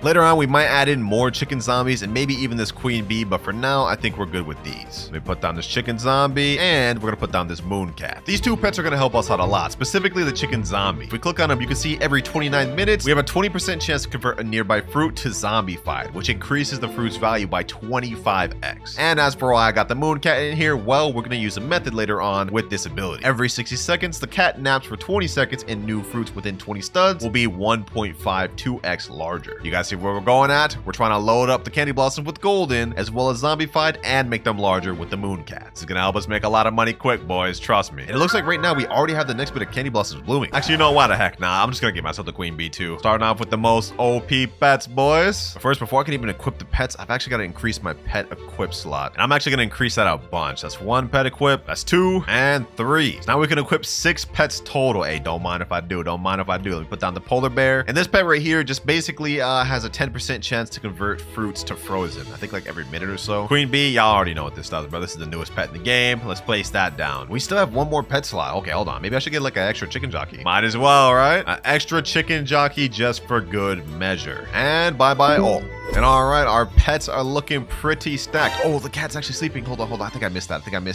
Later on, we might add in more chicken zombies and maybe even this queen bee, but for now, I think we're good with these. Let me put down this chicken zombie, and we're gonna put down this moon cat. These two pets are gonna help us out a lot, specifically the chicken zombie. If we click on them, you can see every 29 minutes, we have a 20% chance to convert a nearby fruit to zombified, which increases the fruit's value by 25x. And as for why I got the moon cat in here, well, we're gonna use a method later on with this ability. Every 60 seconds, the cat naps for 20 seconds, and new fruits within 20 studs will be 1.52x larger. You guys see where we're going at? We're trying to load up the candy blossom with golden as well as zombified and make them larger with the moon cat. This is gonna help us make a lot of money quick, boys, trust me. And it looks like right now we already have the next bit of candy blossoms blooming. Actually, you know what? The heck, nah, I'm just gonna get myself the queen bee too. Starting off with the most OP pets, boys. But first, before I can even equip the pets, I've actually got to increase my pet equip slot. And I'm actually gonna increase that a bunch. That's 1 pet equip, that's 2 and 3. So now we can equip 6 pets total. Hey, don't mind if I do. Let me put down the polar bear. And this pet right here just basically has a 10% chance to convert fruits to frozen. I think like every minute or so. Queen bee, y'all already know what this does, bro. This is the newest pet in the game. Let's place that down. We still have 1 more pet slot. Okay, hold on. Maybe I should get like an extra chicken jockey. Might as well, right? An extra chicken jockey just for good measure. And bye-bye all. And all right, our pets are looking pretty stacked. Oh, the cat's actually sleeping. Hold on. I think I missed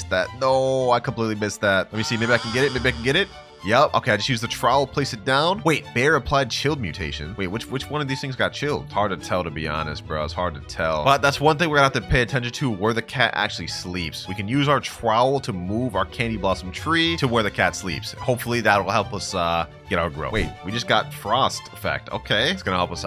that. No, I completely missed that. Let me see. Maybe I can get it. Yep. Okay, I just used the trowel, place it down. Wait, bear applied chilled mutation. Wait, which one of these things got chilled? It's hard to tell, to be honest, bro. It's hard to tell. But that's one thing we're gonna have to pay attention to, where the cat actually sleeps. We can use our trowel to move our candy blossom tree to where the cat sleeps. Hopefully that'll help us get our growth. Wait, we just got frost effect. Okay, it's gonna help us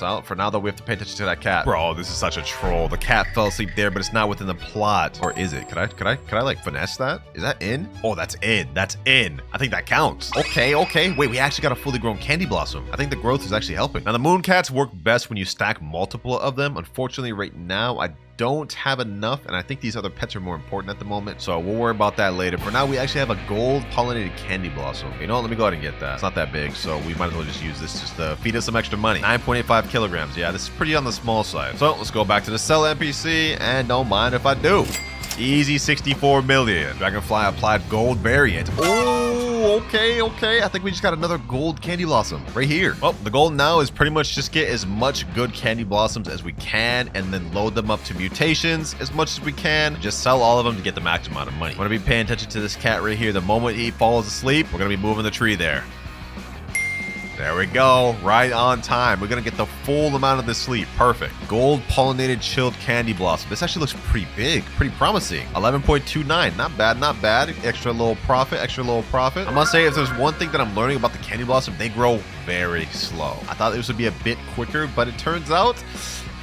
out. For now, though, we have to pay attention to that cat. Bro, this is such a troll. The cat fell asleep there, but it's not within the plot. Or is it? Could I like finesse that? Is that in? Oh, that's in. I think that counts. Okay. Wait, we actually got a fully grown candy blossom. I think the growth is actually helping. Now, the moon cats work best when you stack multiple of them. Unfortunately, right now, I don't have enough, and I think these other pets are more important at the moment, so we'll worry about that later. For now, we actually have a gold pollinated candy blossom. You know what? Let me go ahead and get that. It's not that big, so we might as well just use this just to feed us some extra money. 9.85 kilograms. Yeah, this is pretty on the small side. So let's go back to the sell NPC, and don't mind if I do. Easy 64 million. Dragonfly applied gold variant. Oh, okay. I think we just got another gold candy blossom right here. Well, the goal now is pretty much just get as much good candy blossoms as we can and then load them up to mutations as much as we can. Just sell all of them to get the max amount of money. I'm gonna be paying attention to this cat right here. The moment he falls asleep, we're gonna be moving the tree there. There we go, right on time. We're gonna get the full amount of this sleep. Perfect. Gold pollinated chilled candy blossom. This actually looks pretty big, pretty promising. 11.29, not bad. Extra little profit. I must say, if there's one thing that I'm learning about the candy blossom, they grow very slow. I thought this would be a bit quicker, but it turns out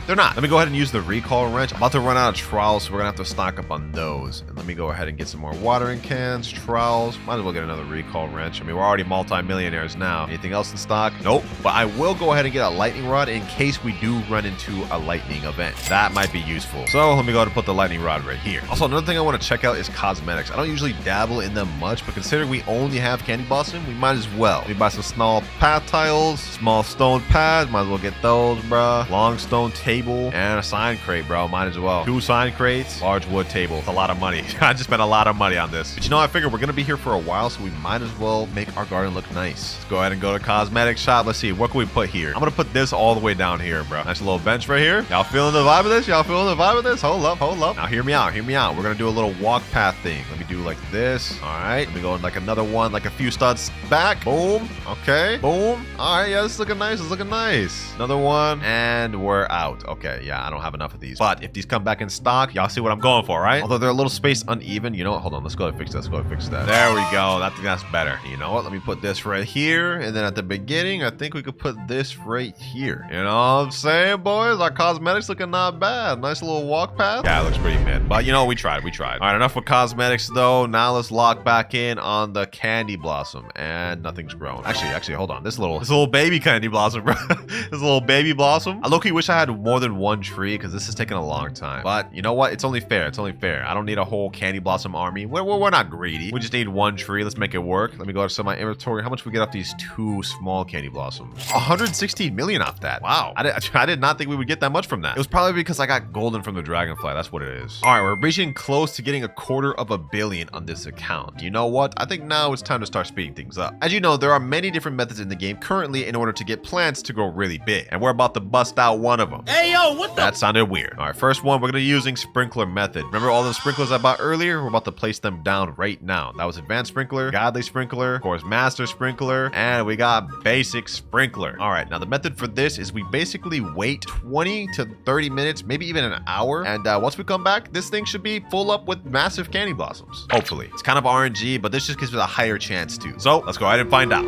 They're not. Let me go ahead and use the recall wrench. I'm about to run out of trowels, so we're gonna have to stock up on those. And let me go ahead and get some more watering cans, trowels. Might as well get another recall wrench. I mean, we're already multi-millionaires now. Anything else in stock? Nope. But I will go ahead and get a lightning rod in case we do run into a lightning event. That might be useful. So let me go ahead and put the lightning rod right here. Also, another thing I want to check out is cosmetics. I don't usually dabble in them much, but considering we only have candy blossom, we might as well. Let me buy some small path tiles, small stone pads. Might as well get those, bruh. Long stone table and a sign crate, bro. Might as well. 2 sign crates, large wood table. It's a lot of money. I just spent a lot of money on this. But you know, I figured we're gonna be here for a while, so we might as well make our garden look nice. Let's go ahead and go to cosmetic shop. Let's see, what can we put here? I'm gonna put this all the way down here, bro. Nice little bench right here. Y'all feeling the vibe of this? Y'all feeling the vibe of this? Hold up, hold up. Now hear me out, hear me out. We're gonna do a little walk path thing. Let me do like this. All right, let me go in like another one, like a few studs back. Boom. Okay, boom. All right, yeah, this is looking nice. It's looking nice. Another one, and we're out. Okay, yeah, I don't have enough of these, but if these come back in stock, y'all see what I'm going for, right? Although they're a little spaced uneven. You know what? Hold on, let's go and fix that. Let's go and fix that. There we go. I think that's better. You know what? Let me put this right here, and then at the beginning, I think we could put this right here. You know what I'm saying, boys? Our cosmetics looking not bad. Nice little walk path. Yeah, it looks pretty mid, but you know, we tried. All right, enough with cosmetics though. Now let's lock back in on the candy blossom, and nothing's grown. Actually, hold on. This little baby candy blossom, bro. This little baby blossom. I low-key wish I had more than one tree because this is taking a long time. But you know what? It's only fair. It's only fair. I don't need a whole candy blossom army. We're not greedy. We just need one tree. Let's make it work. Let me go to my inventory. How much we get off these 2 small candy blossoms? 116 million off that. Wow. I did not think we would get that much from that. It was probably because I got golden from the dragonfly. That's what it is. All right, we're reaching close to getting $250 million on this account. You know what? I think now it's time to start speeding things up. As you know, there are many different methods in the game currently in order to get plants to grow really big, and we're about to bust out one of them. Hey, yo, what the? That sounded weird. All right, first one, we're gonna be using sprinkler method. Remember all the sprinklers I bought earlier? We're about to place them down right now. That was advanced sprinkler, godly sprinkler, of course, master sprinkler, and we got basic sprinkler. All right, now the method for this is we basically wait 20 to 30 minutes, maybe even an hour, and once we come back, this thing should be full up with massive candy blossoms. Hopefully. It's kind of RNG, but this just gives it a higher chance too. So let's go ahead and find out.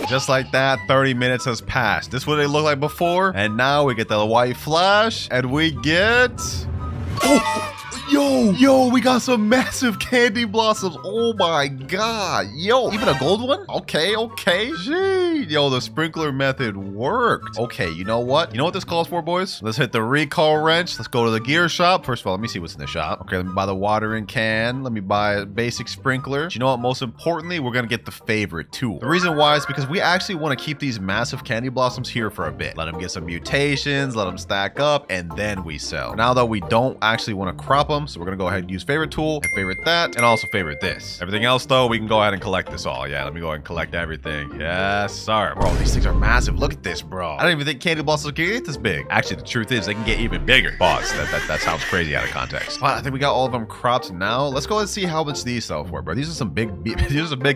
Just like that, 30 minutes has passed. This is what they look like before, and now we get the white flash, and we get... Oh! Yo, we got some massive candy blossoms. Oh my god. Yo, even a gold one? Okay. Gee, yo, the sprinkler method worked. Okay, you know what? You know what this calls for, boys? Let's hit the recall wrench. Let's go to the gear shop. First of all, let me see what's in the shop. Okay, let me buy the watering can. Let me buy a basic sprinkler. But you know what? Most importantly, we're gonna get the favorite tool. The reason why is because we actually want to keep these massive candy blossoms here for a bit. Let them get some mutations, let them stack up, and then we sell. Now, though, we don't actually want to crop them, so we're gonna go ahead and use favorite tool and favorite that, and also favorite this. Everything else though, we can go ahead and collect this all. Yeah, let me go ahead and collect everything. Yes, sir. Bro, these things are massive. Look at this, bro. I don't even think candy blossoms can get this big. Actually, the truth is they can get even bigger. Boss, that sounds crazy out of context. But I think we got all of them cropped now. Let's go ahead and see how much these sell for, bro. These are some big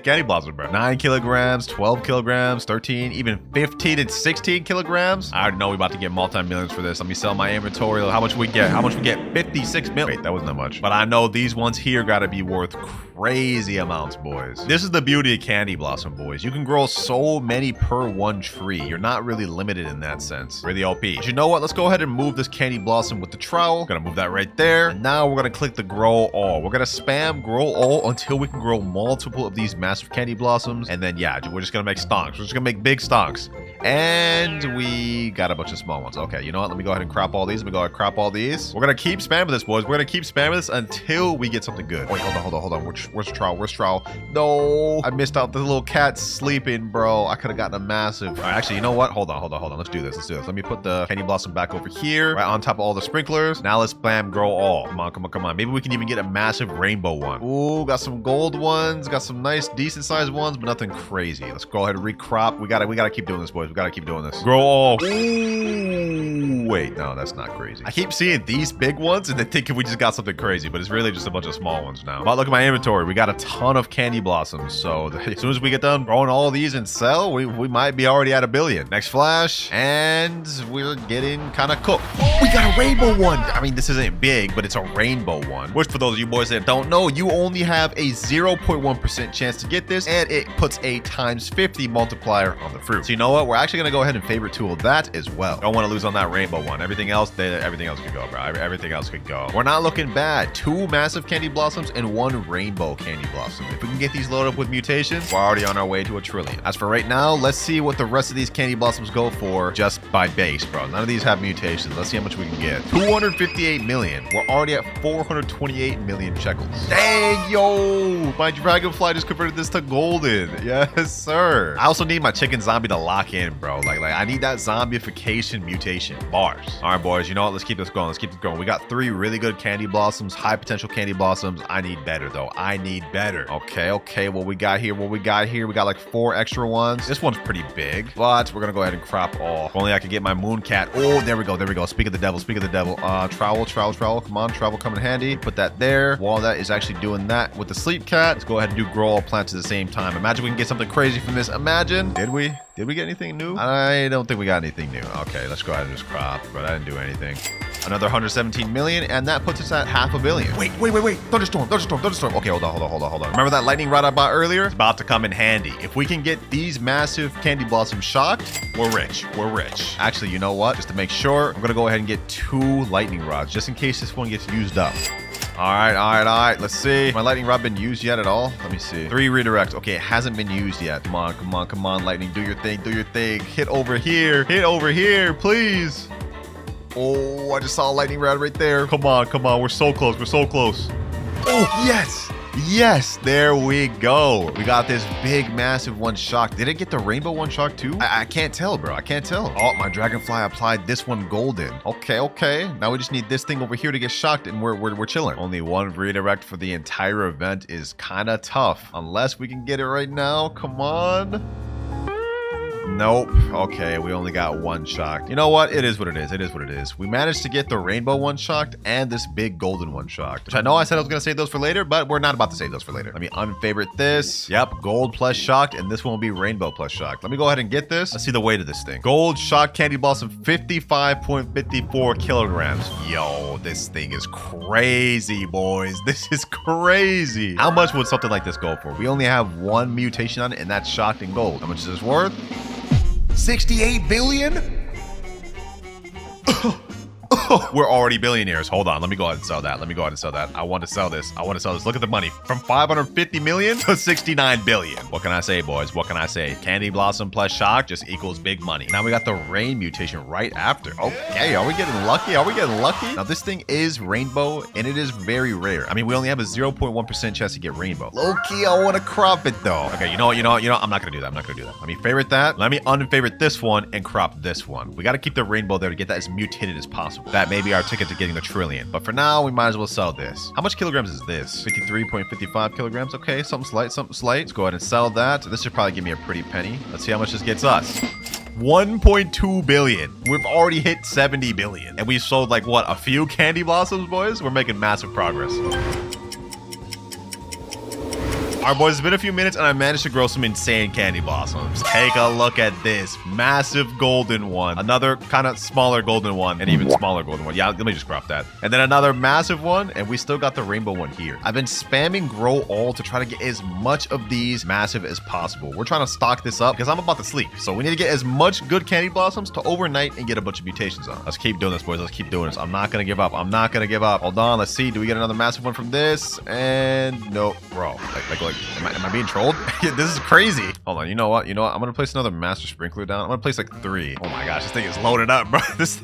candy blossoms, bro. 9 kilograms, 12 kilograms, 13, even 15 and 16 kilograms. I already know we about to get multi-millions for this. Let me sell my inventory. How much we get? 56 million. Wait, that wasn't that much. But I know these ones here gotta be worth crazy amounts, boys. This is the beauty of candy blossom, boys. You can grow so many per one tree. You're not really limited in that sense. Really OP. But you know what? Let's go ahead and move this candy blossom with the trowel. Gonna move that right there. And now we're gonna click the grow all. We're gonna spam grow all until we can grow multiple of these massive candy blossoms. And then, yeah, we're just gonna make stonks. We're just gonna make big stonks. And we got a bunch of small ones. Okay, you know what? Let me go ahead and crop all these. Let me go ahead and crop all these. We're gonna keep spamming this, boys. We're gonna keep spamming this until we get something good. Wait, hold on. Where's trowel? Where's trowel? No, I missed out. The little cat's sleeping, bro. I could have gotten a massive. All right, actually, you know what? Hold on. Let's do this. Let me put the candy blossom back over here, right on top of all the sprinklers. Now let's spam grow all. Come on. Maybe we can even get a massive rainbow one. Ooh, got some gold ones. Got some nice, decent sized ones, but nothing crazy. Let's go ahead and recrop. We gotta keep doing this, boys. We gotta keep doing this. Grow all. Ooh, wait, no, that's not crazy. I keep seeing these big ones and then thinking we just got something crazy, but it's really just a bunch of small ones now. But look at my inventory. We got a ton of candy blossoms. So as soon as we get done growing all of these and sell, we might be already at $1 billion. Next flash, and we're getting kind of cooked. Oh, we got a rainbow one. I mean, this isn't big, but it's a rainbow one. Which, for those of you boys that don't know, you only have a 0.1% chance to get this, and it puts a ×50 multiplier on the fruit. So you know what? We're actually gonna go ahead and favorite tool that as well. Don't want to lose on that rainbow one. Everything else could go, bro. Everything else could go. We're not looking bad. 2 massive candy blossoms and 1 rainbow candy blossom. If we can get these loaded up with mutations, we're already on our way to a trillion. As for right now, let's see what the rest of these candy blossoms go for just by base, bro. None of these have mutations. Let's see how much we can get. 258 million. We're already at 428 million shekels. Dang, yo! My dragonfly just converted this to golden. Yes, sir. I also need my chicken zombie to lock in, bro. Like I need that zombification mutation. Bars. All right, boys. You know what? Let's keep this going. Let's keep this going. We got 3 really good candy blossoms, high potential candy blossoms. I need better, though. I need better. Okay. What we got here? We got like 4 extra ones. This one's pretty big, but we're gonna go ahead and crop all. If only I could get my moon cat. Oh, there we go. Speak of the devil. Trowel. Come on, travel, come in handy. Put that there. While that is actually doing that with the sleep cat, let's go ahead and do grow all plants at the same time. Imagine we can get something crazy from this. Imagine. Did we get anything new? I don't think we got anything new. Okay, let's go ahead and just crop, but I didn't do anything. Another 117 million, and that puts us at $500 million. Wait. Thunderstorm. Okay, hold on. Remember that lightning rod I bought earlier? It's about to come in handy. If we can get these massive candy blossoms shocked, we're rich. Actually, you know what? Just to make sure, I'm gonna go ahead and get 2 lightning rods, just in case this one gets used up. All right. Let's see. My lightning rod been used yet at all? Let me see. 3 redirects. Okay, it hasn't been used yet. Come on, lightning. Do your thing. Hit over here, please. Oh, I just saw a lightning rod right there. Come on. We're so close. Oh, yes, there we go. We got this big, massive one shocked. Did it get the rainbow one shocked too? I can't tell, bro. I can't tell. Oh, my dragonfly applied this one golden. Okay. Now we just need this thing over here to get shocked, and we're chilling. Only 1 redirect for the entire event is kind of tough. Unless we can get it right now. Come on. Nope. Okay, we only got 1 shocked. You know what? It is what it is. We managed to get the rainbow one shocked and this big golden one shocked. Which I know I said I was going to save those for later, but we're not about to save those for later. Let me unfavorite this. Yep, gold plus shocked, and this one will be rainbow plus shocked. Let me go ahead and get this. Let's see the weight of this thing. Gold shocked candy blossom, 55.54 kilograms. Yo, this thing is crazy, boys. This is crazy. How much would something like this go for? We only have 1 mutation on it, and that's shocked in gold. How much is this worth? 68 billion? We're already billionaires. Hold on. Let me go ahead and sell that. I want to sell this. Look at the money. From 550 million to 69 billion. What can I say, boys? Candy blossom plus shock just equals big money. Now we got the rain mutation right after. Okay, are we getting lucky? Now this thing is rainbow, and it is very rare. I mean, we only have a 0.1% chance to get rainbow. Low-key, I want to crop it though. Okay, you know what? I'm not gonna do that. Let me favorite that. Let me unfavorite this one and crop this one. We got to keep the rainbow there to get that as mutated as possible. That may be our ticket to getting the trillion. But for now, we might as well sell this. How much kilograms is this? 53.55 kilograms. Okay, something slight. Let's go ahead and sell that. This should probably give me a pretty penny. Let's see how much this gets us. 1.2 billion. We've already hit 70 billion. And we sold like, what, a few candy blossoms, boys? We're making massive progress. All right, boys, it's been a few minutes, and I managed to grow some insane candy blossoms. Take a look at this. Massive golden one. Another kind of smaller golden one, and even smaller golden one. Yeah, let me just crop that. And then another massive one, and we still got the rainbow one here. I've been spamming grow all to try to get as much of these massive as possible. We're trying to stock this up because I'm about to sleep. So we need to get as much good candy blossoms to overnight and get a bunch of mutations on. Let's keep doing this, boys. I'm not going to give up. Hold on. Let's see. Do we get another massive one from this? And no, bro. Am I being trolled? This is crazy. Hold on. You know what? I'm going to place another master sprinkler down. I'm going to place like 3. Oh my gosh. This thing is loaded up, bro. This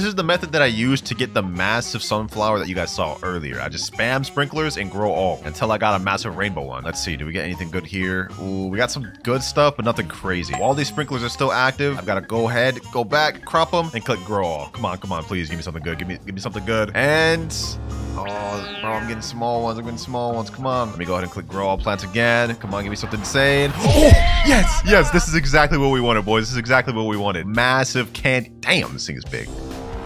is the method that I used to get the massive sunflower that you guys saw earlier. I just spam sprinklers and grow all until I got a massive rainbow one. Let's see. Do we get anything good here? Ooh, we got some good stuff, but nothing crazy. All these sprinklers are still active. I've got to go ahead, go back, crop them, and click grow all. Come on. Please give me something good. Give me something good. And... oh, bro, I'm getting small ones. Come on. Let me go ahead and click grow all plants again. Come on, give me something insane. Oh, yes. This is exactly what we wanted, boys. Massive candy. Damn, this thing is big.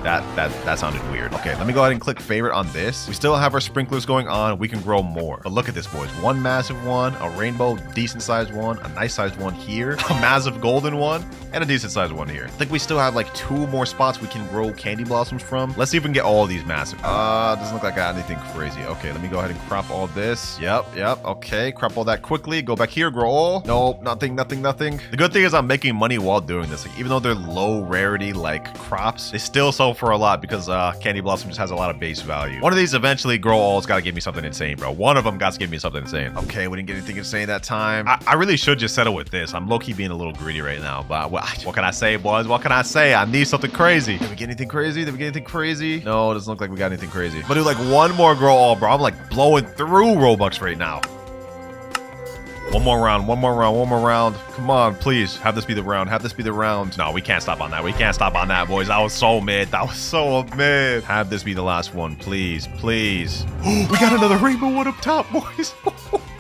That sounded weird. Okay, let me go ahead and click favorite on this. We still have our sprinklers going on. We can grow more. But look at this, boys. One massive one, a rainbow, decent sized one, a nice sized one here, a massive golden one, and a decent sized one here. I think we still have like 2 more spots we can grow candy blossoms from. Let's see if we can get all of these massive. Doesn't look like I got anything crazy. Okay, let me go ahead and crop all this. Yep. Okay, crop all that quickly. Go back here, grow all. Nope, nothing. The good thing is I'm making money while doing this. Like, even though they're low rarity like crops, they still sell for a lot because candy blossom just has a lot of base value. One of these eventually grow all's got to give me something insane, bro. One of them got to give me something insane. Okay, we didn't get anything insane that time. I really should just settle with this. I'm low-key being a little greedy right now, but what can I say, boys? What can I say? I need something crazy. Did we get anything crazy? No, it doesn't look like we got anything crazy. But do like one more grow all, bro. I'm like blowing through Robux right now. One more round. Come on, please. Have this be the round. No, we can't stop on that. Boys. That was so mid. Have this be the last one, please. We got another rainbow one up top, boys.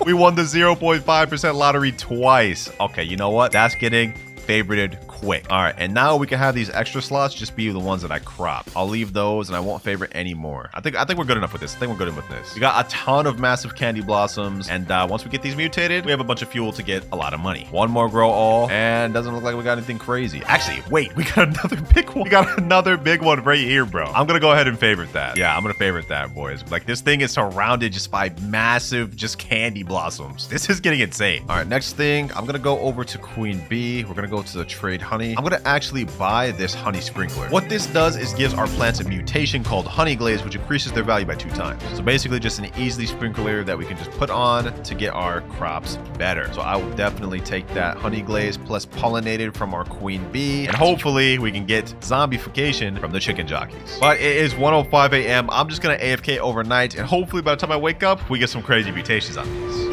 We won the 0.5% lottery twice. Okay, you know what? That's getting favorited quick. All right, and now we can have these extra slots just be the ones that I crop. I'll leave those and I won't favorite anymore. I think we're good enough with this. We got a ton of massive candy blossoms, and once we get these mutated, we have a bunch of fuel to get a lot of money. One more grow all, and doesn't look like we got anything crazy. Actually, wait, we got another big one. We got another big one right here, bro. I'm gonna go ahead and favorite that. Yeah, I'm gonna favorite that, boys. Like, this thing is surrounded just by massive just candy blossoms. This is getting insane. All right, next thing, I'm gonna go over to Queen Bee. We're gonna go to the trade honey. I'm gonna actually buy this honey sprinkler. What this does is gives our plants a mutation called honey glaze, which increases their value by 2 times. So basically just an easily sprinkler that we can just put on to get our crops better. So I will definitely take that honey glaze plus pollinated from our queen bee, and hopefully we can get zombification from the chicken jockeys. But it is 1:05 a.m. I'm just gonna AFK overnight, and hopefully by the time I wake up, we get some crazy mutations on these.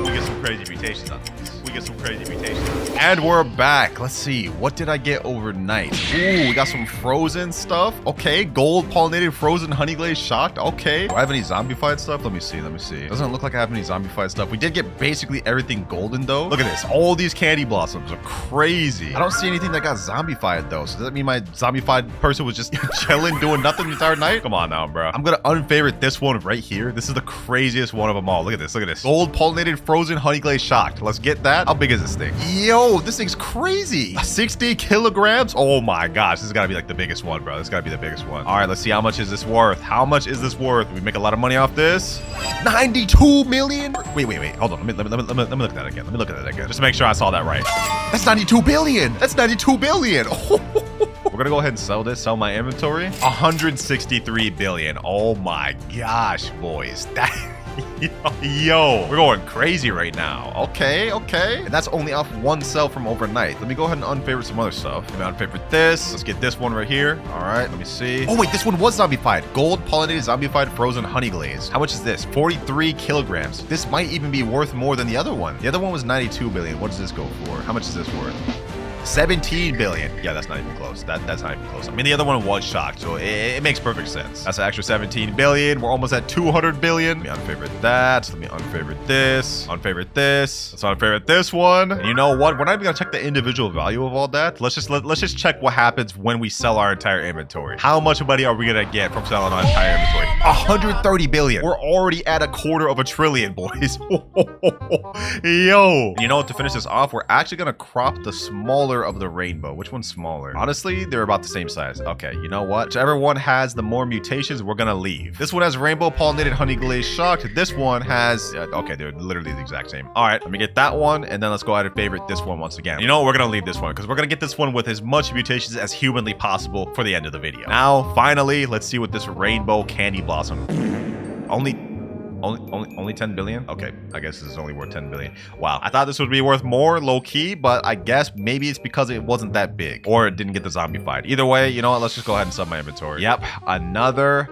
And we're back. Let's see. What did I get overnight? Ooh, we got some frozen stuff. Okay. Gold pollinated frozen honey glaze shocked. Okay. Do I have any zombified stuff? Let me see. Doesn't look like I have any zombified stuff. We did get basically everything golden though. Look at this. All these candy blossoms are crazy. I don't see anything that got zombified though. So does that mean my zombified person was just chilling, doing nothing the entire night? Come on now, bro. I'm gonna unfavorite this one right here. This is the craziest one of them all. Look at this. Gold pollinated frozen honey glaze shocked. Let's get that. How big is this thing? Yo, this thing's crazy. 60 kilograms. Oh my gosh, this has got to be like the biggest one, bro. This got to be the biggest one. All right, let's see how much is this worth. We make a lot of money off this. 92 million. Wait. Hold on. Let me look at that again. Just to make sure I saw that right. That's 92 billion. We're gonna go ahead and sell my inventory. 163 billion. Oh my gosh, boys. Yo, we're going crazy right now. Okay. And that's only off one sell from overnight. Let me go ahead and unfavorite some other stuff. Let me unfavorite this. Let's get this one right here. All right, let me see. Oh wait, this one was zombified. Gold pollinated zombified frozen honey glaze. How much is this? 43 kilograms. This might even be worth more than the other one. The other one was 92 billion. What does this go for? How much is this worth? 17 billion. Yeah, that's not even close. That's not even close. I mean, the other one was shocked, so it makes perfect sense. That's an extra 17 billion. We're almost at 200 billion. Let me unfavorite that. Let me unfavorite this. Unfavorite this. Let's unfavorite this one. And you know what? We're not even gonna check the individual value of all that. Let's just check what happens when we sell our entire inventory. How much money are we gonna get from selling our entire inventory? 130 billion. We're already at $250 billion, boys. Yo. And you know what? To finish this off, we're actually gonna crop the smaller of the rainbow. Which one's smaller? Honestly, they're about the same size. Okay, you know what? Whichever one has the more mutations, we're gonna leave. This one has rainbow pollinated honey glaze shocked. This one has okay, they're literally the exact same. All right, let me get that one, and then let's go ahead and favorite this one once again. You know what? We're gonna leave this one because we're gonna get this one with as much mutations as humanly possible for the end of the video. Now, finally, let's see what this rainbow candy blossom. Only 10 billion? Okay, I guess this is only worth 10 billion. Wow, I thought this would be worth more, low-key, but I guess maybe it's because it wasn't that big, or it didn't get the zombified. Either way, you know what? Let's just go ahead and sub my inventory. Yep, another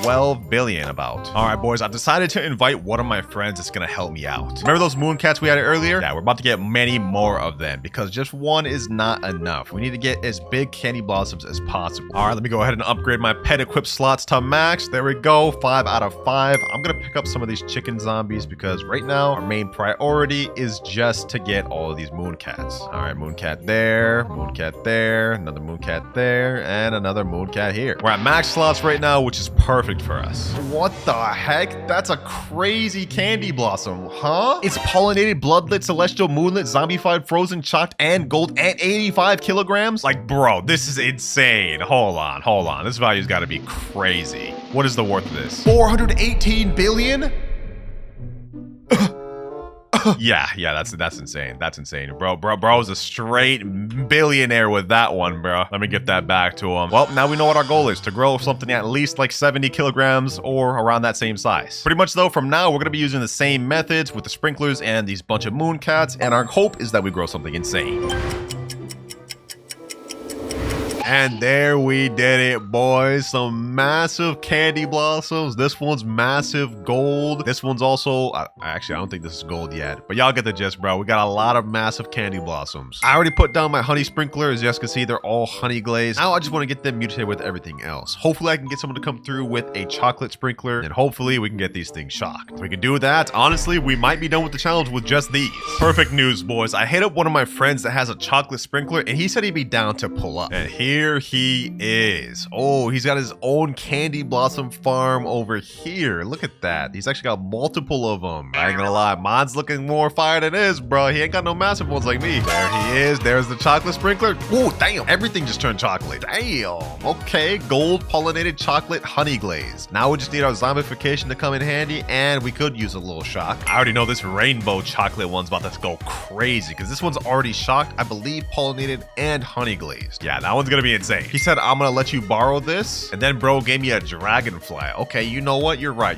12 billion about. All right, boys, I've decided to invite one of my friends that's gonna help me out. Remember those moon cats we had earlier? Yeah, we're about to get many more of them because just one is not enough. We need to get as big candy blossoms as possible. All right, let me go ahead and upgrade my pet equip slots to max. There we go, 5 out of 5. I'm gonna pick pick up some of these chicken zombies because right now our main priority is just to get all of these mooncats. All right, mooncat there, another mooncat there, and another mooncat here. We're at max slots right now, which is perfect for us. What the heck? That's a crazy candy blossom, huh? It's pollinated, bloodlit, celestial, moonlit, zombified, frozen, chocked, and gold, and 85 kilograms? Like, bro, this is insane. Hold on. This value's gotta be crazy. What is the worth of this? 418 billion? Yeah, that's insane. That's insane. Bro's a straight billionaire with that one, bro. Let me get that back to him. Well, now we know what our goal is, to grow something at least like 70 kilograms or around that same size. Pretty much though, from now, we're gonna be using the same methods with the sprinklers and these bunch of moon-cats, and our hope is that we grow something insane. And there we did it, boys. Some massive candy blossoms. This one's massive gold. This one's also, actually, I don't think this is gold yet, but y'all get the gist, bro. We got a lot of massive candy blossoms. I already put down my honey sprinkler. As you guys can see, they're all honey glazed. Now I just want to get them mutated with everything else. Hopefully I can get someone to come through with a chocolate sprinkler, and hopefully we can get these things shocked. If we can do that, honestly, we might be done with the challenge with just these. Perfect news, boys. I hit up one of my friends that has a chocolate sprinkler, and he said he'd be down to pull up. And here he is. Oh, he's got his own candy blossom farm over here. Look at that. He's actually got multiple of them. I ain't gonna lie, mine's looking more fire than his, bro. He ain't got no massive ones like me. There he is. There's the chocolate sprinkler. Oh, damn. Everything just turned chocolate. Damn. Okay, gold pollinated chocolate honey glaze. Now we just need our zombification to come in handy, and we could use a little shock. I already know this rainbow chocolate one's about to go crazy because this one's already shocked, I believe, pollinated and honey glazed. Yeah, that one's gonna be insane. He said, I'm gonna let you borrow this, and then bro gave me a dragonfly. Okay, you know what? You're right.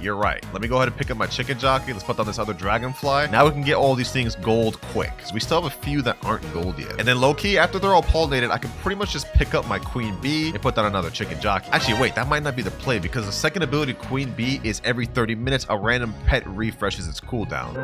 Let me go ahead and pick up my chicken jockey. Let's put down this other dragonfly. Now we can get all these things gold quick, because we still have a few that aren't gold yet. And then low-key, after they're all pollinated, I can pretty much just pick up my queen bee and put down another chicken jockey. Actually, wait, that might not be the play, because the second ability queen bee is every 30 minutes, a random pet refreshes its cooldown.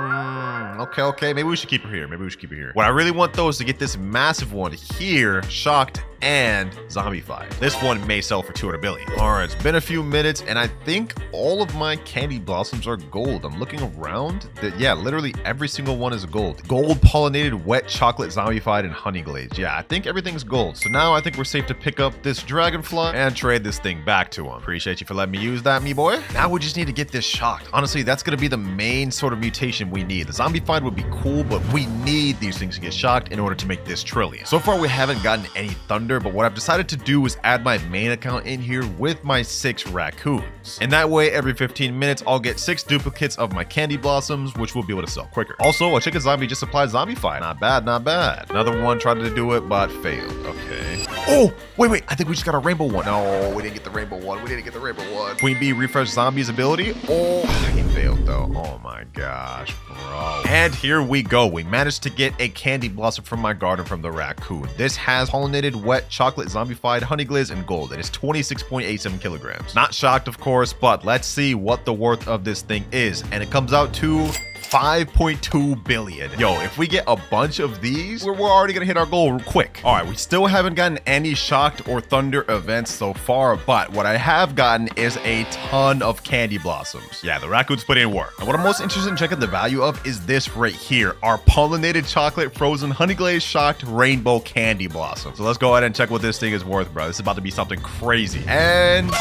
Okay, maybe we should keep her here. What I really want though is to get this massive one here, shocked and zombified. This one may sell for 200 billion. All right, it's been a few minutes, and I think all of my candy blossoms are gold. I'm looking around. Yeah, literally every single one is gold. Gold pollinated, wet chocolate, zombified, and honey glazed. Yeah, I think everything's gold. So now I think we're safe to pick up this dragonfly and trade this thing back to him. Appreciate you for letting me use that, me boy. Now we just need to get this shocked. Honestly, that's gonna be the main sort of mutation we need. The zombified would be cool, but we need these things to get shocked in order to make this trillion. So far, we haven't gotten any thunder, but what I've decided to do is add my main account in here with my 6 raccoons. And that way, every 15 minutes, I'll get 6 duplicates of my candy blossoms, which we'll be able to sell quicker. Also, a chicken zombie just applied zombified. Not bad. Another one tried to do it, but failed. Okay. Oh, wait. I think we just got a rainbow one. No, we didn't get the rainbow one. Queen bee refresh zombies ability. Oh, he failed though. Oh my gosh, bro. And here we go. We managed to get a candy blossom from my garden from the raccoon. This has pollinated, wet, chocolate, zombified, honey glaze, and gold. It is 26.87 kilograms. Not shocked, of course, but let's see what the worth of this thing is. And it comes out to 5.2 billion. Yo, if we get a bunch of these, we're already gonna hit our goal quick. All right, we still haven't gotten any shocked or thunder events so far, but what I have gotten is a ton of candy blossoms. Yeah, the raccoons put in work. And what I'm most interested in checking the value of is this right here, our pollinated chocolate frozen honey glazed shocked rainbow candy blossom. So let's go ahead and check what this thing is worth, bro. This is about to be something crazy. And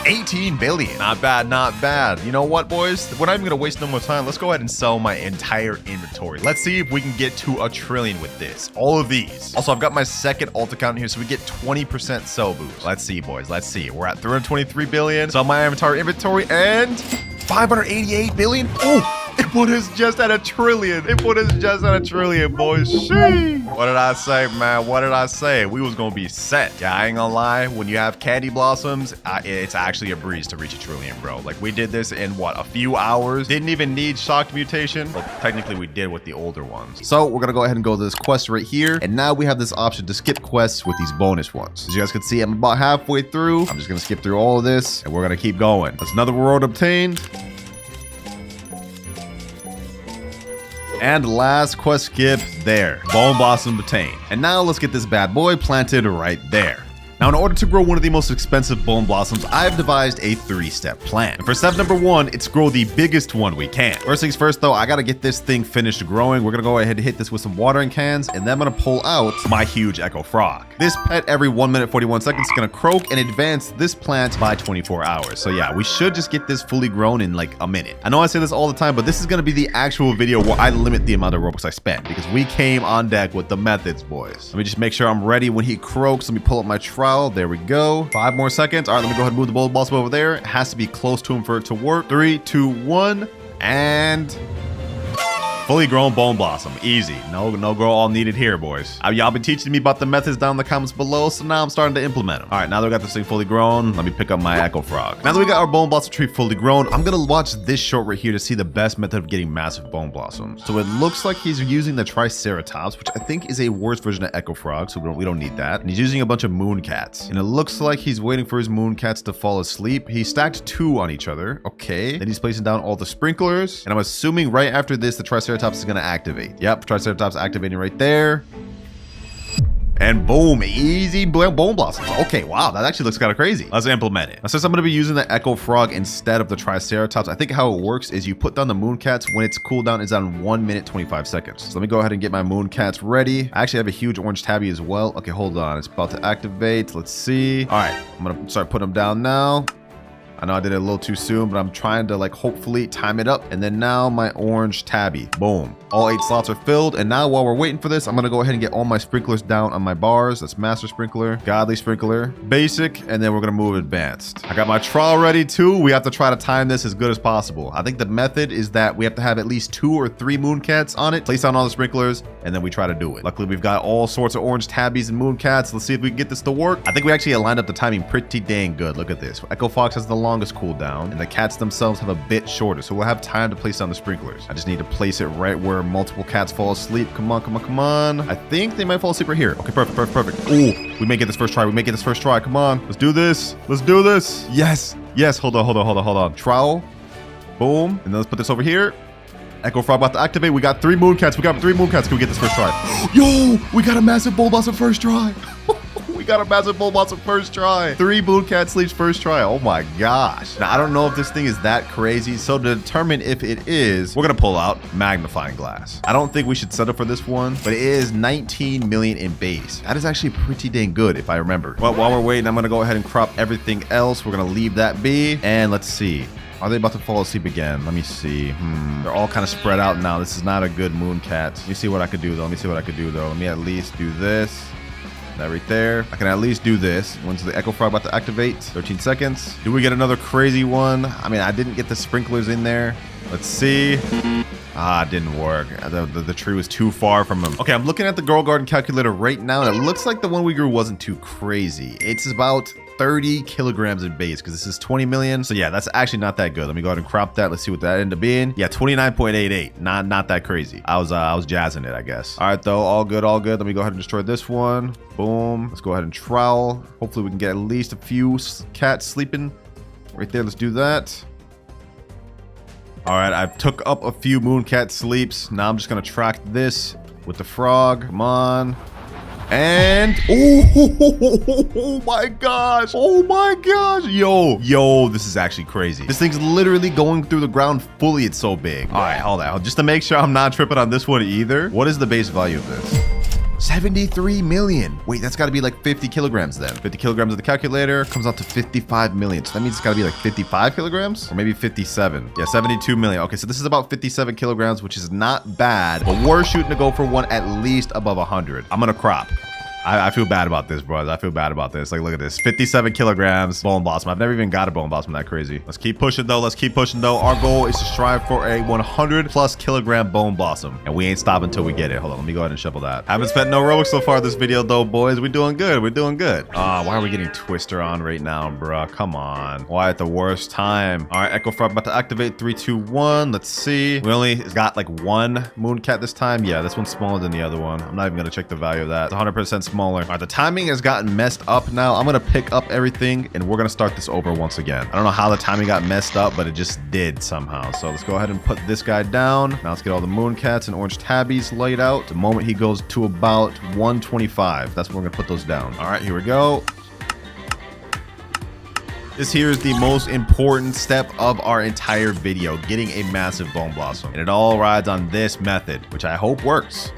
18 billion. Not bad. You know what, boys? We're not even gonna waste no more time. Let's go ahead and sell my entire inventory. Let's see if we can get to a trillion with this. All of these. Also, I've got my second alt account here, so we get 20% sell boost. Let's see, boys. Let's see. We're at 323 billion. Sell my entire inventory and 588 billion. Oh! It put us just at a trillion. Boys. Sheesh. What did I say, man? What did I say? We was gonna be set. Yeah, I ain't gonna lie. When you have candy blossoms, it's actually a breeze to reach a trillion, bro. Like, we did this in, what, a few hours? Didn't even need shocked mutation. Well, technically, we did with the older ones. So, we're gonna go ahead and go to this quest right here. And now we have this option to skip quests with these bonus ones. As you guys can see, I'm about halfway through. I'm just gonna skip through all of this, and we're gonna keep going. That's another reward obtained. And last quest skip there. Bone blossom obtained. And now let's get this bad boy planted right there. Now, in order to grow one of the most expensive bone blossoms, I've devised a 3-step plan. And for step number 1, it's grow the biggest one we can. First things first though, I gotta get this thing finished growing. We're gonna go ahead and hit this with some watering cans, and then I'm gonna pull out my huge echo frog. This pet every 1 minute 41 seconds is gonna croak and advance this plant by 24 hours. So yeah, we should just get this fully grown in like a minute. I know I say this all the time, but this is gonna be the actual video where I limit the amount of Robux I spend, because we came on deck with the methods, boys. Let me just make sure I'm ready when he croaks. Let me pull up my trowel. There we go. 5 more seconds. All right, let me go ahead and move the bone blossom over there. It has to be close to him for it to work. 3, 2, 1, and fully grown bone blossom. Easy. No grow all needed here, boys. Y'all been teaching me about the methods down in the comments below, so now I'm starting to implement them. All right, now that we got this thing fully grown, let me pick up my echo frog. Now that we got our bone blossom tree fully grown, I'm gonna watch this short right here to see the best method of getting massive bone blossoms. So it looks like he's using the triceratops, which I think is a worse version of echo frog, so we don't need that. And he's using a bunch of moon cats. And it looks like he's waiting for his moon cats to fall asleep. He stacked 2 on each other. Okay. Then he's placing down all the sprinklers. And I'm assuming right after this, the triceratops is gonna activate. Yep, triceratops activating right there. And boom, easy bone blossoms. Okay, wow, that actually looks kind of crazy. Let's implement it. Now, since I'm going to be using the echo frog instead of the triceratops, I think how it works is you put down the moon cats when its cooldown is on 1 minute 25 seconds. So let me go ahead and get my moon cats ready. I actually have a huge orange tabby as well. Okay, hold on, it's about to activate. Let's see. All right, I'm gonna start putting them down now. I know I did it a little too soon, but I'm trying to like hopefully time it up. And then now my orange tabby. Boom. All 8 slots are filled. And now while we're waiting for this, I'm going to go ahead and get all my sprinklers down on my bars. That's master sprinkler, godly sprinkler, basic, and then we're going to move advanced. I got my trial ready too. We have to try to time this as good as possible. I think the method is that we have to have at least 2 or 3 moon cats on it, place down all the sprinklers, and then we try to do it. Luckily, we've got all sorts of orange tabbies and moon cats. Let's see if we can get this to work. I think we actually lined up the timing pretty dang good. Look at this. Echo Fox has the longest cooldown, and the cats themselves have a bit shorter, so we'll have time to place down the sprinklers. I just need to place it right where multiple cats fall asleep. Come on, come on, come on. I think they might fall asleep right here. Okay, perfect. Ooh, we may get this first try. Come on, let's do this. Yes, hold on. Trowel, boom, and then let's put this over here. Echo frog about to activate. We got 3 moon cats. Can we get this first try? Yo, we got a massive bone blossom first try. Got a massive bone blossom first try. 3 moon cat sleeps first try. Oh my gosh. Now I don't know if this thing is that crazy, so to determine if it is, we're gonna pull out magnifying glass. I don't think we should settle for this one, but it is 19 million in base. That is actually pretty dang good if I remember. Well, while we're waiting, I'm gonna go ahead and crop everything else. We're gonna leave that be, and let's see. Are they about to fall asleep again? Let me see. They're all kind of spread out now. This is not a good moon cat. Let me see what I could do though. Let me at least do this. That right there. I can at least do this. When's the echo frog about to activate? 13 seconds. Do we get another crazy one? I mean, I didn't get the sprinklers in there. Let's see. Ah, it didn't work. The tree was too far from him. Okay, I'm looking at the Girl Garden calculator right now, and it looks like the one we grew wasn't too crazy. It's about 30 kilograms in base because this is 20 million. So yeah, that's actually not that good. Let me go ahead and crop that. Let's see what that ended up being. Yeah, 29.88. Not that crazy. I was jazzing it, I guess. All right, though. All good. Let me go ahead and destroy this one. Boom. Let's go ahead and trowel. Hopefully we can get at least a few cats sleeping right there. Let's do that. All right, I've took up a few moon cat sleeps. Now I'm just gonna track this with the frog. Come on. And oh my gosh, yo, this is actually crazy. This thing's literally going through the ground fully. It's so big. All right, hold on, just to make sure I'm not tripping on this one either. What is the base value of this? 73 million. Wait, that's got to be like 50 kilograms then. 50 kilograms of the calculator comes out to 55 million. So that means it's got to be like 55 kilograms or maybe 57. Yeah, 72 million. Okay, so this is about 57 kilograms, which is not bad, but we're shooting to go for one at least above 100. I'm going to crop. I feel bad about this, bros. I feel bad about this. Like, look at this. 57 kilograms bone blossom. I've never even got a bone blossom that crazy. Let's keep pushing, though. Our goal is to strive for a 100+ kilogram bone blossom. And we ain't stopping until we get it. Hold on. Let me go ahead and shovel that. Haven't spent no Robux so far this video, though, boys. We're doing good. Why are we getting Twister on right now, bruh? Come on. Why at the worst time? All right, Echo Frog about to activate. 3, 2, 1. Let's see. We only got like 1 moon cat this time. Yeah, this one's smaller than the other one. I'm not even going to check the value of that. It's 100% smaller. All right, the timing has gotten messed up now. I'm going to pick up everything and we're going to start this over once again. I don't know how the timing got messed up, but it just did somehow. So let's go ahead and put this guy down. Now let's get all the moon cats and orange tabbies laid out. The moment he goes to about 125, that's when we're going to put those down. All right, here we go. This here is the most important step of our entire video, getting a massive bone blossom. And it all rides on this method, which I hope works.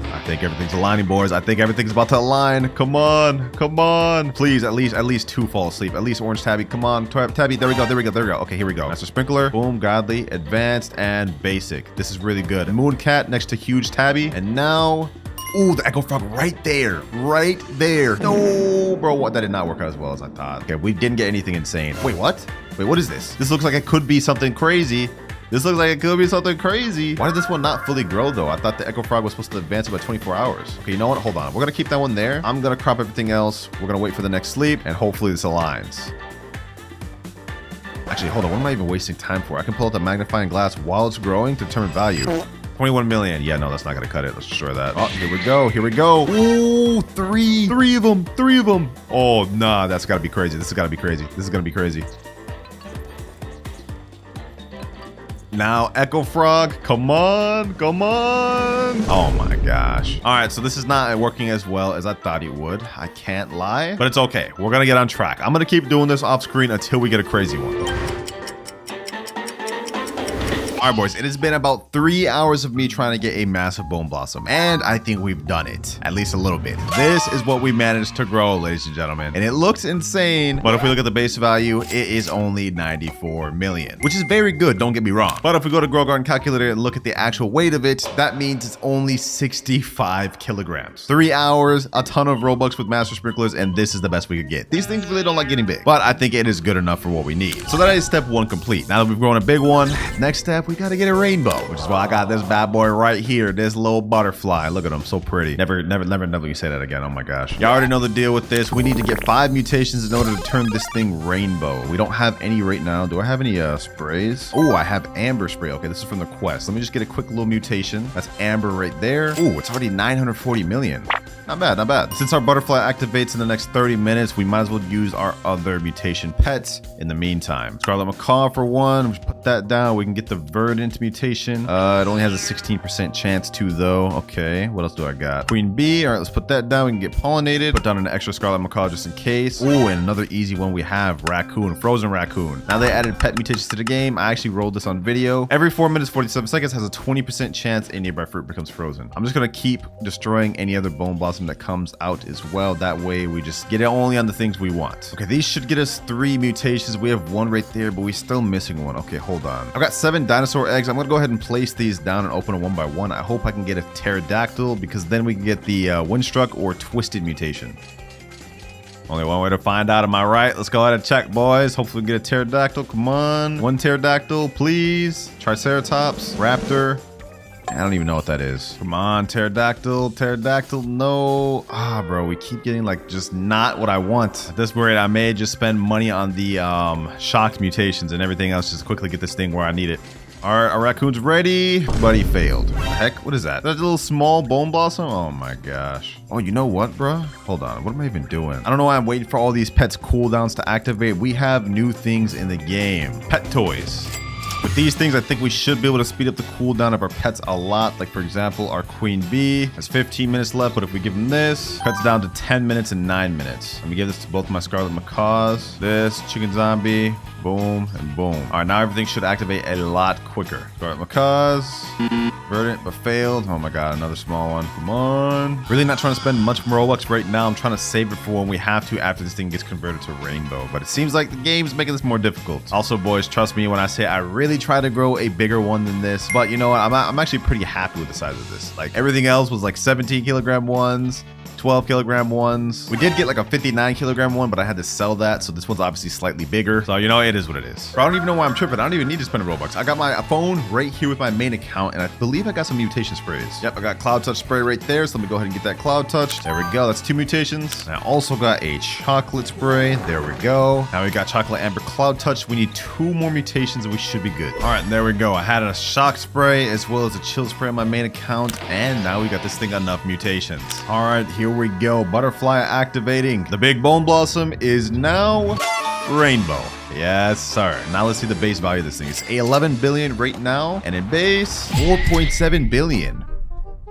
I think everything's aligning, boys. I think everything's about to align. Come on. Come on. Please, at least 2 fall asleep. At least orange tabby. Come on. Tabby. There we go. There we go. There we go. Okay, here we go. Master Sprinkler. Boom. Godly. Advanced. And basic. This is really good. Moon Cat next to huge tabby. And now... Ooh, the Echo Frog right there. Right there. No, bro. What? That did not work out as well as I thought. Okay, we didn't get anything insane. Wait, what? Wait, what is this? This looks like it could be something crazy. This looks like it could be something crazy. Why did this one not fully grow, though? I thought the Echo Frog was supposed to advance about 24 hours. Okay, you know what? Hold on. We're going to keep that one there. I'm going to crop everything else. We're going to wait for the next sleep, and hopefully this aligns. Actually, hold on. What am I even wasting time for? I can pull out the magnifying glass while it's growing to determine value. 21 million. Yeah, no, that's not gonna cut it. Let's destroy that. Oh, here we go. Here we go. Ooh, three of them. 3 of them. Oh, nah, that's gotta be crazy. This has gotta be crazy. This is gonna be crazy. Now, Echo Frog, come on, come on. Oh my gosh. All right, so this is not working as well as I thought it would. I can't lie, but it's okay. We're gonna get on track. I'm gonna keep doing this off screen until we get a crazy one. All right, boys, it has been about 3 hours of me trying to get a massive bone blossom, and I think we've done it, at least a little bit. This is what we managed to grow, ladies and gentlemen, and it looks insane, but if we look at the base value, it is only 94 million, which is very good, don't get me wrong. But if we go to Grow Garden Calculator and look at the actual weight of it, that means it's only 65 kilograms. 3 hours, a ton of Robux with Master Sprinklers, and this is the best we could get. These things really don't like getting big, but I think it is good enough for what we need. So that is step 1 complete. Now that we've grown a big one, next step, we gotta get a rainbow, which is why I got this bad boy right here, this little butterfly. Look at him, so pretty. Never you say that again. Oh my gosh. Y'all already know the deal with this. We need to get 5 mutations in order to turn this thing rainbow. We don't have any right now. Do I have any sprays? Oh, I have amber spray. Okay, this is from the quest. Let me just get a quick little mutation. That's amber right there. Oh, it's already 940 million. Not bad, not bad. Since our butterfly activates in the next 30 minutes, we might as well use our other mutation pets in the meantime. Scarlet Macaw for one. We put that down. We can get the verdant mutation. It only has a 16% chance to, though. Okay, what else do I got? Queen bee. All right, let's put that down. We can get pollinated. Put down an extra Scarlet Macaw just in case. Oh, and another easy one we have, raccoon, frozen raccoon. Now they added pet mutations to the game. I actually rolled this on video. Every 4 minutes, 47 seconds has a 20% chance a nearby fruit becomes frozen. I'm just gonna keep destroying any other bone blossom that comes out as well. That way we just get it only on the things we want. Okay, these should get us 3 mutations. We have 1 right there, but we're still missing 1. Okay, hold on. I've got 7 dinosaur eggs. I'm gonna go ahead and place these down and open them 1 by 1. I hope I can get a pterodactyl because then we can get the windstruck or twisted mutation. Only one way to find out, am I right? Let's go ahead and check, boys. Hopefully we can get a pterodactyl. Come on. 1 pterodactyl, please. Triceratops, raptor. I don't even know what that is. Come on, pterodactyl, pterodactyl, no. Ah, bro, we keep getting like just not what I want. At this rate, I may just spend money on the shocked mutations and everything else just quickly get this thing where I need it. All right, our raccoon's ready, but he failed. What the heck? What is that? That's a little small bone blossom? Oh my gosh. Oh, you know what, bro? Hold on. What am I even doing? I don't know why I'm waiting for all these pets cooldowns to activate. We have new things in the game. Pet toys. With these things, I think we should be able to speed up the cooldown of our pets a lot. Like, for example, our queen bee has 15 minutes left, but if we give them this, cuts down to 10 minutes and 9 minutes. Let me give this to both my scarlet macaws. This, chicken zombie, boom, and boom. All right, now everything should activate a lot quicker. Scarlet macaws, verdant, but failed. Oh my god, another small one. Come on. Really not trying to spend much more Robux right now. I'm trying to save it for when we have to after this thing gets converted to rainbow. But it seems like the game's making this more difficult. Also, boys, trust me when I say I really try to grow a bigger one than this. But you know what? I'm actually pretty happy with the size of this. Like, everything else was like 17 kilogram ones, 12 kilogram ones. We did get like a 59 kilogram one, but I had to sell that. So this one's obviously slightly bigger. So, you know, it is what it is. Bro, I don't even know why I'm tripping. I don't even need to spend a Robux. I got my phone right here with my main account, and I believe I got some mutation sprays. Yep, I got Cloud Touch spray right there. So let me go ahead and get that Cloud Touch. There we go. That's 2 mutations. And I also got a chocolate spray. There we go. Now we got chocolate amber Cloud Touch. We need 2 more mutations and we should be good. All right, there we go. I had a shock spray as well as a chill spray on my main account. And now we got this thing enough mutations. All right, here we go. Butterfly activating. The big bone blossom is now rainbow. Yes, sir. Now let's see the base value of this thing. It's 11 billion right now, and in base 4.7 billion.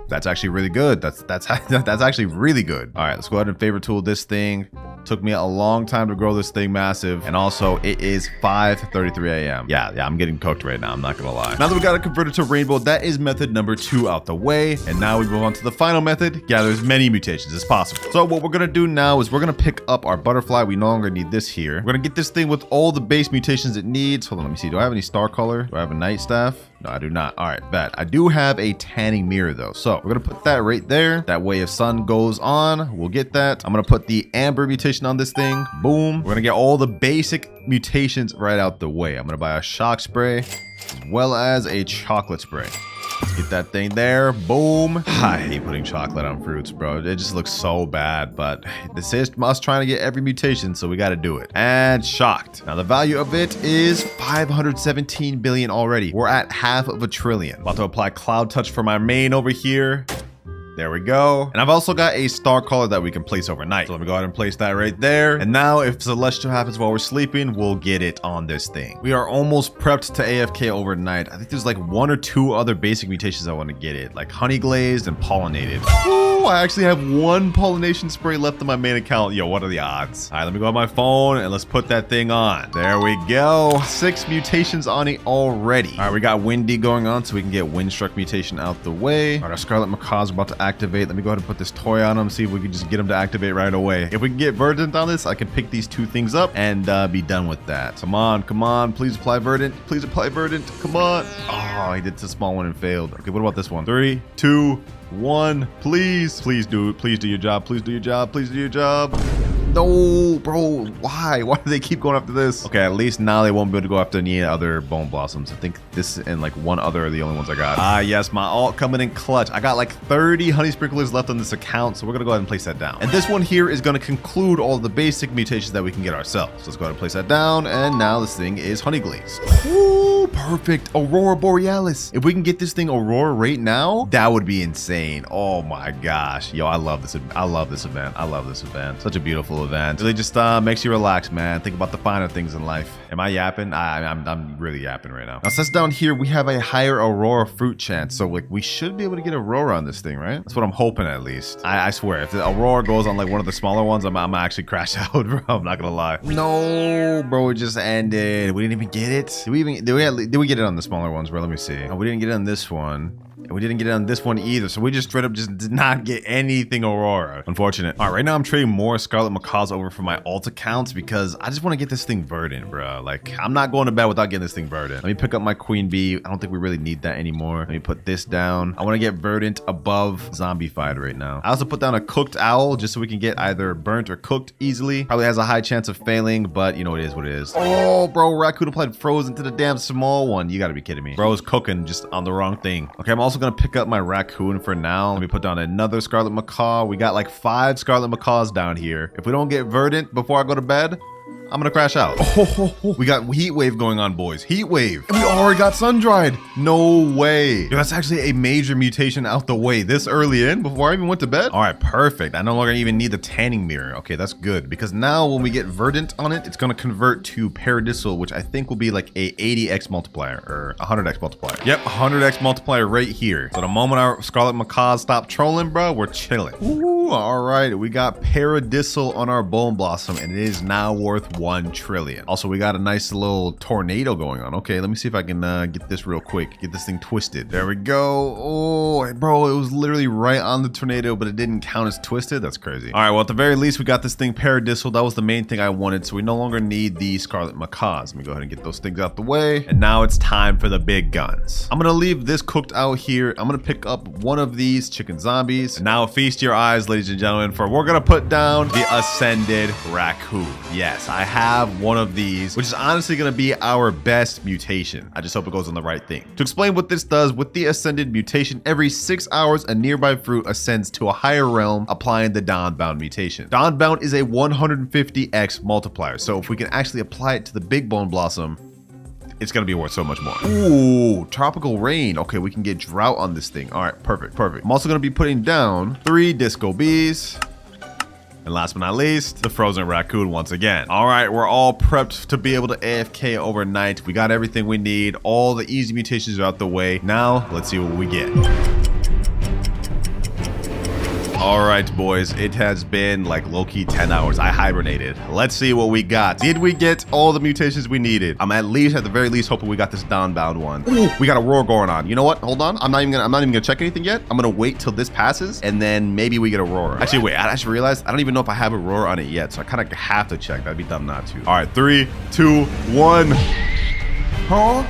That's actually really good. That's actually really good. All right, let's go ahead and favor tool this thing. Took me a long time to grow this thing massive. And also, it is 5:33 a.m. Yeah, I'm getting cooked right now. I'm not gonna lie. Now that we got it converted to rainbow, that is method number 2 out the way. And now we move on to the final method. Gather as many mutations as possible. So what we're gonna do now is we're gonna pick up our butterfly. We no longer need this here. We're gonna get this thing with all the base mutations it needs. Hold on, let me see. Do I have any star color? Do I have a night staff? No, I do not. All right, bet. I do have a tanning mirror though. So we're gonna put that right there. That way if sun goes on, we'll get that. I'm gonna put the amber mutation on this thing. Boom. We're gonna get all the basic mutations right out the way. I'm gonna buy a shock spray as well as a chocolate spray. Let's get that thing there. Boom. I hate putting chocolate on fruits, bro. It just looks so bad, but this is us trying to get every mutation, so we got to do it. And shocked. Now, the value of it is 517 billion already. We're at half of a trillion. About to apply Cloud Touch for my main over here. There we go. And I've also got a star color that we can place overnight. So let me go ahead and place that right there. And now if Celestial happens while we're sleeping, we'll get it on this thing. We are almost prepped to AFK overnight. I think there's like 1 or 2 other basic mutations I want to get it. Like honey glazed and pollinated. Ooh, I actually have 1 pollination spray left on my main account. Yo, what are the odds? All right, let me go on my phone and let's put that thing on. There we go. 6 mutations on it already. All right, we got windy going on so we can get windstruck mutation out the way. All right, our scarlet macaws are about to activate. Let me go ahead and put this toy on them, see if we can just get them to activate right away. If we can get verdant on this, I can pick these 2 things up and be done with that. Come on, please apply verdant. Please apply verdant. Come on. Oh, he did the small one and failed. Okay, what about this one? 3, 2, 1. Please do it. Please do your job. Please do your job. Please do your job. No, bro. Why do they keep going after this? Okay, at least now they won't be able to go after any other bone blossoms. I think this and like 1 other are the only ones I got. Ah, yes, my alt coming in clutch. I got like 30 honey sprinklers left on this account, so we're gonna go ahead and place that down. And this one here is gonna conclude all the basic mutations that we can get ourselves. So let's go ahead and place that down. And now this thing is honey glazed. Ooh, perfect. Aurora Borealis. If we can get this thing Aurora right now, that would be insane. Oh my gosh. Yo, I love this. I love this event. I love this event. Such a beautiful event. Really just makes you relax, man. Think about the finer things in life. Am I yapping? I'm really yapping right now. Now since down here we have a higher Aurora fruit chance, so like we should be able to get Aurora on this thing, right? That's what I'm hoping at least. I swear, if the Aurora goes on like one of the smaller ones, I'm actually crash out, bro. I'm not gonna lie. No, bro, it just ended. We didn't even get it. Did we get it on the smaller ones, bro? Let me see. Oh, we didn't get it on this one. And we didn't get it on this one either, so we just straight up just did not get anything Aurora. Unfortunate. All right, right now I'm trading more Scarlet Macaws over for my alt accounts because I just want to get this thing verdant, bro. Like, I'm not going to bed without getting this thing verdant. Let me pick up my Queen Bee. I don't think we really need that anymore. Let me put this down. I want to get verdant above zombified right now. I also put down a cooked owl just so we can get either burnt or cooked easily. Probably has a high chance of failing, but you know, it is what it is. Oh, bro, Raccoon applied frozen to the damn small one. You got to be kidding me. Bro's cooking just on the wrong thing. Okay, I'm also gonna pick up my Raccoon for now. Let me put down another Scarlet Macaw. We got like 5 Scarlet Macaws down here. If we don't get verdant before I go to bed, I'm gonna crash out. We got heat wave going on, boys. Heat wave. And we already got sun dried. No way. Yo, that's actually a major mutation out the way this early in before I even went to bed. All right, perfect. I no longer even need the tanning mirror. Okay, that's good because now when we get verdant on it, it's gonna convert to paradisal, which I think will be like a 80x multiplier or 100x multiplier. Yep, 100x multiplier right here. So the moment our Scarlet Macaws stop trolling, bro, we're chilling. Ooh, all right, we got paradisal on our bone blossom and it is now worth 1 trillion. Also, we got a nice little tornado going on. Okay, let me see if I can get this real quick. Get this thing twisted. There we go. Oh, bro, it was literally right on the tornado, but it didn't count as twisted. That's crazy. All right, well, at the very least, we got this thing paradisal. That was the main thing I wanted, so we no longer need the Scarlet Macaws. Let me go ahead and get those things out the way. And now it's time for the big guns. I'm gonna leave this cooked out here. I'm gonna pick up one of these chicken zombies. And now feast your eyes, ladies and gentlemen, for we're gonna put down the Ascended Raccoon. Yes, I have one of these, which is honestly going to be our best mutation. I just hope it goes on the right thing. To explain what this does, with the Ascended mutation, every 6 hours, a nearby fruit ascends to a higher realm, applying the Dawnbound mutation. Dawnbound is a 150x multiplier, so if we can actually apply it to the big bone blossom, it's gonna be worth so much more. Ooh, tropical rain. Okay, we can get drought on this thing. All right, perfect. I'm also gonna be putting down 3 disco bees. And last but not least, the frozen raccoon once again. All right, we're all prepped to be able to AFK overnight. We got everything we need. All the easy mutations are out the way. Now, let's see what we get. All right, boys, it has been like low-key 10 hours. I hibernated. Let's see what we got. Did we get all the mutations we needed? I'm at the very least hoping we got this downbound one. Ooh, we got a roar going on. You know what? Hold on. I'm not even gonna check anything yet. I'm gonna wait till this passes and then maybe we get a roar. Actually, wait, I actually realized I don't even know if I have a roar on it yet, so I kind of have to check. That'd be dumb not to. All right, 3, 2, 1. Huh?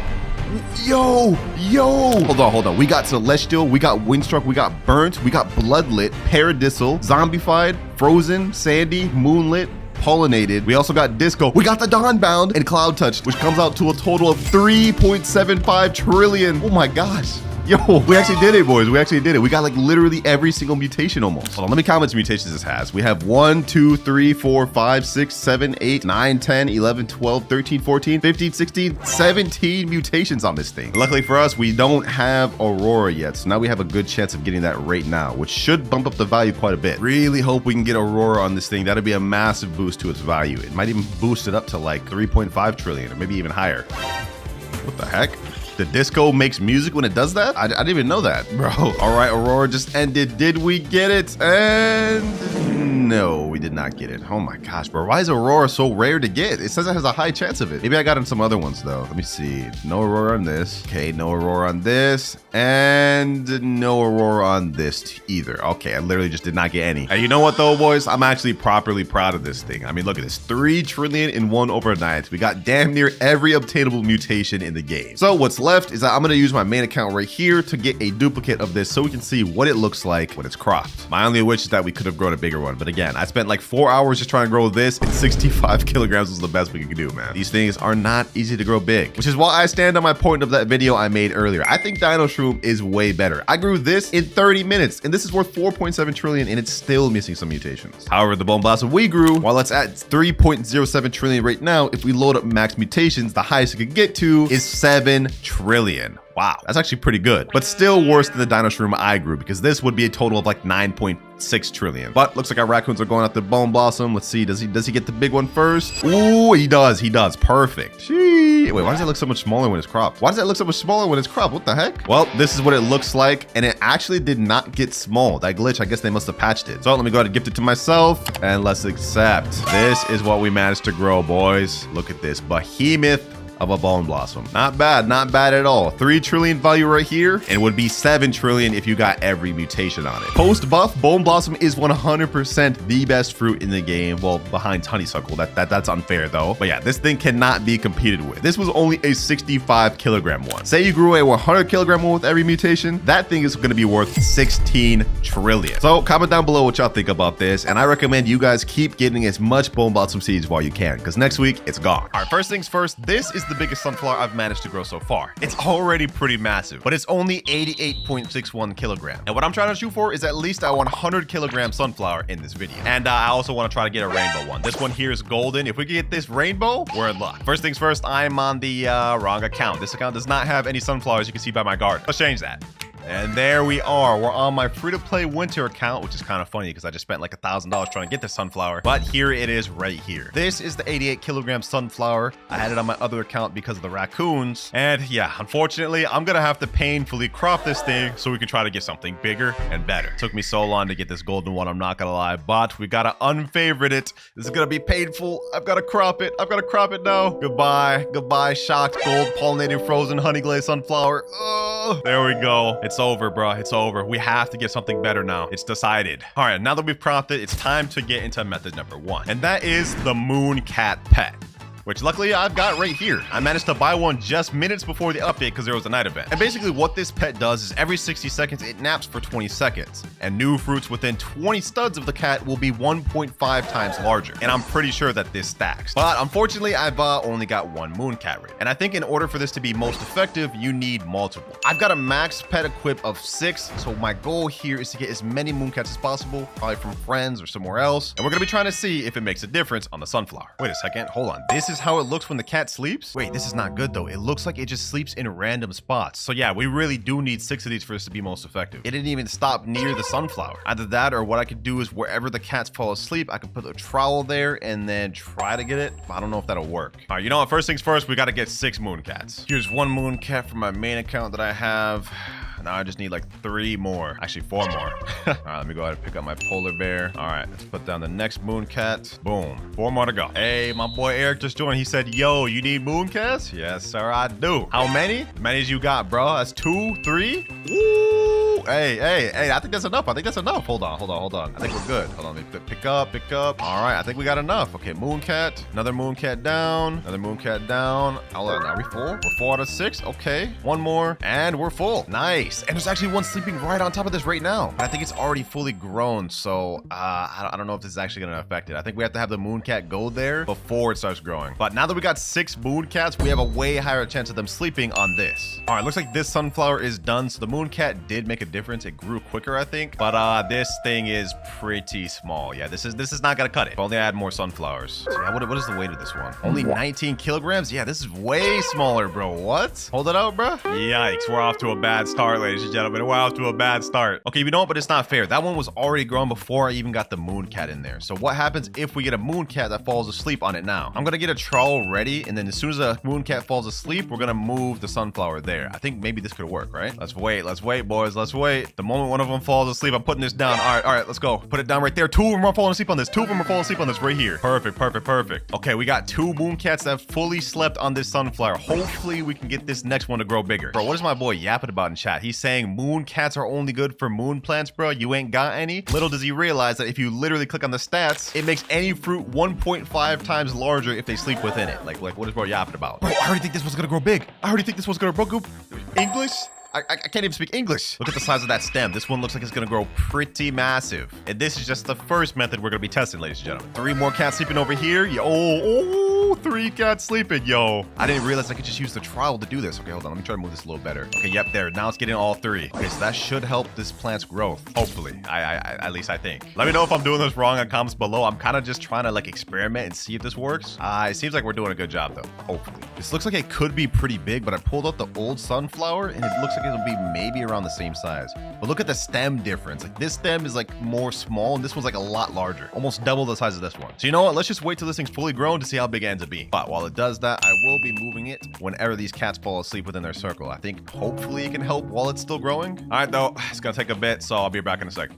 Yo. Hold on. We got Celestial, we got Windstruck, we got Burnt, we got Bloodlit, Paradisal, Zombified, Frozen, Sandy, Moonlit, Pollinated. We also got Disco. We got the Dawnbound and Cloud Touch, which comes out to a total of 3.75 trillion. Oh my gosh. Yo, we actually did it, boys. We actually did it. We got like literally every single mutation almost. Hold on, let me count how much mutations this has. We have 1, 2, 3, 4, 5, 6, 7, 8, 9, 10, 11, 12, 13, 14, 15, 16, 17 mutations on this thing. Luckily for us, we don't have Aurora yet. So now we have a good chance of getting that right now, which should bump up the value quite a bit. Really hope we can get Aurora on this thing. That'd be a massive boost to its value. It might even boost it up to like 3.5 trillion or maybe even higher. What the heck? The Disco makes music when it does that? I didn't even know that, bro. All right, Aurora just ended. Did we get it? And no, we did not get it. Oh my gosh, bro. Why is Aurora so rare to get? It says it has a high chance of it. Maybe I got in some other ones though. Let me see. No Aurora on this. Okay, no Aurora on this. And no Aurora on this either. Okay, I literally just did not get any. And you know what though, boys? I'm actually properly proud of this thing. I mean, look at this. 3 trillion in one overnight. We got damn near every obtainable mutation in the game. So what's left is that I'm gonna use my main account right here to get a duplicate of this so we can see what it looks like when it's cropped. My only wish is that we could have grown a bigger one. But again, I spent like 4 hours just trying to grow this, and 65 kilograms was the best we could do, man. These things are not easy to grow big, which is why I stand on my point of that video I made earlier. I think Dino Shroom is way better. I grew this in 30 minutes, and this is worth 4.7 trillion, and it's still missing some mutations. However, the Bone Blossom we grew, while it's at 3.07 trillion right now, if we load up max mutations, the highest it could get to is 7 trillion. Wow, that's actually pretty good, but still worse than the Dino Shroom I grew, because this would be a total of like 9.6 trillion. But looks like our raccoons are going after Bone Blossom. Let's see, does he get the big one first? Ooh, he does, perfect. Wait, why does it look so much smaller when it's cropped? What the heck? Well, this is what it looks like, and it actually did not get small. That glitch, I guess they must have patched it. So let me go ahead and gift it to myself, and let's accept. This is what we managed to grow, boys. Look at this behemoth of a Bone Blossom. Not bad at all. 3 trillion value right here, and would be 7 trillion if you got every mutation on it. Post buff, Bone Blossom is 100% the best fruit in the game. Well, behind Honeysuckle. That's unfair though. But yeah, this thing cannot be competed with. This was only a 65 kilogram one. Say you grew a 100 kilogram one with every mutation, that thing is gonna be worth 16 trillion. So comment down below what y'all think about this, and I recommend you guys keep getting as much Bone Blossom seeds while you can, because next week it's gone. All right, first things first, this is the biggest sunflower I've managed to grow so far. It's already pretty massive, but it's only 88.61 kilogram. And what I'm trying to shoot for is at least a 100 kilogram sunflower in this video. And I also want to try to get a rainbow one. This one here is golden. If we can get this rainbow, we're in luck. First things first, I'm on the wrong account. This account does not have any sunflowers, you can see by my garden. Let's change that. And there we are. We're on my free-to-play winter account, which is kind of funny because I just spent like $1,000 trying to get this sunflower. But here it is right here. This is the 88 kilogram sunflower. I had it on my other account because of the raccoons. And yeah, unfortunately, I'm going to have to painfully crop this thing so we can try to get something bigger and better. It took me so long to get this golden one, I'm not going to lie. But we got to unfavorite it. This is going to be painful. I've got to crop it. I've got to crop it now. Goodbye, shocked gold pollinated frozen honey glaze sunflower. Oh, there we go. It's over, bro. It's over. We have to get something better now. It's decided. All right, now that we've cropped it, it's time to get into method number 1. And that is the moon cat pet, which luckily I've got right here. I managed to buy one just minutes before the update because there was a night event. And basically what this pet does is every 60 seconds, it naps for 20 seconds. And new fruits within 20 studs of the cat will be 1.5 times larger. And I'm pretty sure that this stacks. But unfortunately, I've only got one moon cat right. And I think in order for this to be most effective, you need multiple. I've got a max pet equip of 6. So my goal here is to get as many moon cats as possible, probably from friends or somewhere else. And we're gonna be trying to see if it makes a difference on the sunflower. Wait a second, hold on. This is how it looks when the cat sleeps? Wait, this is not good though. It looks like it just sleeps in random spots. So yeah, we really do need 6 of these for this to be most effective. It didn't even stop near the sunflower. Either that or what I could do is wherever the cats fall asleep, I could put a trowel there and then try to get it. I don't know if that'll work. All right, you know what? First things first, we got to get 6 moon cats. Here's one moon cat from my main account that I have. Now I just need like 3 more. Actually, 4 more. All right, let me go ahead and pick up my polar bear. All right, let's put down the next moon cat. Boom. 4 more to go. Hey, my boy Eric just joined. He said, yo, you need moon cats? Yes, sir, I do. How many? As many as you got, bro. That's 2, 3. Woo! Hey, I think that's enough. I think that's enough. Hold on. I think we're good. Hold on, let me pick up. All right, I think we got enough. Okay, moon cat. Another moon cat down. Another moon cat down. Hold on, are we full? We're 4 out of 6. Okay, 1 more, and we're full. Nice. And there's actually one sleeping right on top of this right now. I think it's already fully grown, so I don't know if this is actually gonna affect it. I think we have to have the moon cat go there before it starts growing. But now that we got 6 moon cats, we have a way higher chance of them sleeping on this. All right, looks like this sunflower is done. So the moon cat did make a difference. It grew quicker, I think. But this thing is pretty small. Yeah, this is not gonna cut it. If only I had more sunflowers. So yeah, what is the weight of this one? Only 19 kilograms? Yeah, this is way smaller, bro. What? Hold it out, bro. Yikes, we're off to a bad start, ladies and gentlemen. We're off to a bad start. Okay, you know what? But it's not fair. That one was already grown before I even got the moon cat in there. So what happens if we get a moon cat that falls asleep on it now? I'm gonna get a trowel ready, and then as soon as a moon cat falls asleep, we're gonna move the sunflower there. I think maybe this could work, right? Let's wait, boys. Let's wait. The moment one of them falls asleep, I'm putting this down. All right, let's go. Put it down right there. 2 of them are falling asleep on this. 2 of them are falling asleep on this right here. Perfect. Okay, we got 2 moon cats that fully slept on this sunflower. Hopefully we can get this next one to grow bigger. Bro, what is my boy yapping about in chat? He's saying moon cats are only good for moon plants, bro. You ain't got any? Little does he realize that if you literally click on the stats, it makes any fruit 1.5 times larger if they sleep within it. Like what is bro yapping about? Bro, I already think this one's gonna grow big. Bro, English? I can't even speak English. Look at the size of that stem. This one looks like it's gonna grow pretty massive. And this is just the first method we're gonna be testing, ladies and gentlemen. 3 more cats sleeping over here. Yo, 3 cats sleeping, yo. I didn't realize I could just use the trowel to do this. Okay, hold on, let me try to move this a little better. Okay, yep, there. Now it's getting all 3. Okay, so that should help this plant's growth. Hopefully, at least I think. Let me know if I'm doing this wrong in comments below. I'm kind of just trying to like experiment and see if this works. It seems like we're doing a good job though, hopefully. This looks like it could be pretty big, but I pulled out the old sunflower and it looks like it'll be maybe around the same size. But look at the stem difference. Like this stem is like more small and this one's like a lot larger, almost double the size of this one. So you know what? Let's just wait till this thing's fully grown to see how big it ends up being. But while it does that, I will be moving it whenever these cats fall asleep within their circle. I think hopefully it can help while it's still growing. All right, though, it's gonna take a bit, so I'll be back in a sec.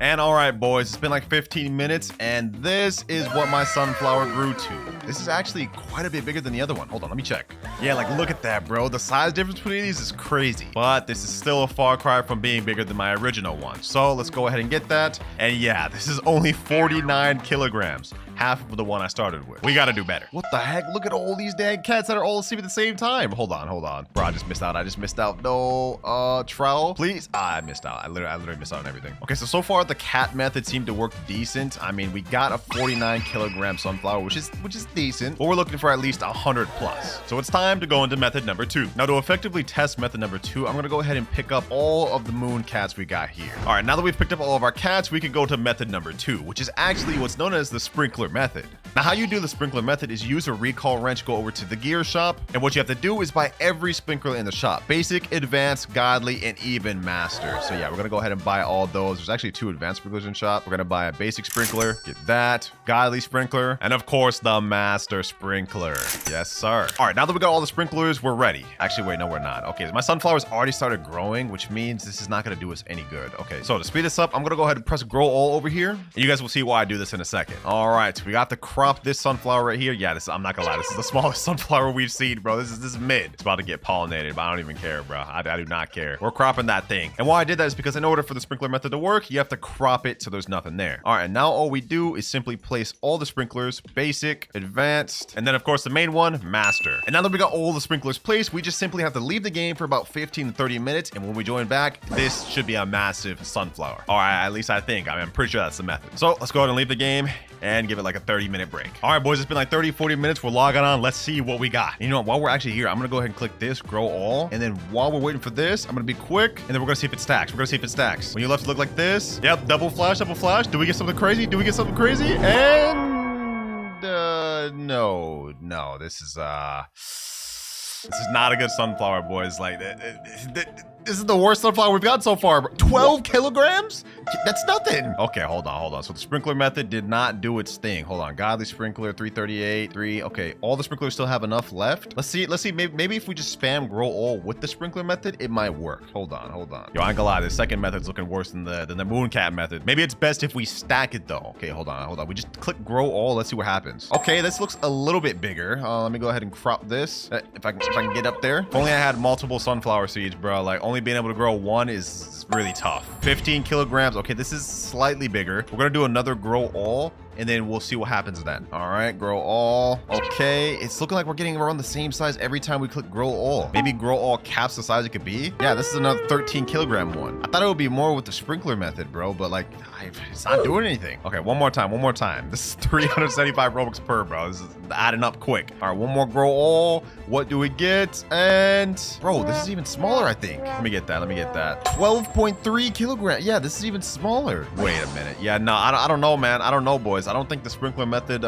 And all right, boys, it's been like 15 minutes, and this is what my sunflower grew to. This is actually quite a bit bigger than the other one. Hold on, let me check. Yeah, like look at that, bro. The size difference between these is crazy, but this is still a far cry from being bigger than my original one. So let's go ahead and get that. And yeah, this is only 49 kilograms. Half of the one I started with. We gotta do better. What the heck? Look at all these dang cats that are all asleep at the same time. Hold on. Bro, I just missed out. No, trowel, please. I missed out. I literally missed out on everything. Okay, so far the cat method seemed to work decent. I mean, we got a 49 kilogram sunflower, which is decent, but we're looking for at least 100 plus. So it's time to go into method number 2. Now to effectively test method number 2, I'm gonna go ahead and pick up all of the moon cats we got here. All right, now that we've picked up all of our cats, we can go to method number 2, which is actually what's known as the sprinkler method. Now, how you do the sprinkler method is use a recall wrench, go over to the gear shop, and what you have to do is buy every sprinkler in the shop: basic, advanced, godly, and even master. So yeah, we're gonna go ahead and buy all those. There's actually 2 advanced sprinklers in shop. We're gonna buy a basic sprinkler, get that, godly sprinkler, and of course the master sprinkler. Yes, sir. All right, now that we got all the sprinklers, we're ready. Actually, wait, no, we're not. Okay, my sunflowers already started growing, which means this is not gonna do us any good. Okay, so to speed this up, I'm gonna go ahead and press grow all over here, and you guys will see why I do this in a second. All right, so we got the crop this sunflower right here. Yeah, I'm not gonna lie, this is the smallest sunflower we've seen, bro. This is mid. It's about to get pollinated, but I don't even care, bro. I do not care. We're cropping that thing. And why I did that is because in order for the sprinkler method to work, you have to crop it so there's nothing there. All right, and now all we do is simply place all the sprinklers: basic, advanced, and then of course the main one, master. And now that we got all the sprinklers placed, we just simply have to leave the game for about 15 to 30 minutes, and when we join back, this should be a massive sunflower. All right, at least I think. I'm pretty sure that's the method. So let's go ahead and leave the game and give it like a 30-minute break. All right, boys, it's been like 30, 40 minutes. We're logging on. Let's see what we got. You know what? While we're actually here, I'm gonna go ahead and click this, grow all. And then while we're waiting for this, I'm gonna be quick, and then we're gonna see if it stacks. When you left it look like this. Yep, double flash. Do we get something crazy? And no, this is not a good sunflower, boys. Like This is the worst sunflower we've got so far. 12 kilograms? That's nothing. Okay, hold on. So the sprinkler method did not do its thing. Hold on. Godly sprinkler, 338, 3. Okay, all the sprinklers still have enough left. Let's see. Maybe if we just spam grow all with the sprinkler method, it might work. Hold on. Yo, I ain't gonna lie. The second method's looking worse than the mooncat method. Maybe it's best if we stack it though. Okay, hold on. We just click grow all. Let's see what happens. Okay, this looks a little bit bigger. Let me go ahead and crop this. If I can get up there. If only I had multiple sunflower seeds, bro. Like only being able to grow one is really tough. 15 kilograms. Okay, this is slightly bigger. We're gonna do another grow all, and then we'll see what happens then. All right, grow all. Okay, it's looking like we're getting around the same size every time we click grow all. Maybe grow all caps the size it could be. Yeah, this is another 13 kilogram one. I thought it would be more with the sprinkler method, bro, but like, it's not doing anything. Okay, one more time. This is 375 Robux per, bro. This is adding up quick. All right, one more grow all. What do we get? And bro, this is even smaller, I think. Let me get that. 12.3 kilograms. Yeah, this is even smaller. Wait a minute. Yeah, no, I don't know, man. I don't know, boys. I don't think the sprinkler method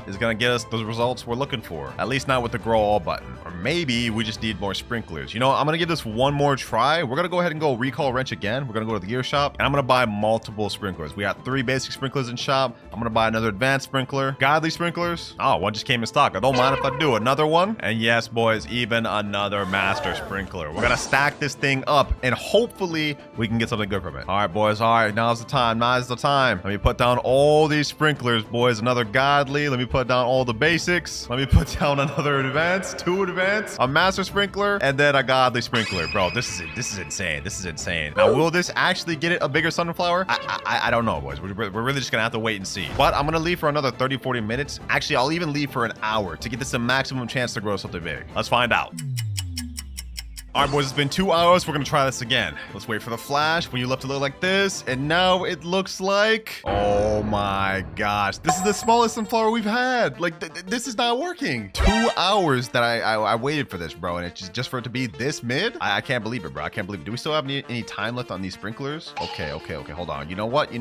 is gonna get us the results we're looking for. At least not with the grow all button. Or maybe we just need more sprinklers. You know, I'm gonna give this one more try. We're gonna go ahead and go recall wrench again. We're gonna go to the gear shop, and I'm gonna buy multiple sprinklers. We got 3 basic sprinklers in shop. I'm gonna buy another advanced sprinkler. Godly sprinklers. Oh, one just came in stock. I don't mind if I do another one. And yes, boys, even another master sprinkler. We're gonna stack this thing up, and hopefully we can get something good from it. All right, boys. All right, now's the time. Let me put down all these sprinklers, boys. Another godly. Let me put down all the basics. Let me put down another advanced, 2 advanced, a master sprinkler, and then a godly sprinkler. Bro, this is insane. Now, will this actually get it a bigger sunflower? I don't know, boys. We're really just gonna have to wait and see. But I'm gonna leave for another 30-40 minutes. Actually, I'll even leave for an hour to get this a maximum chance to grow something big. Let's find out. All right, boys, it's been 2 hours. We're gonna try this again. Let's wait for the flash. When you left it look like this, and now it looks like, oh my gosh, this is the smallest sunflower we've had. Like, this is not working. 2 hours that I waited for this, bro, and it's just for it to be this mid. I can't believe it, bro. I can't believe it. Do we still have any time left on these sprinklers? Okay. Hold on. You know what?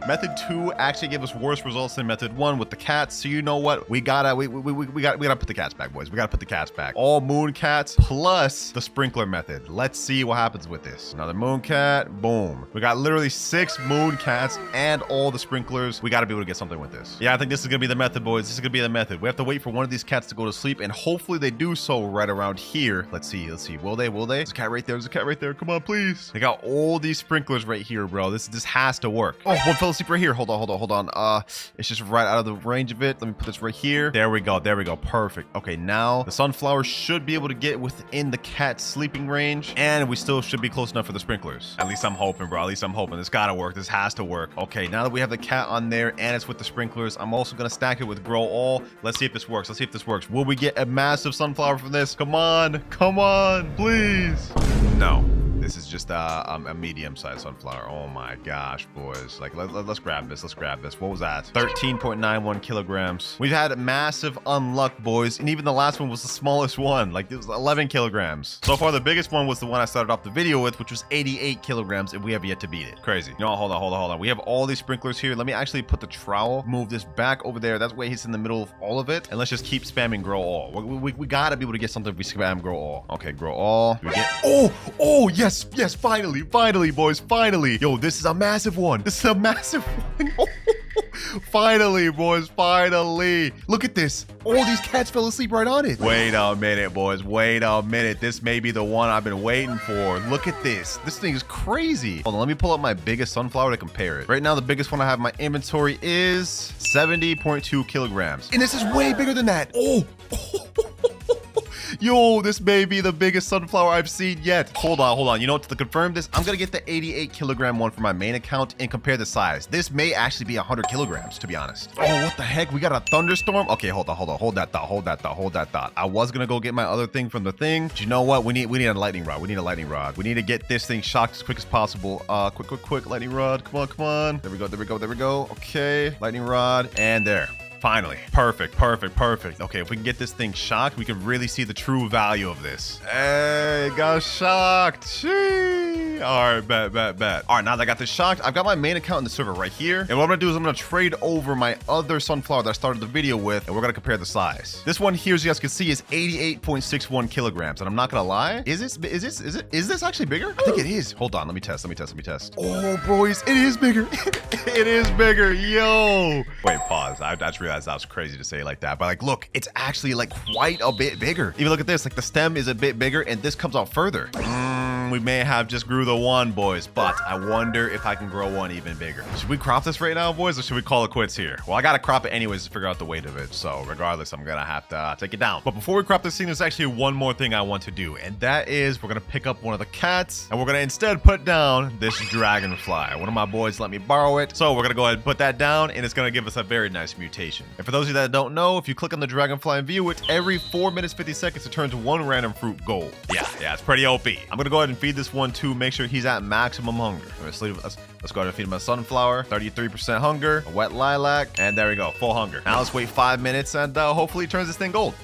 Method 2 actually gave us worse results than method 1 with the cats. So you know what? We gotta put the cats back, boys. We gotta put the cats back. All moon cats plus the sprinkler method. Let's see what happens with this. Another moon cat. Boom. We got literally 6 moon cats and all the sprinklers. We got to be able to get something with this. Yeah, I think this is gonna be the method, boys. This is gonna be the method. We have to wait for one of these cats to go to sleep, and hopefully they do so right around here. Let's see. Will they? There's a cat right there. Come on, please. They got all these sprinklers right here, bro. This has to work. Oh, one fell asleep right here. Hold on. It's just right out of the range of it. Let me put this right here. There we go. Perfect. Okay, now the sunflower should be able to get within the cat's sleeping range, and we still should be close enough for the sprinklers. At least I'm hoping, bro. This gotta work. This has to work. Okay, now that we have the cat on there and it's with the sprinklers, I'm also gonna stack it with grow all. Let's see if this works. Will we get a massive sunflower from this? Come on, please. No. This is just a medium-sized sunflower. Oh my gosh, boys. Like, let's grab this. What was that? 13.91 kilograms. We've had massive unluck, boys. And even the last one was the smallest one. Like, it was 11 kilograms. So far, the biggest one was the one I started off the video with, which was 88 kilograms, and we have yet to beat it. Crazy. No, hold on. We have all these sprinklers here. Let me actually put the trowel, move this back over there. That way he's in the middle of all of it. And let's just keep spamming grow all. We gotta be able to get something if we spam grow all. Okay, grow all. We get... Oh, yes, finally, boys, finally. Yo, this is a massive one. Finally, boys, finally. Look at this. All these cats fell asleep right on it. Wait a minute, boys. This may be the one I've been waiting for. Look at this. This thing is crazy. Hold on, let me pull up my biggest sunflower to compare it. Right now, the biggest one I have in my inventory is 70.2 kilograms. And this is way bigger than that. Oh. Yo, this may be the biggest sunflower I've seen yet. Hold on. You know what? To confirm this, I'm gonna get the 88 kilogram one for my main account and compare the size. This may actually be 100 kilograms, to be honest. Oh, what the heck? We got a thunderstorm? Okay, hold on. Hold that thought. I was gonna go get my other thing from the thing. But you know what? We need a lightning rod. We need to get this thing shocked as quick as possible. Quick, lightning rod. Come on. There we go. Okay, lightning rod, and there. Finally. Perfect. Okay, if we can get this thing shocked, we can really see the true value of this. Hey, got shocked. Gee. All right, bet. All right, now that I got this shocked, I've got my main account in the server right here. And what I'm gonna do is I'm gonna trade over my other sunflower that I started the video with, and we're gonna compare the size. This one here, as you guys can see, is 88.61 kilograms. And I'm not gonna lie, is this actually bigger? I think it is. Hold on, let me test. Oh, boys, it is bigger. It is bigger, yo. Wait, pause. I just realized that was crazy to say it like that. But like, look, it's actually like quite a bit bigger. Even look at this, like the stem is a bit bigger and this comes out further. We may have just grew the one, boys, but I wonder if I can grow one even bigger. Should we crop this right now, boys, or should we call it quits here? Well, I gotta crop it anyways to figure out the weight of it. So regardless, I'm gonna have to take it down. But before we crop this thing, there's actually one more thing I want to do. And that is we're gonna pick up one of the cats and we're gonna instead put down this dragonfly. One of my boys let me borrow it. So we're gonna go ahead and put that down and it's gonna give us a very nice mutation. And for those of you that don't know, if you click on the dragonfly and view it, every 4 minutes, 50 seconds, it turns one random fruit gold. Yeah, it's pretty OP. I'm gonna go ahead and feed this one to make sure he's at maximum hunger. Let's go ahead and feed him a sunflower, 33% hunger, a wet lilac, and there we go, full hunger. Now let's wait 5 minutes and hopefully he turns this thing gold.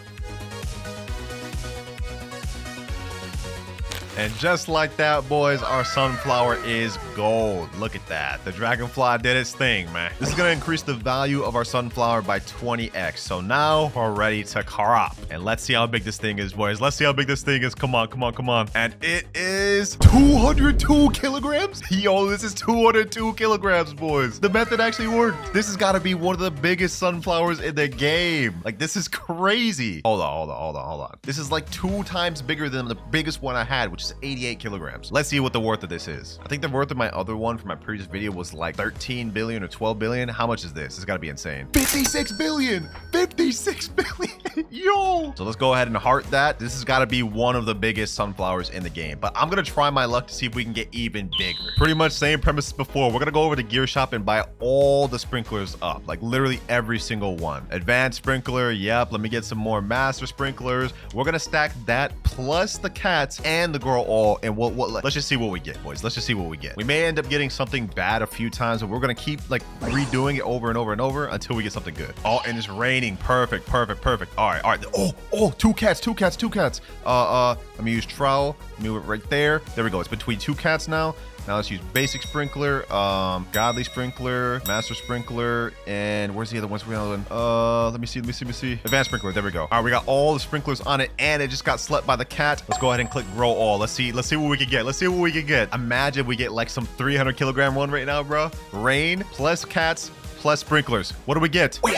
And just like that, boys, our sunflower is gold. Look at that. The dragonfly did its thing, man. This is going to increase the value of our sunflower by 20x. So now we're ready to crop. And let's see how big this thing is, boys. Let's see how big this thing is. Come on. And it is 202 kilograms. Yo, this is 202 kilograms, boys. The method actually worked. This has got to be one of the biggest sunflowers in the game. Like, this is crazy. Hold on. This is like 2 times bigger than the biggest one I had, which is 88 kilograms. Let's see what the worth of this is. I think the worth of my other one from my previous video was like 13 billion or 12 billion. How much is this? It's gotta be insane. 56 billion. 56 billion. Yo. So let's go ahead and heart that. This has got to be one of the biggest sunflowers in the game, but I'm gonna try my luck to see if we can get even bigger. Pretty much same premise as before. We're gonna go over to gear shop and buy all the sprinklers up, like literally every single one. Advanced sprinkler, yep. Let me get some more master sprinklers. We're gonna stack that plus the cats and the girl all, and let's just see what we get, boys. Let's just see what we get. We may end up getting something bad a few times, but we're gonna keep like redoing it over and over until we get something good. Oh, and it's raining. Perfect. All right. Oh, two cats. Let me use trowel. Let me move it right there. There we go. It's between 2 cats now. Now let's use basic sprinkler, godly sprinkler, master sprinkler, and where's the other ones? Let me see. Advanced sprinkler, there we go. All right, we got all the sprinklers on it, and it just got slept by the cat. Let's go ahead and click grow all. Let's see what we can get. Imagine we get like some 300 kilogram one right now, bro. Rain plus cats plus sprinklers. What do we get? Wait.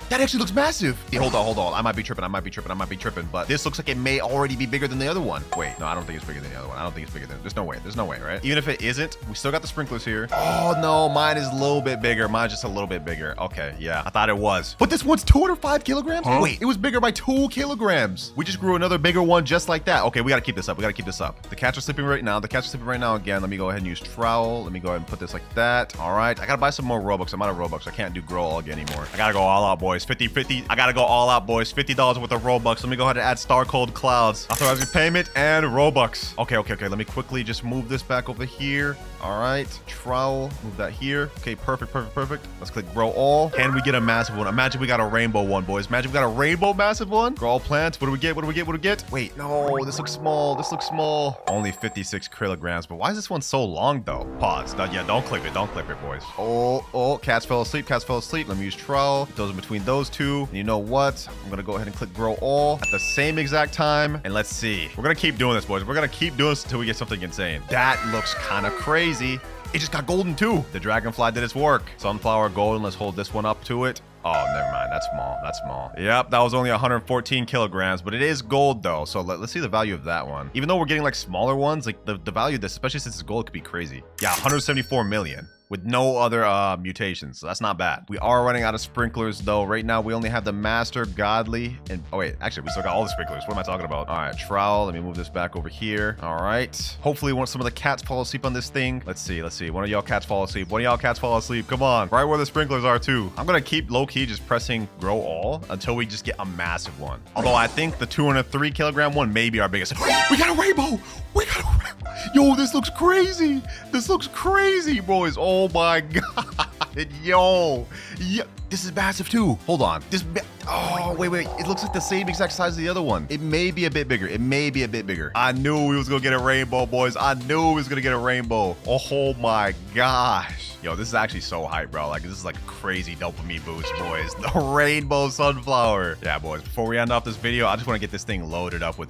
That actually looks massive. Hey, hold on. I might be tripping, but this looks like it may already be bigger than the other one. Wait, no, I don't think it's bigger than the other one. There's no way, right? Even if it isn't, we still got the sprinklers here. Oh, no, mine is a little bit bigger. Mine's just a little bit bigger. Okay, yeah, I thought it was. But this one's 205 kilograms? Huh? Wait, it was bigger by 2 kilograms. We just grew another bigger one just like that. Okay, we gotta keep this up. The cats are sleeping right now. Again. Let me go ahead and use trowel. Let me go ahead and put this like that. All right, I gotta buy some more Robux. I'm out of Robux. I can't do grow all again anymore. I gotta go all out, boys. 50. I gotta go all out, boys. $50 worth of Robux. Let me go ahead and add WinterKloudz. Authorizing payment and Robux. Okay. Let me quickly just move this back over here. All right, trowel, move that here. Okay, perfect. Let's click grow all. Can we get a massive one? Imagine we got a rainbow one, boys. Imagine we got a rainbow massive one. Grow all plants. What do we get? Wait, no, this looks small. Only 56 kilograms, but why is this one so long though? Pause. Don't clip it, boys. Oh, cats fell asleep. Let me use trowel. Those in between those two. And you know what? I'm gonna go ahead and click grow all at the same exact time. And let's see. We're gonna keep doing this, boys. We're gonna keep doing this until we get something insane. That looks kind of crazy. It just got golden too. The dragonfly did its work. Sunflower golden. Let's hold this one up to it. Oh, never mind. That's small. Yep, that was only 114 kilograms, but it is gold though. So let's see the value of that one. Even though we're getting like smaller ones, like the value of this, especially since it's gold, could be crazy. Yeah, 174 million. With no other mutations, so that's not bad. We are running out of sprinklers though. Right now we only have the master, godly, and oh wait, actually we still got all the sprinklers. What am I talking about? All right, trowel. Let me move this back over here. All right, hopefully some of the cats fall asleep on this thing. Let's see. One of y'all cats fall asleep. Come on, right where the sprinklers are too. I'm gonna keep low-key just pressing grow all until we just get a massive one. Although I think the 203 kilogram one may be our biggest. We got a rainbow. Yo, this looks crazy. Boys. Oh my god. Yo. Yeah. this is massive too. Hold on. Oh, wait. It looks like the same exact size as the other one. It may be a bit bigger. I knew we was gonna get a rainbow, boys. I knew we was gonna get a rainbow. Oh my gosh. Yo, this is actually so hype, bro. Like, this is like a crazy dopamine boost, boys. The rainbow sunflower. Yeah, boys, before we end off this video, I just want to get this thing loaded up with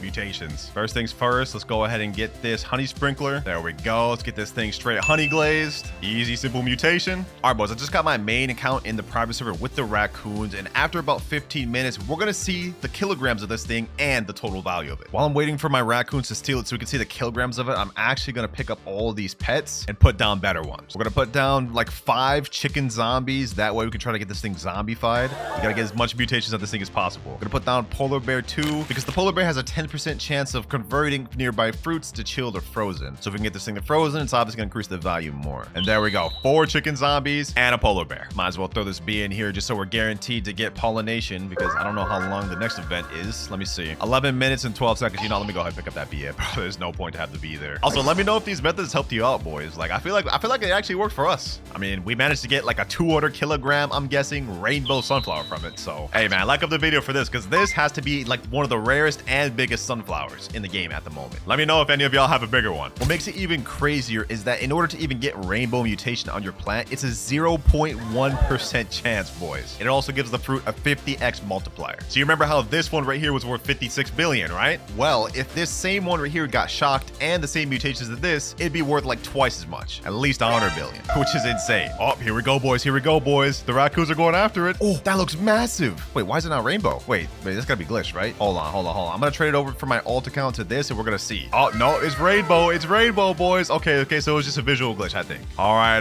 mutations. First things first, let's go ahead and get this honey sprinkler. There we go. Let's get this thing straight honey glazed. Easy, simple mutation. All right, boys, I just got my main account in the private server with the raccoons, and after about 15 minutes, we're gonna see the kilograms of this thing and the total value of it. While I'm waiting for my raccoons to steal it so we can see the kilograms of it, I'm actually gonna pick up all these pets and put down better ones. We're gonna put down like 5 chicken zombies. That way we can try to get this thing zombified. We gotta get as much mutations of this thing as possible. We're gonna put down polar bear 2 because the polar bear has a 10% chance of converting nearby fruits to chilled or frozen. So if we can get this thing to frozen, it's obviously gonna increase the value more. And there we go. 4 chicken zombies and a polar bear. Might as well throw this bee in here just so we're guaranteed to get pollination because I don't know how long the next event is. Let me see. 11 minutes and 12 seconds. You know, let me go ahead and pick up that bee. Bro, there's no point to have the bee there. Also, let me know if these methods helped you out, boys. Like, I feel like it actually worked for us. I mean, we managed to get like a 200 kilogram, I'm guessing, rainbow sunflower from it. So, hey man, like up the video for this because this has to be like one of the rarest and biggest sunflowers in the game at the moment. Let me know if any of y'all have a bigger one. What makes it even crazier is that in order to even get rainbow mutation on your plant, it's a 0.1% chance, boys. It also gives the fruit a 50x multiplier. So you remember how this one right here was worth 56 billion, right? Well, if this same one right here got shocked and the same mutations as this, it'd be worth like twice as much, at least 100 billion, which is insane. Oh, here we go, boys. The raccoons are going after it. Oh, that looks massive. Wait, why is it not rainbow? Wait, this gotta be glitched, right? Hold on. I'm gonna trade it over from my alt account to this and we're gonna see. Oh no, it's rainbow, boys. Okay, so it was just a visual glitch, I think. All right.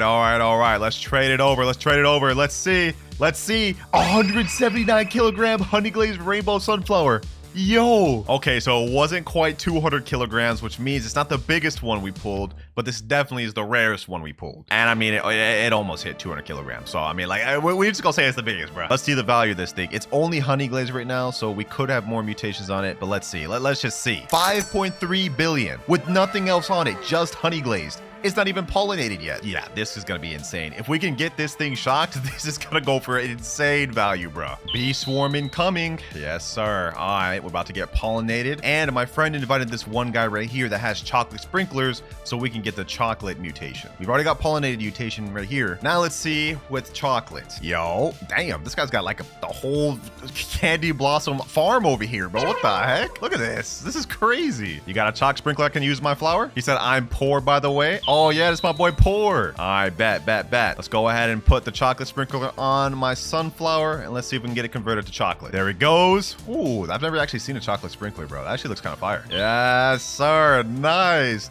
Let's trade it over. Let's see. 179 kilogram honey glazed rainbow sunflower. Yo. Okay, so it wasn't quite 200 kilograms, which means it's not the biggest one we pulled, but this definitely is the rarest one we pulled. And I mean, it almost hit 200 kilograms. So I mean, like, we just gonna say it's the biggest, bro. Let's see the value of this thing. It's only honey glazed right now, so we could have more mutations on it, but let's see. Let's just see. 5.3 billion with nothing else on it, just honey glazed. It's not even pollinated yet. Yeah, this is gonna be insane. If we can get this thing shocked, this is gonna go for an insane value, bro. Bee swarm incoming. Yes, sir. All right, we're about to get pollinated. And my friend invited this one guy right here that has chocolate sprinklers so we can get the chocolate mutation. We've already got pollinated mutation right here. Now let's see with chocolate. Yo, damn, this guy's got like the whole candy blossom farm over here, bro. What the heck? Look at this. This is crazy. You got a chocolate sprinkler that can use my flower? He said, I'm poor, by the way. Oh yeah, that's my boy Poor. All right, bet. Let's go ahead and put the chocolate sprinkler on my sunflower and let's see if we can get it converted to chocolate. There it goes. Ooh, I've never actually seen a chocolate sprinkler, bro. That actually looks kind of fire. Yes, sir. Nice.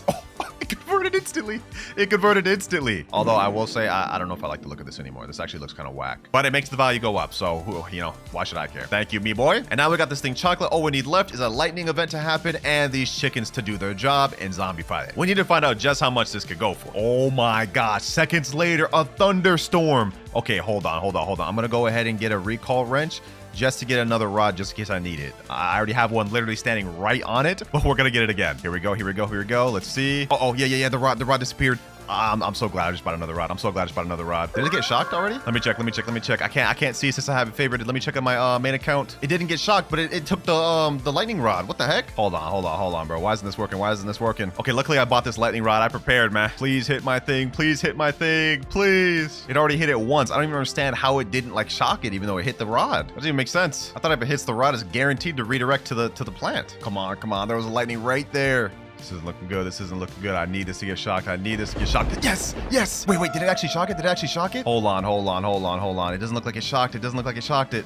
Oh, it converted instantly. Although I will say, I don't know if I like the look of this anymore. This actually looks kind of whack, but it makes the value go up. So, you know, why should I care? Thank you, me boy. And now we got this thing chocolate. All we need left is a lightning event to happen and these chickens to do their job and zombify it. We need to find out just how much this could go for. Oh my gosh. Seconds later, a thunderstorm. Okay, hold on. I'm going to go ahead and get a recall wrench just to get another rod just in case I need it. I already have one literally standing right on it, but we're gonna get it again. Here we go. Let's see. Oh, yeah, the rod disappeared. I'm so glad I just bought another rod. Did it get shocked already? Let me check. I can't see since I have it favorited. Let me check on my main account. It didn't get shocked, but it took the lightning rod. What the heck? Hold on, bro. Why isn't this working? Okay, luckily I bought this lightning rod. I prepared, man. Please hit my thing. Please. It already hit it once. I don't even understand how it didn't like shock it, even though it hit the rod. That doesn't even make sense. I thought if it hits the rod, it's guaranteed to redirect to the plant. Come on. There was a lightning right there. This isn't looking good. I need this to get shocked. Yes. Wait, did it actually shock it? Hold on. It doesn't look like it shocked it.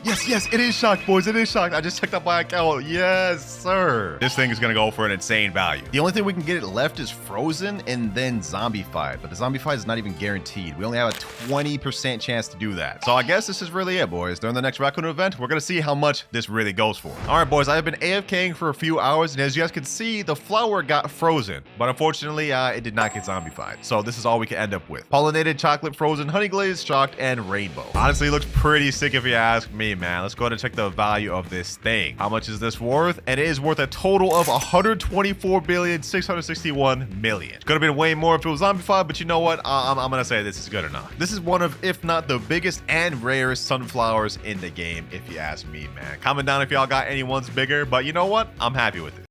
Yes, it is shocked, boys. I just checked out my account. Yes, sir. This thing is gonna go for an insane value. The only thing we can get it left is frozen and then zombified, but the zombified is not even guaranteed. We only have a 20% chance to do that. So I guess this is really it, boys. During the next raccoon event, we're gonna see how much this really goes for. All right, boys, I have been AFKing for a few hours, and as you guys can see, the flower got got frozen, but unfortunately, it did not get zombified. So this is all we can end up with. Pollinated, chocolate, frozen, honey glazed, shocked, and rainbow. Honestly, it looks pretty sick if you ask me, man. Let's go ahead and check the value of this thing. How much is this worth? And it is worth a total of 124,661,000,000. It could have been way more if it was zombified, but you know what? I'm gonna say this is good enough. This is one of, if not the biggest and rarest sunflowers in the game, if you ask me, man. Comment down if y'all got any ones bigger, but you know what? I'm happy with it.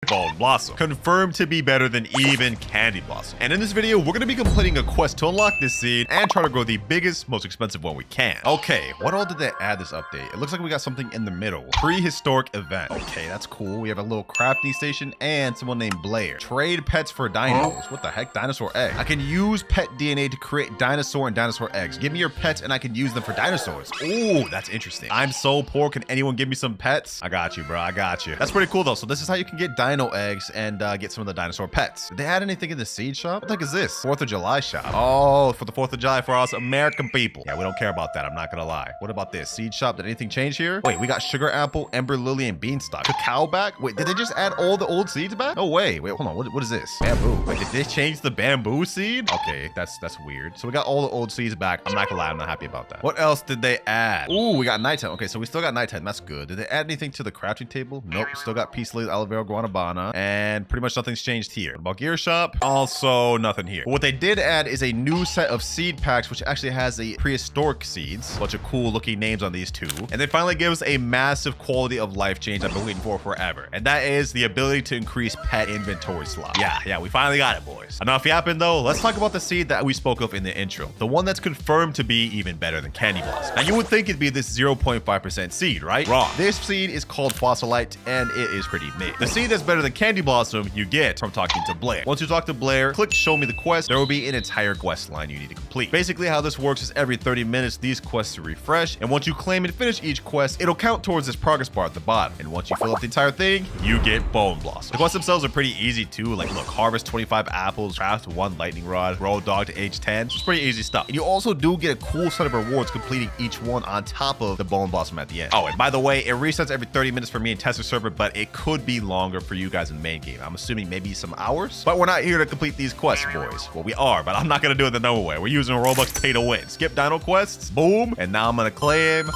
Bone Blossom, confirmed to be better than even Candy Blossom. And in this video, we're going to be completing a quest to unlock this seed and try to grow the biggest, most expensive one we can. Okay, what all did they add this update? It looks like we got something in the middle. Prehistoric event. Okay, that's cool. We have a little crafting station and someone named Blair. Trade pets for dinos. What the heck? Dinosaur egg. I can use pet DNA to create dinosaur and dinosaur eggs. Give me your pets and I can use them for dinosaurs. Ooh, that's interesting. I'm so poor. Can anyone give me some pets? I got you, bro. I got you. That's pretty cool though. So this is how you can get dino eggs and get some of the dinosaur pets. Did they add anything in the seed shop? What the heck is this? 4th of July shop. Oh, for the 4th of July for us American people. Yeah, we don't care about that. I'm not gonna lie. What about this? Seed shop. Did anything change here? Wait, we got sugar apple, ember lily, and beanstalk. Cacao back? Wait, did they just add all the old seeds back? No way. Wait, hold on. What is this? Bamboo. Wait, did they change the bamboo seed? Okay, that's weird. So we got all the old seeds back. I'm not gonna lie. I'm not happy about that. What else did they add? Ooh, we got nighttime. Okay, so we still got nighttime. That's good. Did they add anything to the crafting table? Nope. Still got peace lilies, aloe vera, guanabana, and pretty much nothing's changed here. What about gear shop? Also nothing here. But what they did add is a new set of seed packs, which actually has the prehistoric seeds. Bunch of cool looking names on these two. And they finally give us a massive quality of life change I've been waiting for forever. And that is the ability to increase pet inventory slots. Yeah, we finally got it, boys. Enough yapping though. Let's talk about the seed that we spoke of in the intro. The one that's confirmed to be even better than Candy Blossom. Now you would think it'd be this 0.5% seed, right? Wrong. This seed is called Fossilite and it is pretty mid. The seed that's better than Candy Blossom you get from talking to Blair. Once you talk to Blair, click show me the quest. There will be an entire quest line you need to complete. Basically how this works is every 30 minutes these quests refresh, and once you claim and finish each quest, it'll count towards this progress bar at the bottom. And once you fill up the entire thing, you get Bone Blossom. The quests themselves are pretty easy too. Like look, harvest 25 apples, craft 1 lightning rod, grow a dog to age 10. It's pretty easy stuff. And you also do get a cool set of rewards completing each one on top of the Bone Blossom at the end. Oh, and by the way, it resets every 30 minutes for me in tester server, but it could be longer for you guys in the main game. I'm assuming maybe some hours, but we're not here to complete these quests, boys. Well, we are, but I'm not gonna do it the normal way. We're using Roblox pay to win. Skip dino quests, boom, and now I'm gonna claim,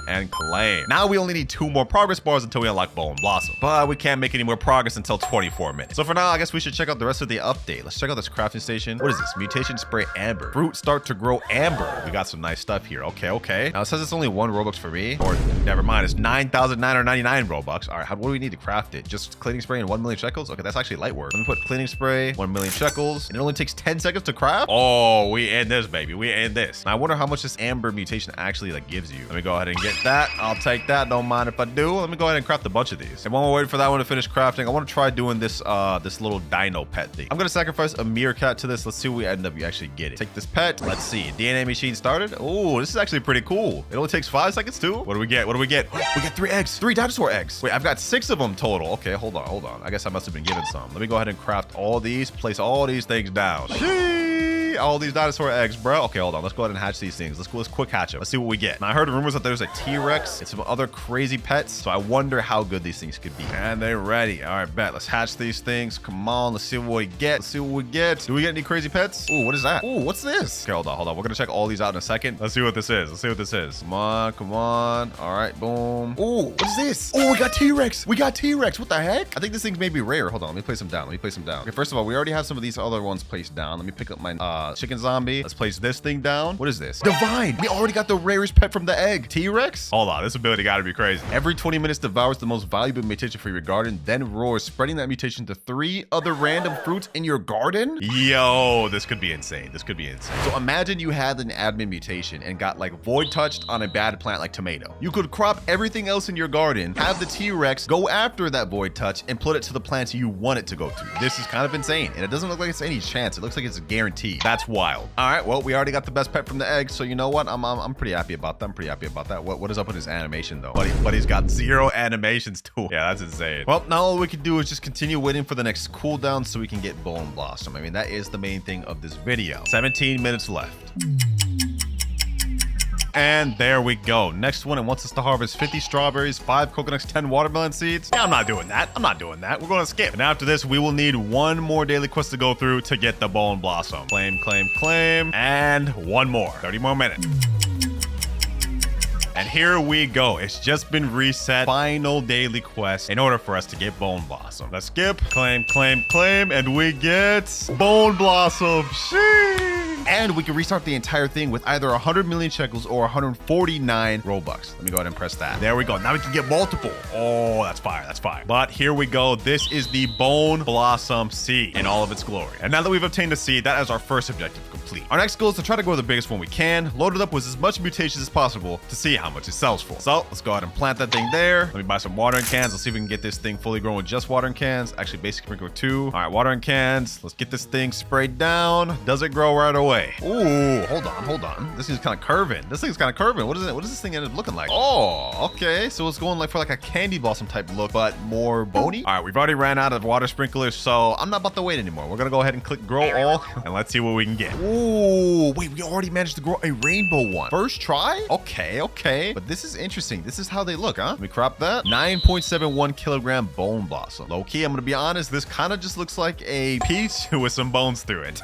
and claim. Now we only need 2 more progress bars until we unlock Bone Blossom, but we can't make any more progress until 24 minutes. So for now, I guess we should check out the rest of the update. Let's check out this crafting station. What is this? Mutation spray amber. Fruit start to grow amber. We got some nice stuff here. Okay. Now it says it's only 1 Robux for me, or never mind, it's 9,999 Robux. All right, what do we need to craft it? Just cleaning spray and 1 million shekels? Okay, that's actually light work. Let me put cleaning spray, 1 million shekels, and it only takes 10 seconds to craft. Oh, we end this, baby. We end this. Now, I wonder how much this amber mutation actually like gives you. Let me go ahead and get that. I'll take that. Don't mind if I do. Let me go ahead and craft a bunch of these. And while we're waiting for that one to finish crafting, I want to try doing this this little dino pet thing. I'm gonna sacrifice a meerkat to this. Let's see what we end up actually getting. Take this pet. Let's see. DNA machine started. Oh, this is actually pretty cool. It only takes 5 seconds too. What do we get? We get 3 eggs. 3 dinosaur eggs. Wait, I've got 6 of them total. Okay, hold on. I guess I must have been given some. Let me go ahead and craft all these. Place all these things down. All these dinosaur eggs, bro. Okay, hold on. Let's go ahead and hatch these things. Let's quick hatch them. Let's see what we get. Now, I heard rumors that there's a T-Rex and some other crazy pets, so I wonder how good these things could be. And they're ready. All right, bet. Let's hatch these things. Come on. Let's see what we get. Do we get any crazy pets? Ooh, what is that? Ooh, what's this? Okay, hold on. We're gonna check all these out in a second. Let's see what this is. Come on. All right, boom. Ooh, what is this? Oh, we got T-Rex. What the heck? I think this thing's maybe rare. Hold on. Let me place them down. Okay, first of all, we already have some of these other ones placed down. Let me pick up my chicken zombie. Let's place this thing down. What is this? Divine. We already got the rarest pet from the egg. T-Rex? Hold on. This ability gotta be crazy. Every 20 minutes devours the most valuable mutation for your garden, then roars, spreading that mutation to 3 other random fruits in your garden? Yo, this could be insane. So imagine you had an admin mutation and got like void touched on a bad plant like tomato. You could crop everything else in your garden, have the T-Rex go after that void touch and put it to the plants you want it to go to. This is kind of insane. And it doesn't look like it's any chance. It looks like it's a guarantee. That's wild. All right, well, we already got the best pet from the egg, so you know what? I'm pretty happy about that. What is up with his animation though? Buddy's got 0 animations too. Yeah, that's insane. Well, now all we can do is just continue waiting for the next cooldown so we can get Bone Blossom. I mean, that is the main thing of this video. 17 minutes left. And there we go. Next one, it wants us to harvest 50 strawberries, 5 coconuts, 10 watermelon seeds. Yeah, I'm not doing that. I'm not doing that. We're going to skip. And after this, we will need one more daily quest to go through to get the bone blossom. Claim, claim, claim. And one more. 30 more minutes. And here we go. It's just been reset. Final daily quest in order for us to get Bone Blossom. Let's skip. Claim, claim, claim. And we get Bone Blossom. Sheesh. And we can restart the entire thing with either 100 million shekels or 149 Robux. Let me go ahead and press that. There we go. Now we can get multiple. Oh, that's fire. That's fire. But here we go. This is the Bone Blossom seed in all of its glory. And now that we've obtained the seed, that is our first objective complete. Our next goal is to try to go the biggest one we can, load it up with as much mutations as possible to see how much it sells for. So let's go ahead and plant that thing there. Let me buy some watering cans. Let's see if we can get this thing fully grown with just watering cans. Actually, basic sprinkler 2. All right, watering cans. Let's get this thing sprayed down. Does it grow right away? Ooh, hold on. This thing's kind of curving. What is it? What does this thing end up looking like? Oh, okay. So it's going like for like a candy blossom type look, but more bony. All right, we've already ran out of water sprinklers, so I'm not about to wait anymore. We're gonna go ahead and click grow all, and let's see what we can get. Ooh, wait, we already managed to grow a rainbow one. First try? Okay. But this is interesting. This is how they look, huh? Let me crop that. 9.71 kilogram bone blossom. Low key, I'm gonna be honest, this kind of just looks like a peach with some bones through it.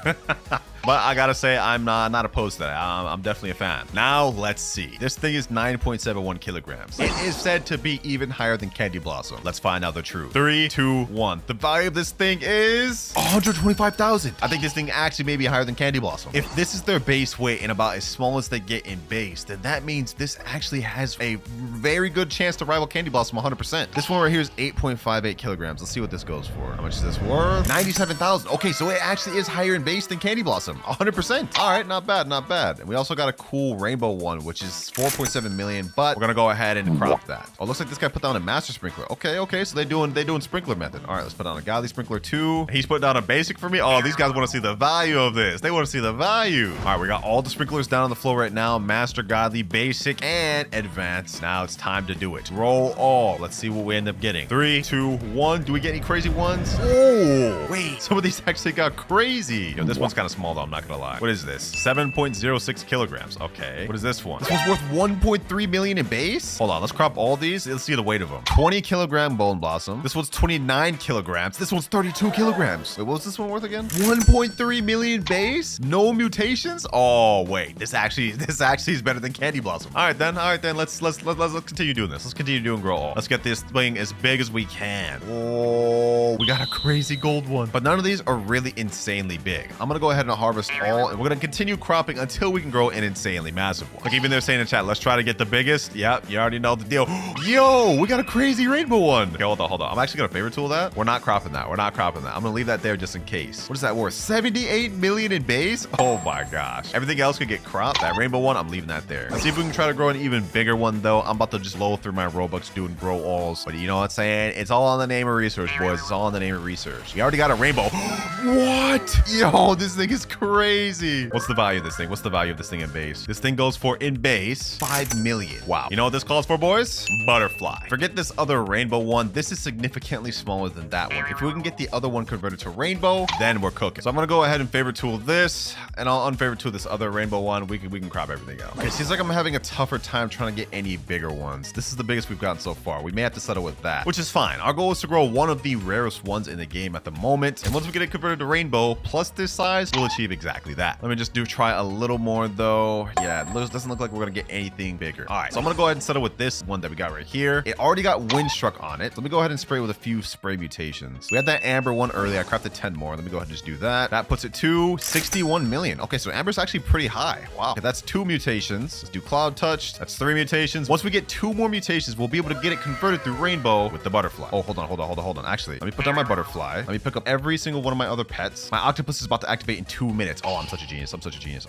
But I gotta say, I'm not opposed to that. I'm definitely a fan. Now, let's see. This thing is 9.71 kilograms. It is said to be even higher than Candy Blossom. Let's find out the truth. 3, 2, 1. The value of this thing is 125,000. I think this thing actually may be higher than Candy Blossom. If this is their base weight and about as small as they get in base, then that means this actually has a very good chance to rival Candy Blossom 100%. This one right here is 8.58 kilograms. Let's see what this goes for. How much is this worth? 97,000. Okay, so it actually is higher in base than Candy Blossom. 100%. All right, not bad. And we also got a cool rainbow one, which is 4.7 million, but we're gonna go ahead and crop that. Oh, looks like this guy put down a master sprinkler. Okay, so they doing sprinkler method. All right, let's put down a godly sprinkler 2. He's put down a basic for me. Oh, these guys want to see the value of this. They want to see the value. All right, we got all the sprinklers down on the floor right now. Master, godly, basic, and advanced. Now it's time to do it. Roll all. Let's see what we end up getting. 3, 2, 1. Do we get any crazy ones? Oh, wait. Some of these actually got crazy. Yo, this one's kind of small though. I'm not gonna lie. What is this? 7.06 kilograms. Okay. What is this one? This one's worth 1.3 million in base? Hold on. Let's crop all these. Let's see the weight of them. 20 kilogram bone blossom. This one's 29 kilograms. This one's 32 kilograms. Wait, what was this one worth again? 1.3 million base? No mutations? Oh, wait. This actually is better than Candy Blossom. All right then. Let's continue doing this. Let's continue doing grow all. Let's get this thing as big as we can. Oh, we got a crazy gold one. But none of these are really insanely big. I'm gonna go ahead and harvest all, and we're gonna continue cropping until we can grow an insanely massive one. Like even they're saying in chat, let's try to get the biggest. Yep, you already know the deal. Yo, we got a crazy rainbow one. Okay, hold on. I'm actually gonna favorite tool that. We're not cropping that. I'm gonna leave that there just in case. What is that worth? 78 million in base? Oh my gosh. Everything else could get cropped. That rainbow one, I'm leaving that there. Let's see if we can try to grow an even bigger one though. I'm about to just blow through my Robux doing grow alls. But you know what I'm saying? It's all on the name of research, boys. It's all on the name of research. We already got a rainbow. What? Yo, this thing is crazy. What's the value of this thing? What's the value of this thing in base? This thing goes for in base 5 million. Wow. You know what this calls for, boys? Butterfly. Forget this other rainbow one. This is significantly smaller than that one. If we can get the other one converted to rainbow, then we're cooking. So I'm gonna go ahead and favorite tool this, and I'll unfavorite tool this other rainbow one. We can crop everything out. Okay, seems like I'm having a tougher time trying to get any bigger ones. This is the biggest we've gotten so far. We may have to settle with that, which is fine. Our goal is to grow one of the rarest ones in the game at the moment, and once we get it converted to rainbow plus this size, we'll achieve exactly that. Let me just try a little more though. Yeah, it doesn't look like we're gonna get anything bigger. All right, so I'm gonna go ahead and settle with this one that we got right here. It already got Windstruck on it. Let me go ahead and spray with a few spray mutations. We had that amber one earlier. I crafted 10 more. Let me go ahead and just do that. That puts it to 61 million. Okay, so amber's actually pretty high. Wow. Okay, that's 2 mutations. Let's do cloud touch. That's 3 mutations. Once we get 2 more mutations, we'll be able to get it converted through rainbow with the butterfly. Oh, hold on. Actually, let me put down my butterfly. Let me pick up every single one of my other pets. My octopus is about to activate in 2 minutes. Oh, I'm such a genius.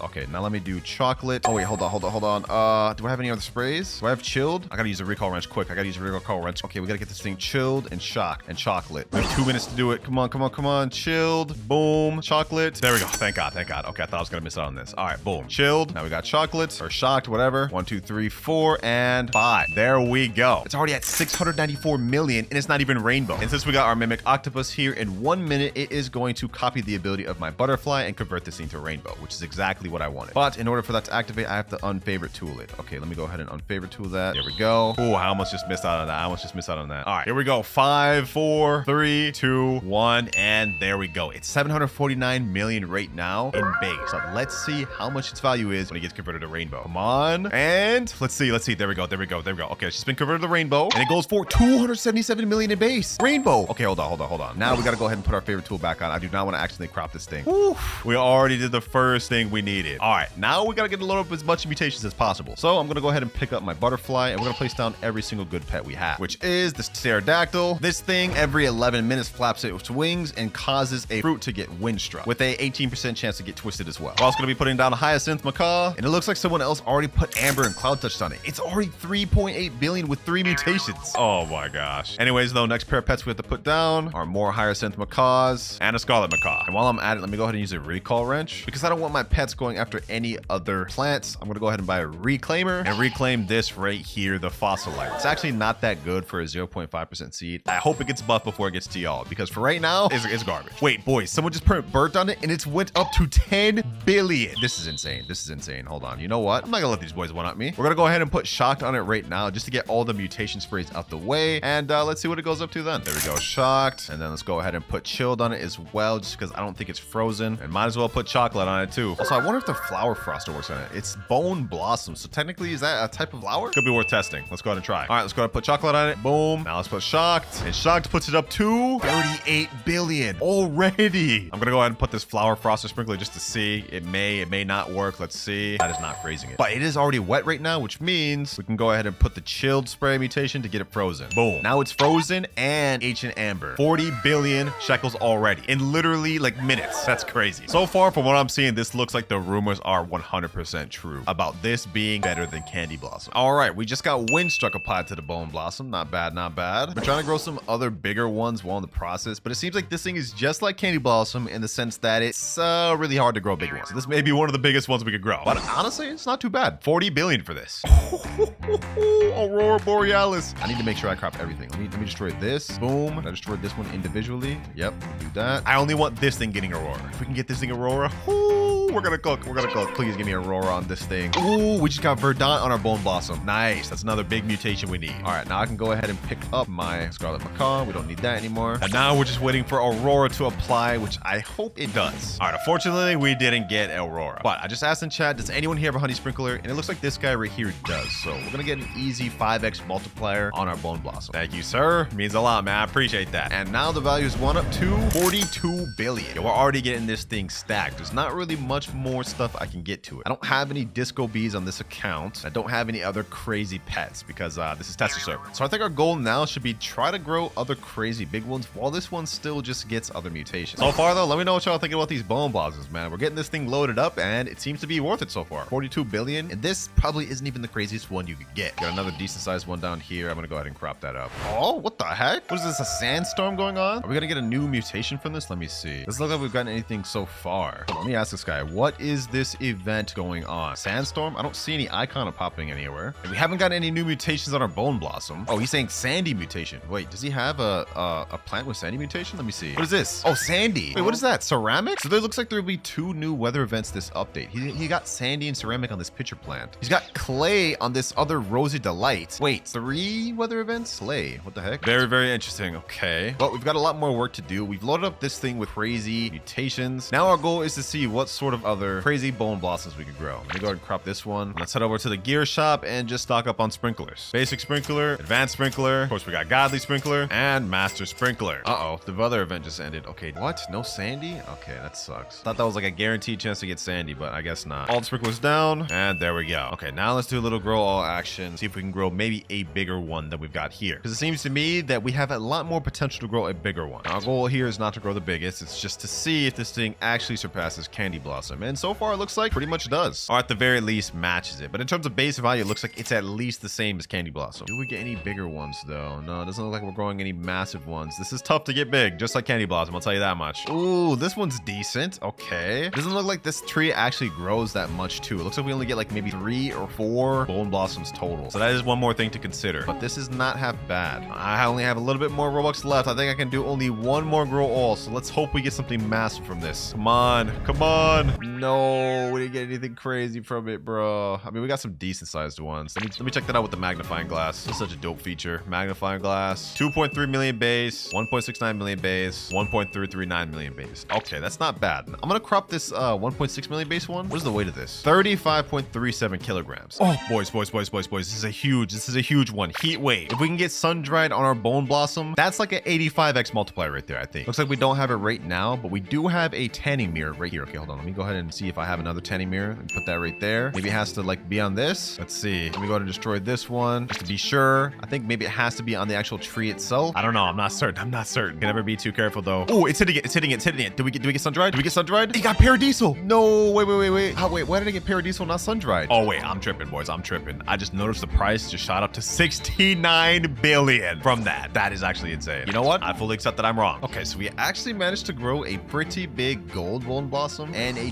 Okay, now let me do chocolate. Oh wait, hold on. Do I have any other sprays? Do I have chilled? I gotta use a recall wrench quick. Okay, we gotta get this thing chilled and shocked and chocolate. We have 2 minutes to do it. Come on. Chilled. Boom. Chocolate. There we go. Thank God. Okay, I thought I was gonna miss out on this. All right, boom. Chilled. Now we got chocolate or shocked, whatever. 1, 2, 3, 4, and 5. There we go. It's already at 694 million, and it's not even rainbow. And since we got our mimic octopus here, in 1 minute, it is going to copy the ability of my butterfly and convert convert this into a rainbow, which is exactly what I wanted. But in order for that to activate, I have to unfavorite tool it. Okay, let me go ahead and unfavorite tool that. There we go. Oh, I almost just missed out on that. I almost just missed out on that. All right, here we go. 5, 4, 3, 2, 1, and there we go. It's 749 million right now in base. But let's see how much its value is when it gets converted to rainbow. Come on, and let's see. There we go. Okay, it's just been converted to rainbow, and it goes for 277 million in base. Rainbow. Okay, hold on. Now we gotta go ahead and put our favorite tool back on. I do not want to accidentally crop this thing. Woo. We already did the first thing we needed. All right, now we gotta get to load up as much mutations as possible. So I'm gonna go ahead and pick up my butterfly, and we're gonna place down every single good pet we have, which is this pterodactyl. This thing every 11 minutes flaps its wings and causes a fruit to get windstruck with a 18% chance to get twisted as well. We're also gonna be putting down a hyacinth macaw, and it looks like someone else already put amber and cloud touched on it. It's already 3.8 billion with 3 mutations. Oh my gosh. Anyways, though, next pair of pets we have to put down are more hyacinth macaws and a scarlet macaw. And while I'm at it, let me go ahead and use a recall wrench because I don't want my pets going after any other plants. I'm gonna go ahead and buy a reclaimer and reclaim this right here, the fossilite. It's actually not that good for a 0.5% seed. I hope it gets buffed before it gets to y'all, because for right now, it's garbage. Wait, boys, someone just put bird on it and it's went up to 10 billion. This is insane. Hold on. You know what? I'm not gonna let these boys one up me. We're gonna go ahead and put shocked on it right now just to get all the mutation sprays out the way. And let's see what it goes up to then. There we go, shocked. And then let's go ahead and put chilled on it as well, just because I don't think it's frozen. And might as well put chocolate on it too. Also, I wonder if the flower froster works on it. It's bone blossom. So technically, is that a type of flower? Could be worth testing. Let's go ahead and try. All right, let's go ahead and put chocolate on it. Boom. Now let's put shocked. And shocked puts it up to 38 billion already. I'm gonna go ahead and put this flower froster sprinkler just to see. It may not work. Let's see. That is not phrasing it. But it is already wet right now, which means we can go ahead and put the chilled spray mutation to get it frozen. Boom. Now it's frozen and ancient amber. 40 billion shekels already in literally like minutes. That's crazy. So far, from what I'm seeing, this looks like the rumors are 100% true about this being better than candy blossom. All right, we just got windstruck applied to the bone blossom. Not bad. We're trying to grow some other bigger ones while in the process, but it seems like this thing is just like candy blossom in the sense that it's really hard to grow big ones. So this may be one of the biggest ones we could grow, but honestly, it's not too bad. 40 billion for this. Aurora Borealis. I need to make sure I crop everything. Let me destroy this. Boom. I destroyed this one individually. Yep, do that. I only want this thing getting Aurora. If we can get this thing Aurora, we're gonna cook. Please give me Aurora on this thing. Ooh, we just got Verdant on our bone blossom. Nice. That's another big mutation we need. All right, now I can go ahead and pick up my scarlet macaw. We don't need that anymore. And now we're just waiting for Aurora to apply, which I hope it does. All right, unfortunately, we didn't get Aurora. But I just asked in chat, does anyone here have a honey sprinkler? And it looks like this guy right here does. So we're gonna get an easy 5x multiplier on our bone blossom. Thank you, sir. Means a lot, man. I appreciate that. And now the value is one up to 42 billion. Yo, we're already getting this thing stacked. There's not really much more stuff I can get to it. I don't have any disco bees on this account. I don't have any other crazy pets because this is tester server. So I think our goal now should be try to grow other crazy big ones while this one still just gets other mutations. So far though, let me know what y'all think about these bone blossoms, man. We're getting this thing loaded up and it seems to be worth it so far. 42 billion, and this probably isn't even the craziest one you could get. Got another decent sized one down here. I'm gonna go ahead and crop that up. Oh, what the heck? What is this, a sandstorm going on? Are we gonna get a new mutation from this? Let me see. Doesn't look like we've gotten anything so far. Let me ask this guy, what is this event going on? Sandstorm? I don't see any icon of popping anywhere. And we haven't got any new mutations on our bone blossom. Oh, he's saying sandy mutation. Wait, does he have a plant with sandy mutation? Let me see. What is this? Oh, sandy. Wait, what is that? Ceramic? So there looks like there will be 2 new weather events this update. He got sandy and ceramic on this pitcher plant. He's got clay on this other rosy delight. Wait, 3 weather events? Slay. What the heck? Very, very interesting. Okay. But we've got a lot more work to do. We've loaded up this thing with crazy mutations. Now our goal is to see what sort of other crazy bone blossoms we could grow. Let me go ahead and crop this one. Let's head over to the gear shop and just stock up on sprinklers. Basic sprinkler, advanced sprinkler. Of course, we got godly sprinkler and master sprinkler. Uh-oh, the weather event just ended. Okay, what? No sandy? Okay, that sucks. Thought that was like a guaranteed chance to get sandy, but I guess not. All the sprinklers down, and there we go. Okay, now let's do a little grow all action. See if we can grow maybe a bigger one than we've got here. Because it seems to me that we have a lot more potential to grow a bigger one. Our goal here is not to grow the biggest. It's just to see if this thing actually surpasses candy blossom. blossom. And so far, it looks like pretty much does. Or at the very least, matches it. But in terms of base value, it looks like it's at least the same as candy blossom. Do we get any bigger ones, though? No, it doesn't look like we're growing any massive ones. This is tough to get big, just like candy blossom. I'll tell you that much. Ooh, this one's decent. Okay. Doesn't look like this tree actually grows that much, too. It looks like we only get like maybe 3 or 4 bone blossoms total. So that is one more thing to consider. But this is not half bad. I only have a little bit more Robux left. I think I can do only one more grow all. So let's hope we get something massive from this. Come on. Come on. No, we didn't get anything crazy from it, bro. I mean, we got some decent sized ones. Let me check that out with the magnifying glass. This is such a dope feature. Magnifying glass. 2.3 million base. 1.69 million base. 1.339 million base. Okay, that's not bad. I'm gonna crop this 1.6 million base one. What is the weight of this? 35.37 kilograms. Oh, boys. This is a huge one. Heat wave. If we can get sun-dried on our bone blossom, that's like an 85x multiplier right there, I think. Looks like we don't have it right now, but we do have a tanning mirror right here. Okay, hold on. Let me go ahead and see if I have another tanning mirror and put that right there. Maybe it has to like be on this. Let's see. Let me go ahead and destroy this one just to be sure. I think maybe it has to be on the actual tree itself. I don't know. I'm not certain. Can never be too careful though. Oh, it's hitting it. Do we get sun-dried? It got paradisal. No, wait. Oh, wait, why did I get paradisal, not sun-dried? Oh, wait, I'm tripping, boys. I'm tripping. I just noticed the price just shot up to 69 billion from that. That is actually insane. You know what? I fully accept that I'm wrong. Okay, so we actually managed to grow a pretty big gold bone blossom and a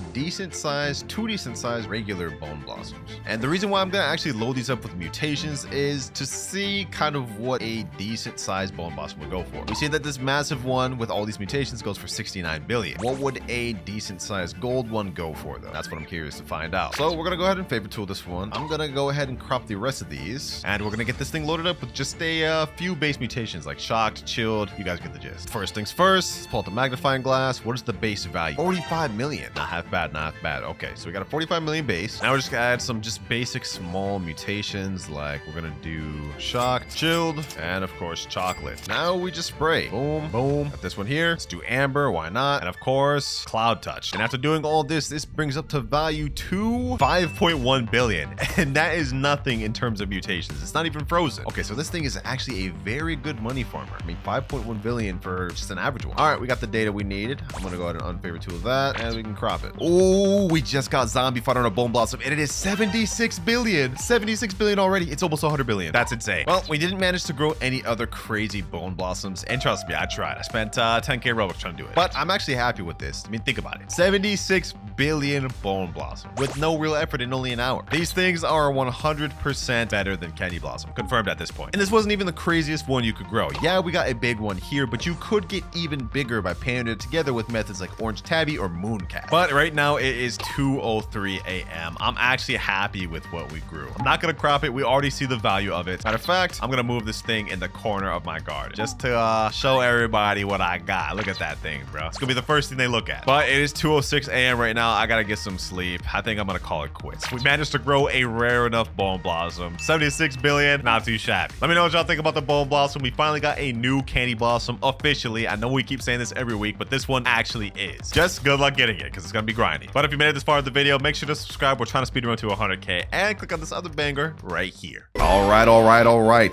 two decent sized regular bone blossoms. And the reason why I'm gonna actually load these up with mutations is to see kind of what a decent sized bone blossom would go for. We see that this massive one with all these mutations goes for 69 billion. What would a decent sized gold one go for though? That's what I'm curious to find out. So we're gonna go ahead and favorite tool this one. I'm gonna go ahead and crop the rest of these, and we're gonna get this thing loaded up with just a few base mutations like shocked, chilled. You guys get the gist. First things first, let's pull out the magnifying glass. What is the base value? 45 million. Not half bad. Okay, so we got a 45 million base. Now we're just gonna add some just basic small mutations, like we're gonna do shocked, chilled, and of course chocolate. Now we just spray. Boom. Got this one here. Let's do amber. Why not? And of course, cloud touch. And after doing all this brings up to value to 5.1 billion. And that is nothing in terms of mutations. It's not even frozen. Okay, so this thing is actually a very good money farmer. I mean, 5.1 billion for just an average one. All right, we got the data we needed. I'm gonna go ahead and unfavorite tool that, and we can crop it. Oh, we just got zombie fight on a bone blossom, and it is 76 billion. 76 billion already. It's almost 100 billion. That's insane. Well, we didn't manage to grow any other crazy bone blossoms, and trust me, I tried. I spent 10k Robux trying to do it, but I'm actually happy with this. I mean, think about it. 76 billion bone blossom with no real effort in only an hour. These things are 100% better than candy blossom. Confirmed at this point. And this wasn't even the craziest one you could grow. Yeah, we got a big one here, but you could get even bigger by pairing it together with methods like orange tabby or mooncat. But right now it is 2:03 a.m. I'm actually happy with what we grew. I'm not gonna crop it. We already see the value of it. Matter of fact, I'm gonna move this thing in the corner of my garden just to show everybody what I got. Look at that thing, bro. It's gonna be the first thing they look at. But it is 2:06 a.m. right now. I gotta get some sleep. I think I'm gonna call it quits. We managed to grow a rare enough bone blossom. 76 billion, not too shabby. Let me know what y'all think about the bone blossom. We finally got a new candy blossom officially. I know we keep saying this every week, but this one actually is. Just good luck getting it because it's gonna be grindy. But if you made it this far in the video, make sure to subscribe. We're trying to speed run to 100k, and click on this other banger right here. All right.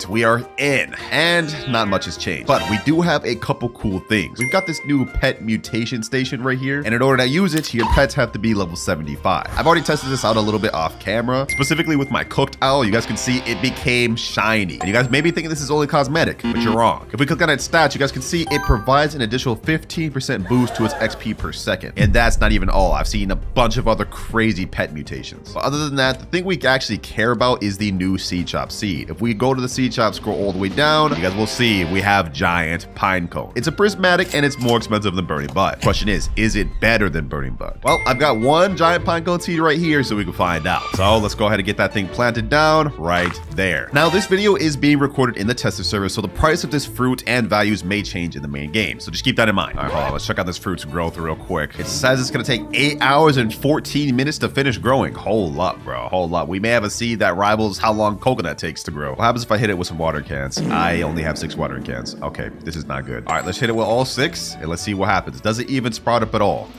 We are in, and not much has changed, but we do have a couple cool things. We've got this new pet mutation station right here, and in order to use it, your pets have to be level 75. I've already tested this out a little bit off camera, specifically with my cooked owl. You guys can see it became shiny, and you guys may be thinking this is only cosmetic, but you're wrong. If we click on its stats, you guys can see it provides an additional 15% boost to its XP per second, and that's not even all. I've seen a bunch of other crazy pet mutations. But other than that, the thing we actually care about is the new seed chop seed. If we go to the seed shop, scroll all the way down, you guys will see we have giant pine cone. It's a prismatic and it's more expensive than burning bud. Question is it better than burning bud? Well, I've got one giant pine cone seed right here so we can find out. So let's go ahead and get that thing planted down right there. Now this video is being recorded in the tester server, so the price of this fruit and values may change in the main game. So just keep that in mind. All right, hold on, let's check out this fruit's growth real quick. It says it's gonna take 8 hours and 14 minutes to finish growing. Hold up, bro, hold up. We may have a seed that rivals how long coconut takes to grow. What happens if I hit it with some watering cans? I only have 6 watering cans. Okay, this is not good. All right, let's hit it with all 6 and let's see what happens. Does it even sprout up at all?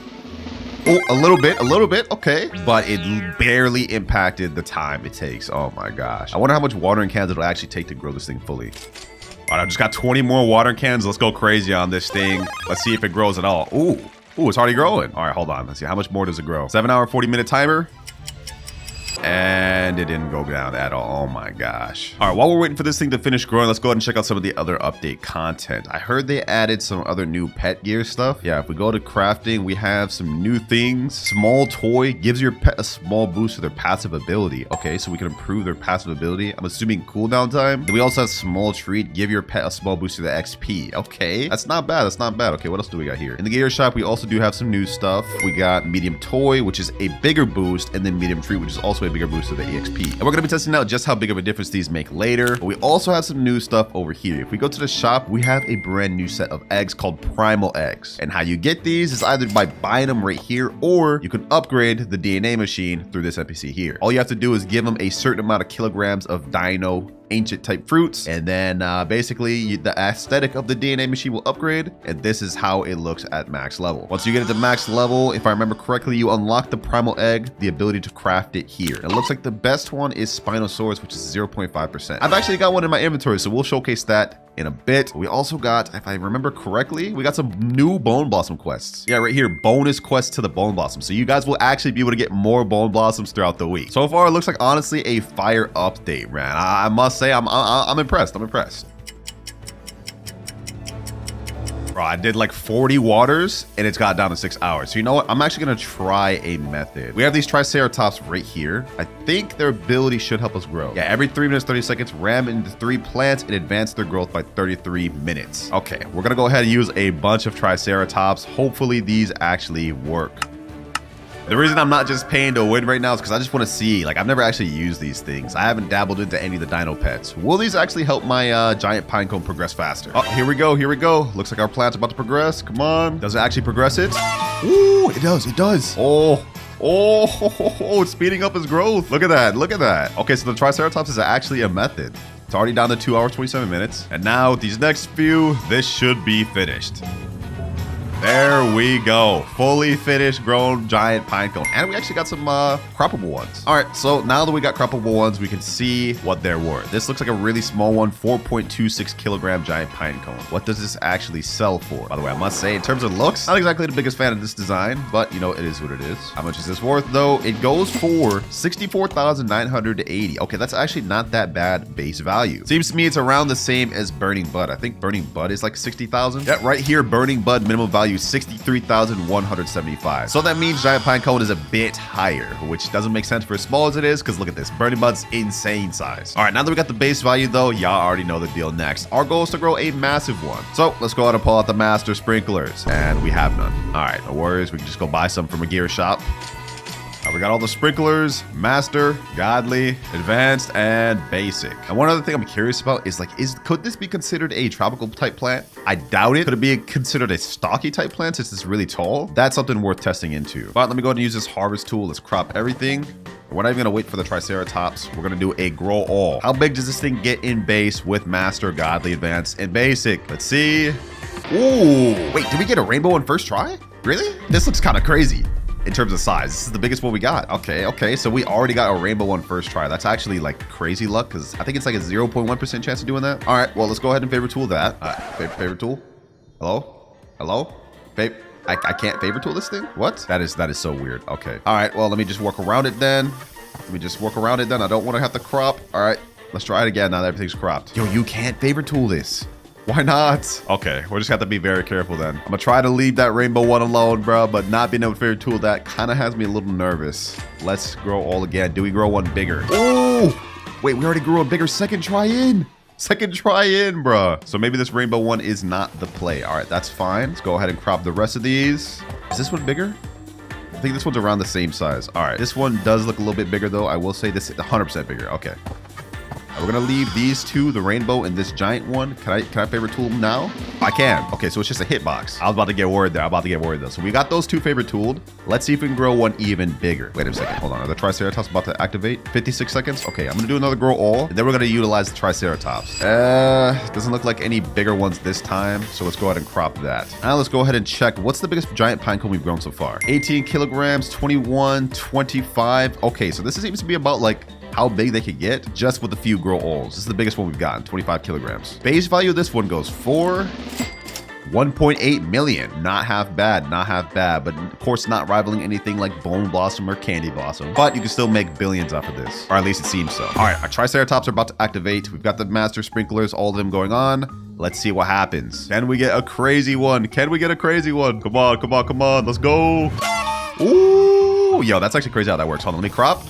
Oh, a little bit, okay. But it barely impacted the time it takes. Oh my gosh. I wonder how much watering cans it'll actually take to grow this thing fully. All right, I just got 20 more watering cans. Let's go crazy on this thing. Let's see if it grows at all. Ooh, Ooh, it's already growing. All right, hold on. Let's see. How much more does it grow? 7 hour, 40-minute timer. And it didn't go down at all. Oh my gosh. All right, while we're waiting for this thing to finish growing, let's go ahead and check out some of the other update content. I heard they added some other new pet gear stuff. Yeah, if we go to crafting, we have some new things. Small toy gives your pet a small boost to their passive ability. Okay, so we can improve their passive ability. I'm assuming cooldown time. Then we also have small treat, give your pet a small boost to the XP. Okay, that's not bad. That's not bad. Okay, what else do we got here? In the gear shop, we also do have some new stuff. We got medium toy, which is a bigger boost, and then medium treat, which is also a bigger boost to the EXP. And we're going to be testing out just how big of a difference these make later. But we also have some new stuff over here. If we go to the shop, we have a brand new set of eggs called primal eggs. And how you get these is either by buying them right here, or you can upgrade the DNA machine through this NPC here. All you have to do is give them a certain amount of kilograms of dino ancient type fruits, and then basically the aesthetic of the DNA machine will upgrade, and this is how it looks at max level. Once you get it to max level, if I remember correctly, you unlock the primal egg, the ability to craft it here. And it looks like the best one is Spinosaurus, which is 0.5%. I've actually got one in my inventory, so we'll showcase that in a bit. We also got, if I remember correctly, we got some new Bone Blossom quests. Yeah, right here, bonus quests to the Bone Blossom. So you guys will actually be able to get more Bone Blossoms throughout the week. So far, it looks like honestly a fire update, man. I must say, I'm impressed. I'm impressed. Bro, I did like 40 waters and it's got down to 6 hours. So you know what? I'm actually gonna try a method. We have these Triceratops right here. I think their ability should help us grow. Yeah, every 3 minutes, 30 seconds, ram into 3 plants and advance their growth by 33 minutes. Okay, we're gonna go ahead and use a bunch of Triceratops. Hopefully these actually work. The reason I'm not just paying to win right now is because I just want to see, like, I've never actually used these things. I haven't dabbled into any of the dino pets. Will these actually help my giant pinecone progress faster? Oh, here we go. Here we go. Looks like our plant's about to progress. Come on. Does it actually progress it? Ooh, it does. It does. Oh, it's speeding up his growth. Look at that. Look at that. Okay, so the Triceratops is actually a method. It's already down to 2 hours, 27 minutes. And now these next few, this should be finished. There we go. Fully finished grown giant pinecone. And we actually got some croppable ones. All right, so now that we got croppable ones, we can see what they're worth. This looks like a really small one, 4.26 kilogram giant pinecone. What does this actually sell for? By the way, I must say, in terms of looks, not exactly the biggest fan of this design, but you know, it is what it is. How much is this worth though? It goes for 64,980. Okay, that's actually not that bad base value. Seems to me it's around the same as Burning Bud. I think Burning Bud is like 60,000. Yeah, right here, Burning Bud minimum value 63,175. So that means giant pinecone is a bit higher, which doesn't make sense for as small as it is, because look at this, Burning Bud's insane size. All right, now that we got the base value though, y'all already know the deal. Next, our goal is to grow a massive one. So let's go ahead and pull out the master sprinklers, and we have none. All right, no worries, we can just go buy some from a gear shop. We got all the sprinklers, master, godly, advanced, and basic. And one other thing I'm curious about is like, could this be considered a tropical type plant? I doubt it. Could it be considered a stocky type plant since it's really tall? That's something worth testing into. But let me go ahead and use this harvest tool. Let's crop everything. We're not even gonna wait for the Triceratops. We're gonna do a grow all. How big does this thing get in base with master, godly, advanced, and basic? Let's see. Ooh, wait, did we get a rainbow in first try? Really? This looks kind of crazy. In terms of size, this is the biggest one we got. Okay, so we already got a rainbow one first try. That's actually like crazy luck, because I think it's like a 0.1% chance of doing that. All right, well, let's go ahead and favorite tool that. Favorite tool. Hello, babe. I can't favorite tool this thing. What? That is so weird. Okay. All right, well, let me just work around it then. I don't want to have to crop. All right, let's try it again now that everything's cropped. Yo, you can't favorite tool this. Why not? Okay, we'll just have to be very careful then. I'm gonna try to leave that rainbow one alone, bro, but not being able to favorite tool that kind of has me a little nervous. Let's grow all again. Do we grow one bigger? Oh, wait, we already grew a bigger second try in, bro. So maybe this rainbow one is not the play. All right, that's fine. Let's go ahead and crop the rest of these. Is this one bigger? I think this one's around the same size. All right, this one does look a little bit bigger though. I will say this is 100% bigger. Okay. We're gonna leave these two, the rainbow and this giant one. Can I favorite tool them now? I can. Okay, so it's just a hitbox. I was about to get worried there. though. So we got those two favorite tooled. Let's see if we can grow one even bigger. Wait a second. Hold on. Are the Triceratops about to activate? 56 seconds. Okay, I'm gonna do another grow all. And then we're gonna utilize the Triceratops. Doesn't look like any bigger ones this time. So let's go ahead and crop that. Now let's go ahead and check. What's the biggest giant pinecone we've grown so far? 18 kilograms, 21, 25. Okay, so this seems to be about like how big they could get just with a few grow alls. This is the biggest one we've gotten, 25 kilograms. Base value of this one goes for 1.8 million. Not half bad, not half bad, but of course not rivaling anything like Bone Blossom or Candy Blossom. But you can still make billions off of this, or at least it seems so. All right, our Triceratops are about to activate. We've got the master sprinklers, all of them going on. Let's see what happens. Can we get a crazy one? Can we get a crazy one? Come on, come on, come on. Let's go. Ooh, yo, that's actually crazy how that works. Hold on, let me crop.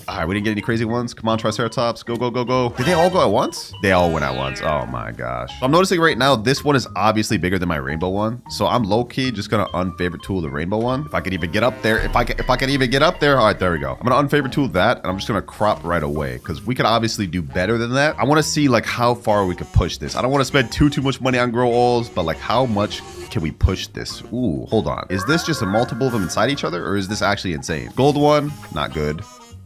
All right, we didn't get any crazy ones. Come on, Triceratops. Go, go, go, go. Did they all go at once? They all went at once. Oh my gosh. I'm noticing right now, this one is obviously bigger than my rainbow one. So I'm low-key just gonna unfavorite tool the rainbow one. If I can even get up there, if I can even get up there. All right, there we go. I'm gonna unfavorite tool that, and I'm just gonna crop right away because we could obviously do better than that. I wanna see like how far we could push this. I don't wanna spend too much money on grow alls, but like how much can we push this? Ooh, hold on. Is this just a multiple of them inside each other, or is this actually insane? Gold one, not good.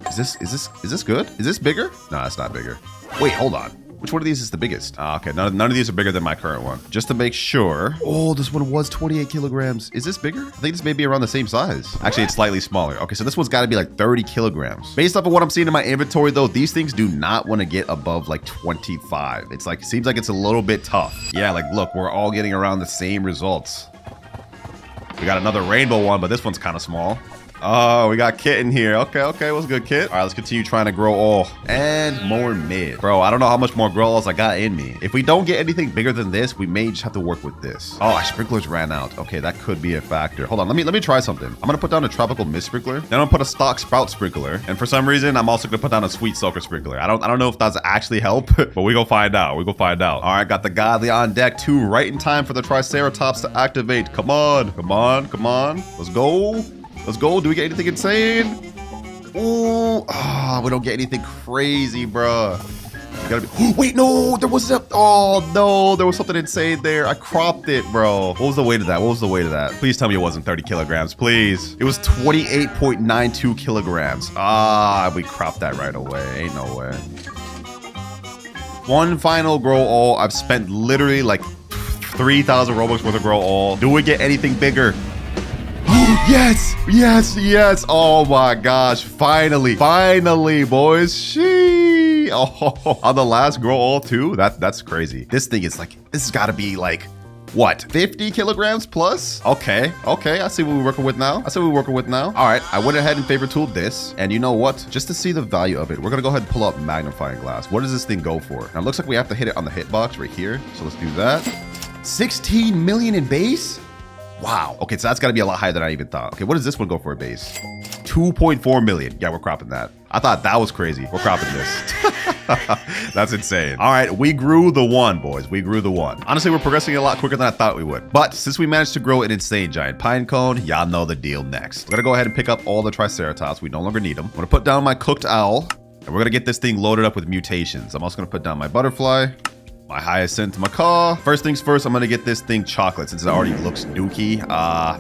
Is this good? Is this bigger? No, it's not bigger. Wait, hold on. Which one of these is the biggest? Okay, none of these are bigger than my current one. Just to make sure. Oh, this one was 28 kilograms. Is this bigger? I think this may be around the same size. Actually, it's slightly smaller. Okay, so this one's got to be like 30 kilograms. Based off of what I'm seeing in my inventory, though, these things do not want to get above like 25. It's like, seems like it's a little bit tough. Yeah, like, look, we're all getting around the same results. We got another rainbow one, but this one's kind of small. Oh, we got Kit in here. Okay, okay. What's good, Kit? All right, let's continue trying to grow all. And more mid. Bro, I don't know how much more grow alls I got in me. If we don't get anything bigger than this, we may just have to work with this. Oh, our sprinklers ran out. Okay, that could be a factor. Hold on, let me try something. I'm gonna put down a tropical mist sprinkler. Then I'm gonna put a stock sprout sprinkler. And for some reason, I'm also gonna put down a sweet soaker sprinkler. I don't know if that's actually help, but we gonna find out. We gonna find out. All right, got the godly on deck too, right in time for the Triceratops to activate. Come on, come on, come on. Let's go. Let's go. Do we get anything insane? Ooh, we don't get anything crazy, bruh. Gotta be. Wait, no, there was a. Oh no, there was something insane there. I cropped it, bro. What was the weight of that? What was the weight of that? Please tell me it wasn't 30 kilograms, please. It was 28.92 kilograms. We cropped that right away. Ain't no way. One final grow all. I've spent literally like 3,000 Robux worth of grow all. Do we get anything bigger? Yes, yes, yes. Oh my gosh. Finally, boys. She. Oh, on the last grow all too. That's crazy. This thing is like, this has got to be like, what, 50 kilograms plus? Okay, I see what we're working with now. All right, I went ahead and favorite tooled this. And you know what? Just to see the value of it, we're gonna go ahead and pull up magnifying glass. What does this thing go for? Now it looks like we have to hit it on the hitbox right here. So let's do that. 16 million in base? Wow. Okay, so that's got to be a lot higher than I even thought. Okay, what does this one go for a base? 2.4 million. Yeah, we're cropping that. I thought that was crazy. We're cropping this. That's insane. All right, we grew the one, boys. We grew the one. Honestly, we're progressing a lot quicker than I thought we would. But since we managed to grow an insane giant pine cone, y'all know the deal next. We're going to go ahead and pick up all the Triceratops. We no longer need them. I'm going to put down my cooked owl, and we're going to get this thing loaded up with mutations. I'm also going to put down my butterfly, my hyacinth macaw. First things first, I'm gonna get this thing chocolate since it already looks dookie.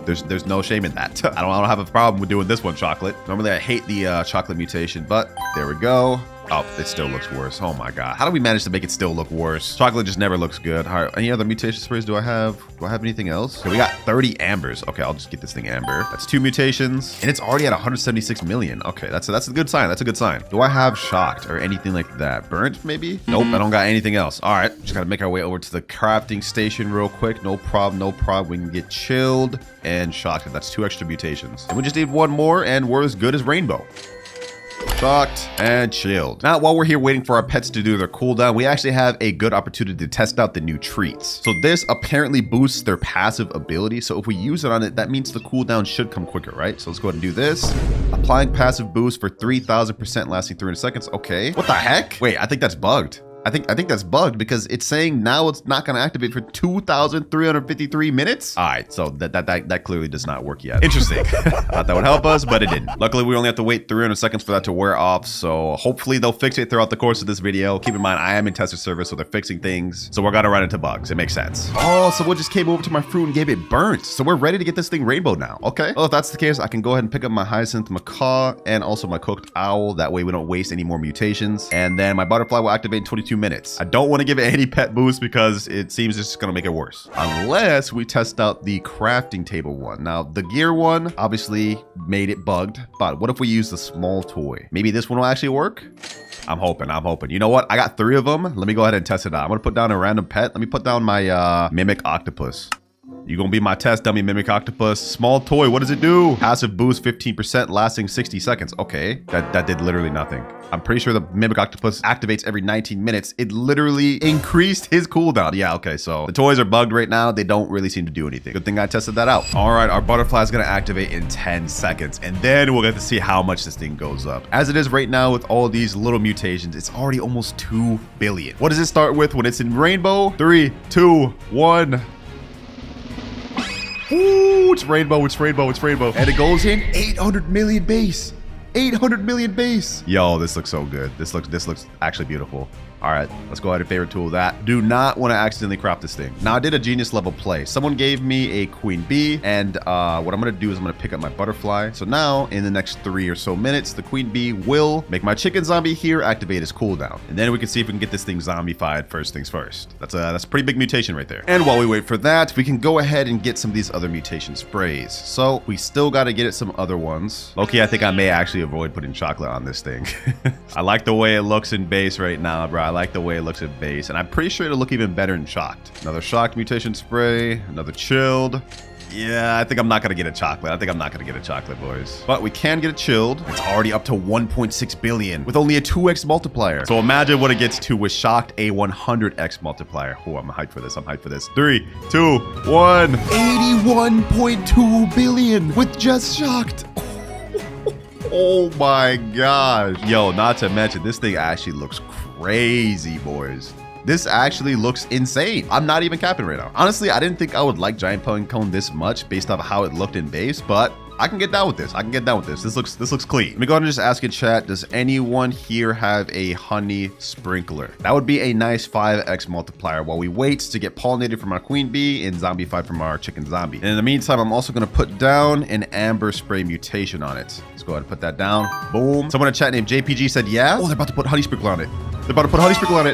There's no shame in that. I don't have a problem with doing this one chocolate. Normally I hate the chocolate mutation, but there we go. Oh, it still looks worse. Oh my god. How do we manage to make it still look worse? Chocolate just never looks good. All right, any other mutation sprays do I have? Do I have anything else? Okay, we got 30 ambers. Okay, I'll just get this thing amber. That's 2 mutations. And it's already at 176 million. Okay, that's a good sign. That's a good sign. Do I have shocked or anything like that? Burnt, maybe? Nope, I don't got anything else. All right, just gotta make our way over to the crafting station real quick. No problem, no problem. We can get chilled and shocked. That's 2 extra mutations. And we just need 1 more and we're as good as rainbow. Shocked and chilled. Now, while we're here waiting for our pets to do their cooldown, we actually have a good opportunity to test out the new treats. So this apparently boosts their passive ability. So if we use it on it, that means the cooldown should come quicker, right? So let's go ahead and do this. Applying passive boost for 3,000% lasting 300 seconds. Okay. What the heck? Wait, I think that's bugged. I think that's bugged because it's saying now it's not going to activate for 2,353 minutes. All right, so that clearly does not work yet. Interesting. I thought that would help us, but it didn't. Luckily, we only have to wait 300 seconds for that to wear off. So hopefully they'll fix it throughout the course of this video. Keep in mind, I am in tester service, so they're fixing things. So we're going to run into bugs. It makes sense. Oh, someone just came over to my fruit and gave it burnt. So we're ready to get this thing rainbow now. Okay. Well, if that's the case, I can go ahead and pick up my hyacinth macaw and also my cooked owl. That way we don't waste any more mutations. And then my butterfly will activate in 22 22 minutes. I don't want to give it any pet boost because it seems it's just going to make it worse. Unless we test out the crafting table one. Now, the gear one obviously made it bugged, but what if we use the small toy? Maybe this one will actually work? I'm hoping. You know what? I got 3 of them. Let me go ahead and test it out. I'm going to put down a random pet. Let me put down my mimic octopus. You gonna be my test dummy, mimic octopus. Small toy, what does it do? Passive boost 15%, lasting 60 seconds. Okay, that did literally nothing. I'm pretty sure the mimic octopus activates every 19 minutes. It literally increased his cooldown. Yeah, okay, so the toys are bugged right now. They don't really seem to do anything. Good thing I tested that out. All right, our butterfly is gonna activate in 10 seconds, and then we'll get to see how much this thing goes up. As it is right now with all these little mutations, it's already almost 2 billion. What does it start with when it's in rainbow? 3, 2, 1. Ooh, it's rainbow. And it goes in 800 million base. 800 million base. Yo, this looks so good. This looks actually beautiful. All right, let's go ahead and favorite tool that. Do not want to accidentally craft this thing. Now, I did a genius level play. Someone gave me a queen bee, and what I'm going to do is I'm going to pick up my butterfly. So now, in the next 3 or so minutes, the queen bee will make my chicken zombie here activate his cooldown. And then we can see if we can get this thing zombified first things first. That's a pretty big mutation right there. And while we wait for that, we can go ahead and get some of these other mutation sprays. So we still got to get it some other ones. Okay, I think I may actually avoid putting chocolate on this thing. I like the way it looks in base right now, bro. I like the way it looks at base, and I'm pretty sure it'll look even better in shocked. Another shocked mutation spray, another chilled. Yeah, I think I'm not gonna get a chocolate. Boys. But we can get a chilled. It's already up to 1.6 billion with only a 2x multiplier. So imagine what it gets to with shocked, a 100x multiplier. Oh, I'm hyped for this. 3, 2, 1. 81.2 billion with just shocked. Oh my gosh. Yo, not to mention, this thing actually looks crazy, boys. This actually looks insane. I'm not even capping right now. Honestly, I didn't think I would like Giant Pine Cone this much based off how it looked in base, but I can get down with this. This looks clean. Let me go ahead and just ask in chat, does anyone here have a honey sprinkler? That would be a nice 5x multiplier while we wait to get pollinated from our queen bee and zombified from our chicken zombie. And in the meantime, I'm also going to put down an amber spray mutation on it. Let's go ahead and put that down. Boom. Someone in chat named JPG said, yeah. Oh, they're about to put honey sprinkler on it.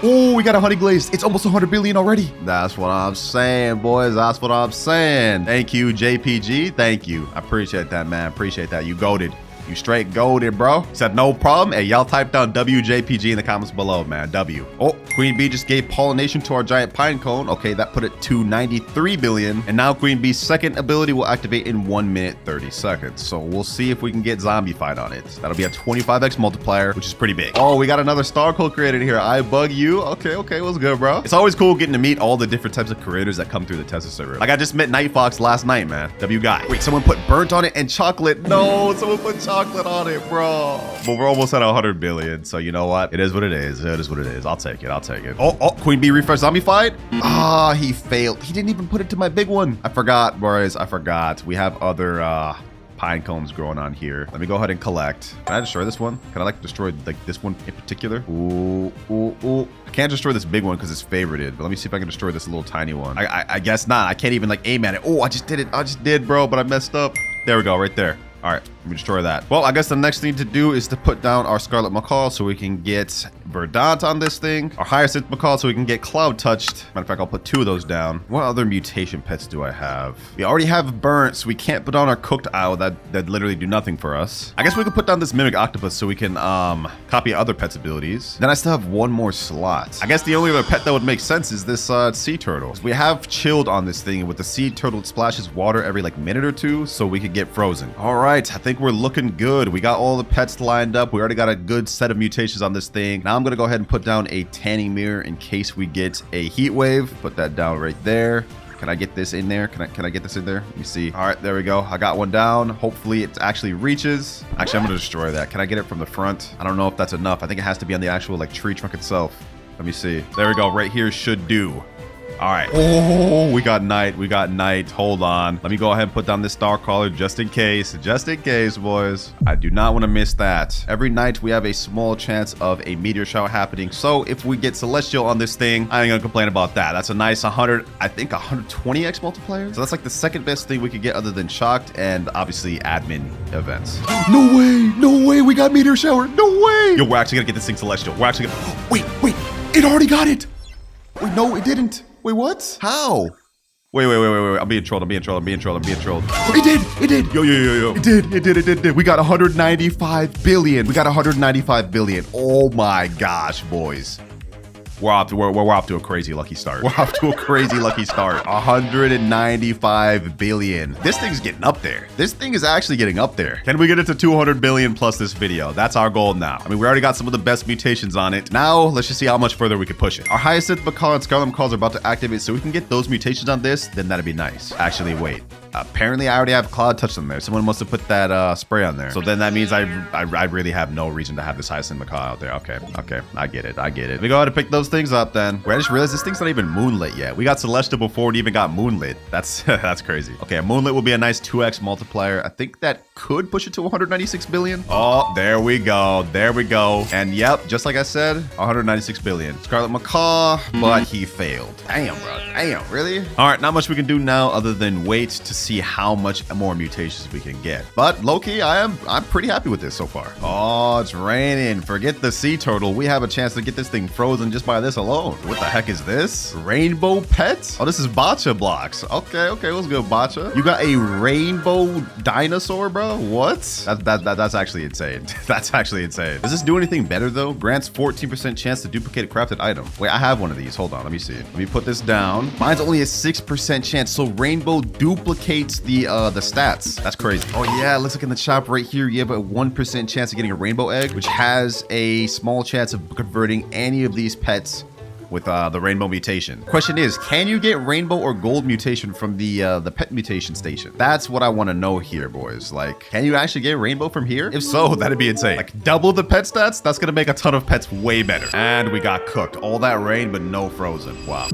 Oh, we got a honey glaze. It's almost 100 billion already. That's what I'm saying, boys. That's what I'm saying. Thank you, JPG. Thank you. I appreciate that, man. Appreciate that. You goated. You straight goated, bro. Said no problem. Hey, y'all type down WJPG in the comments below, man. W. Oh, Queen Bee just gave pollination to our giant pine cone. Okay, that put it to 93 billion. And now Queen Bee's second ability will activate in 1 minute 30 seconds. So we'll see if we can get zombified on it. That'll be a 25x multiplier, which is pretty big. Oh, we got another star code created here. I bug you. Okay, what's good, bro? It's always cool getting to meet all the different types of creators that come through the Tesla server. Like I just met Night Fox last night, man. W guy. Wait, someone put burnt on it and chocolate. No, someone put chocolate on it, bro. But we're almost at 100 billion. So you know what? It is what it is. I'll take it. Oh, Queen Bee refresh zombified. Ah, he failed. He didn't even put it to my big one. I forgot, boys. We have other pine cones growing on here. Let me go ahead and collect. Can I destroy this one? Can I like destroy like this one in particular? Ooh. I can't destroy this big one because it's favorited, but let me see if I can destroy this little tiny one. I guess not. I can't even like aim at it. Oh, I just did it. Bro, but I messed up. There we go, right there. All right, let me destroy that. Well, I guess the next thing to do is to put down our Scarlet Macaw so we can get Verdant on this thing. Our Hyacinth Macaw so we can get Cloud Touched. Matter of fact, I'll put 2 of those down. What other mutation pets do I have? We already have Burnt, so we can't put down our Cooked Owl that literally do nothing for us. I guess we could put down this Mimic Octopus so we can copy other pets' abilities. Then I still have 1 more slot. I guess the only other pet that would make sense is this Sea Turtle. So we have Chilled on this thing, and with the Sea Turtle, it splashes water every like minute or 2 so we could get frozen. All right, I think we're looking good. We got all the pets lined up. We already got a good set of mutations on this thing. Now I'm gonna go ahead and put down a tanning mirror in case we get a heat wave. Put that down right there. Can I get this in there? Can I get this in there? Let me see. All right, there we go. I got one down. Hopefully it actually reaches. Actually, I'm gonna destroy that. Can I get it from the front? I don't know if that's enough. I think it has to be on the actual like tree trunk itself. Let me see. There we go. Right here should do. All right. Oh, we got night. Hold on. Let me go ahead and put down this star caller just in case, boys. I do not want to miss that. Every night we have a small chance of a meteor shower happening. So if we get celestial on this thing, I ain't gonna complain about that. That's a nice 120x multiplier. So that's like the second best thing we could get other than shocked and obviously admin events. No way. We got meteor shower. No way. Yo, we're actually gonna get this thing celestial. Wait. It already got it. Wait, no, it didn't. Wait, what? How? Wait. I'm being trolled. It did. Yo. It did. We got 195 billion. Oh my gosh, boys. We're off to a crazy lucky start. 195 billion. This thing's getting up there. This thing is actually getting up there. Can we get it to 200 billion plus this video? That's our goal now. I mean, we already got some of the best mutations on it. Now, let's just see how much further we can push it. Our hyacinth macaw and scarlet macaws are about to activate, so we can get those mutations on this, then that'd be nice. Actually, wait. Apparently, I already have Cloud Touch on there. Someone must have put that spray on there. So then that means I really have no reason to have this hyacinth macaw out there. Okay. I get it. Let me go ahead and pick those things up then. Wait, I just realized this thing's not even moonlit yet. We got celestial before it even got moonlit. That's crazy. Okay, a moonlit will be a nice 2x multiplier. I think that could push it to 196 billion. Oh, there we go. And yep, just like I said, 196 billion. Scarlet macaw, but he failed. Damn, bro. Damn, really? All right, not much we can do now other than wait to see how much more mutations we can get. But low-key, I'm pretty happy with this so far. Oh, it's raining. Forget the sea turtle. We have a chance to get this thing frozen just by this alone. What the heck is this? Rainbow pets? Oh, this is Botcha blocks. Okay, let's go, Botcha. You got a rainbow dinosaur, bro? What? That's actually insane. That's actually insane. Does this do anything better though? Grants 14% chance to duplicate a crafted item. Wait, I have one of these. Hold on, let me see. Let me put this down. Mine's only a 6% chance, so rainbow duplicates the stats. That's crazy. Oh yeah, let's look in the shop right here. You have a 1% chance of getting a rainbow egg, which has a small chance of converting any of these pets with the rainbow mutation. Question is, can you get rainbow or gold mutation from the pet mutation station? That's what I want to know here, boys. Like, can you actually get rainbow from here? If so, that'd be insane. Like, double the pet stats? That's gonna make a ton of pets way better. And we got cooked. All that rain, but no frozen. Wow.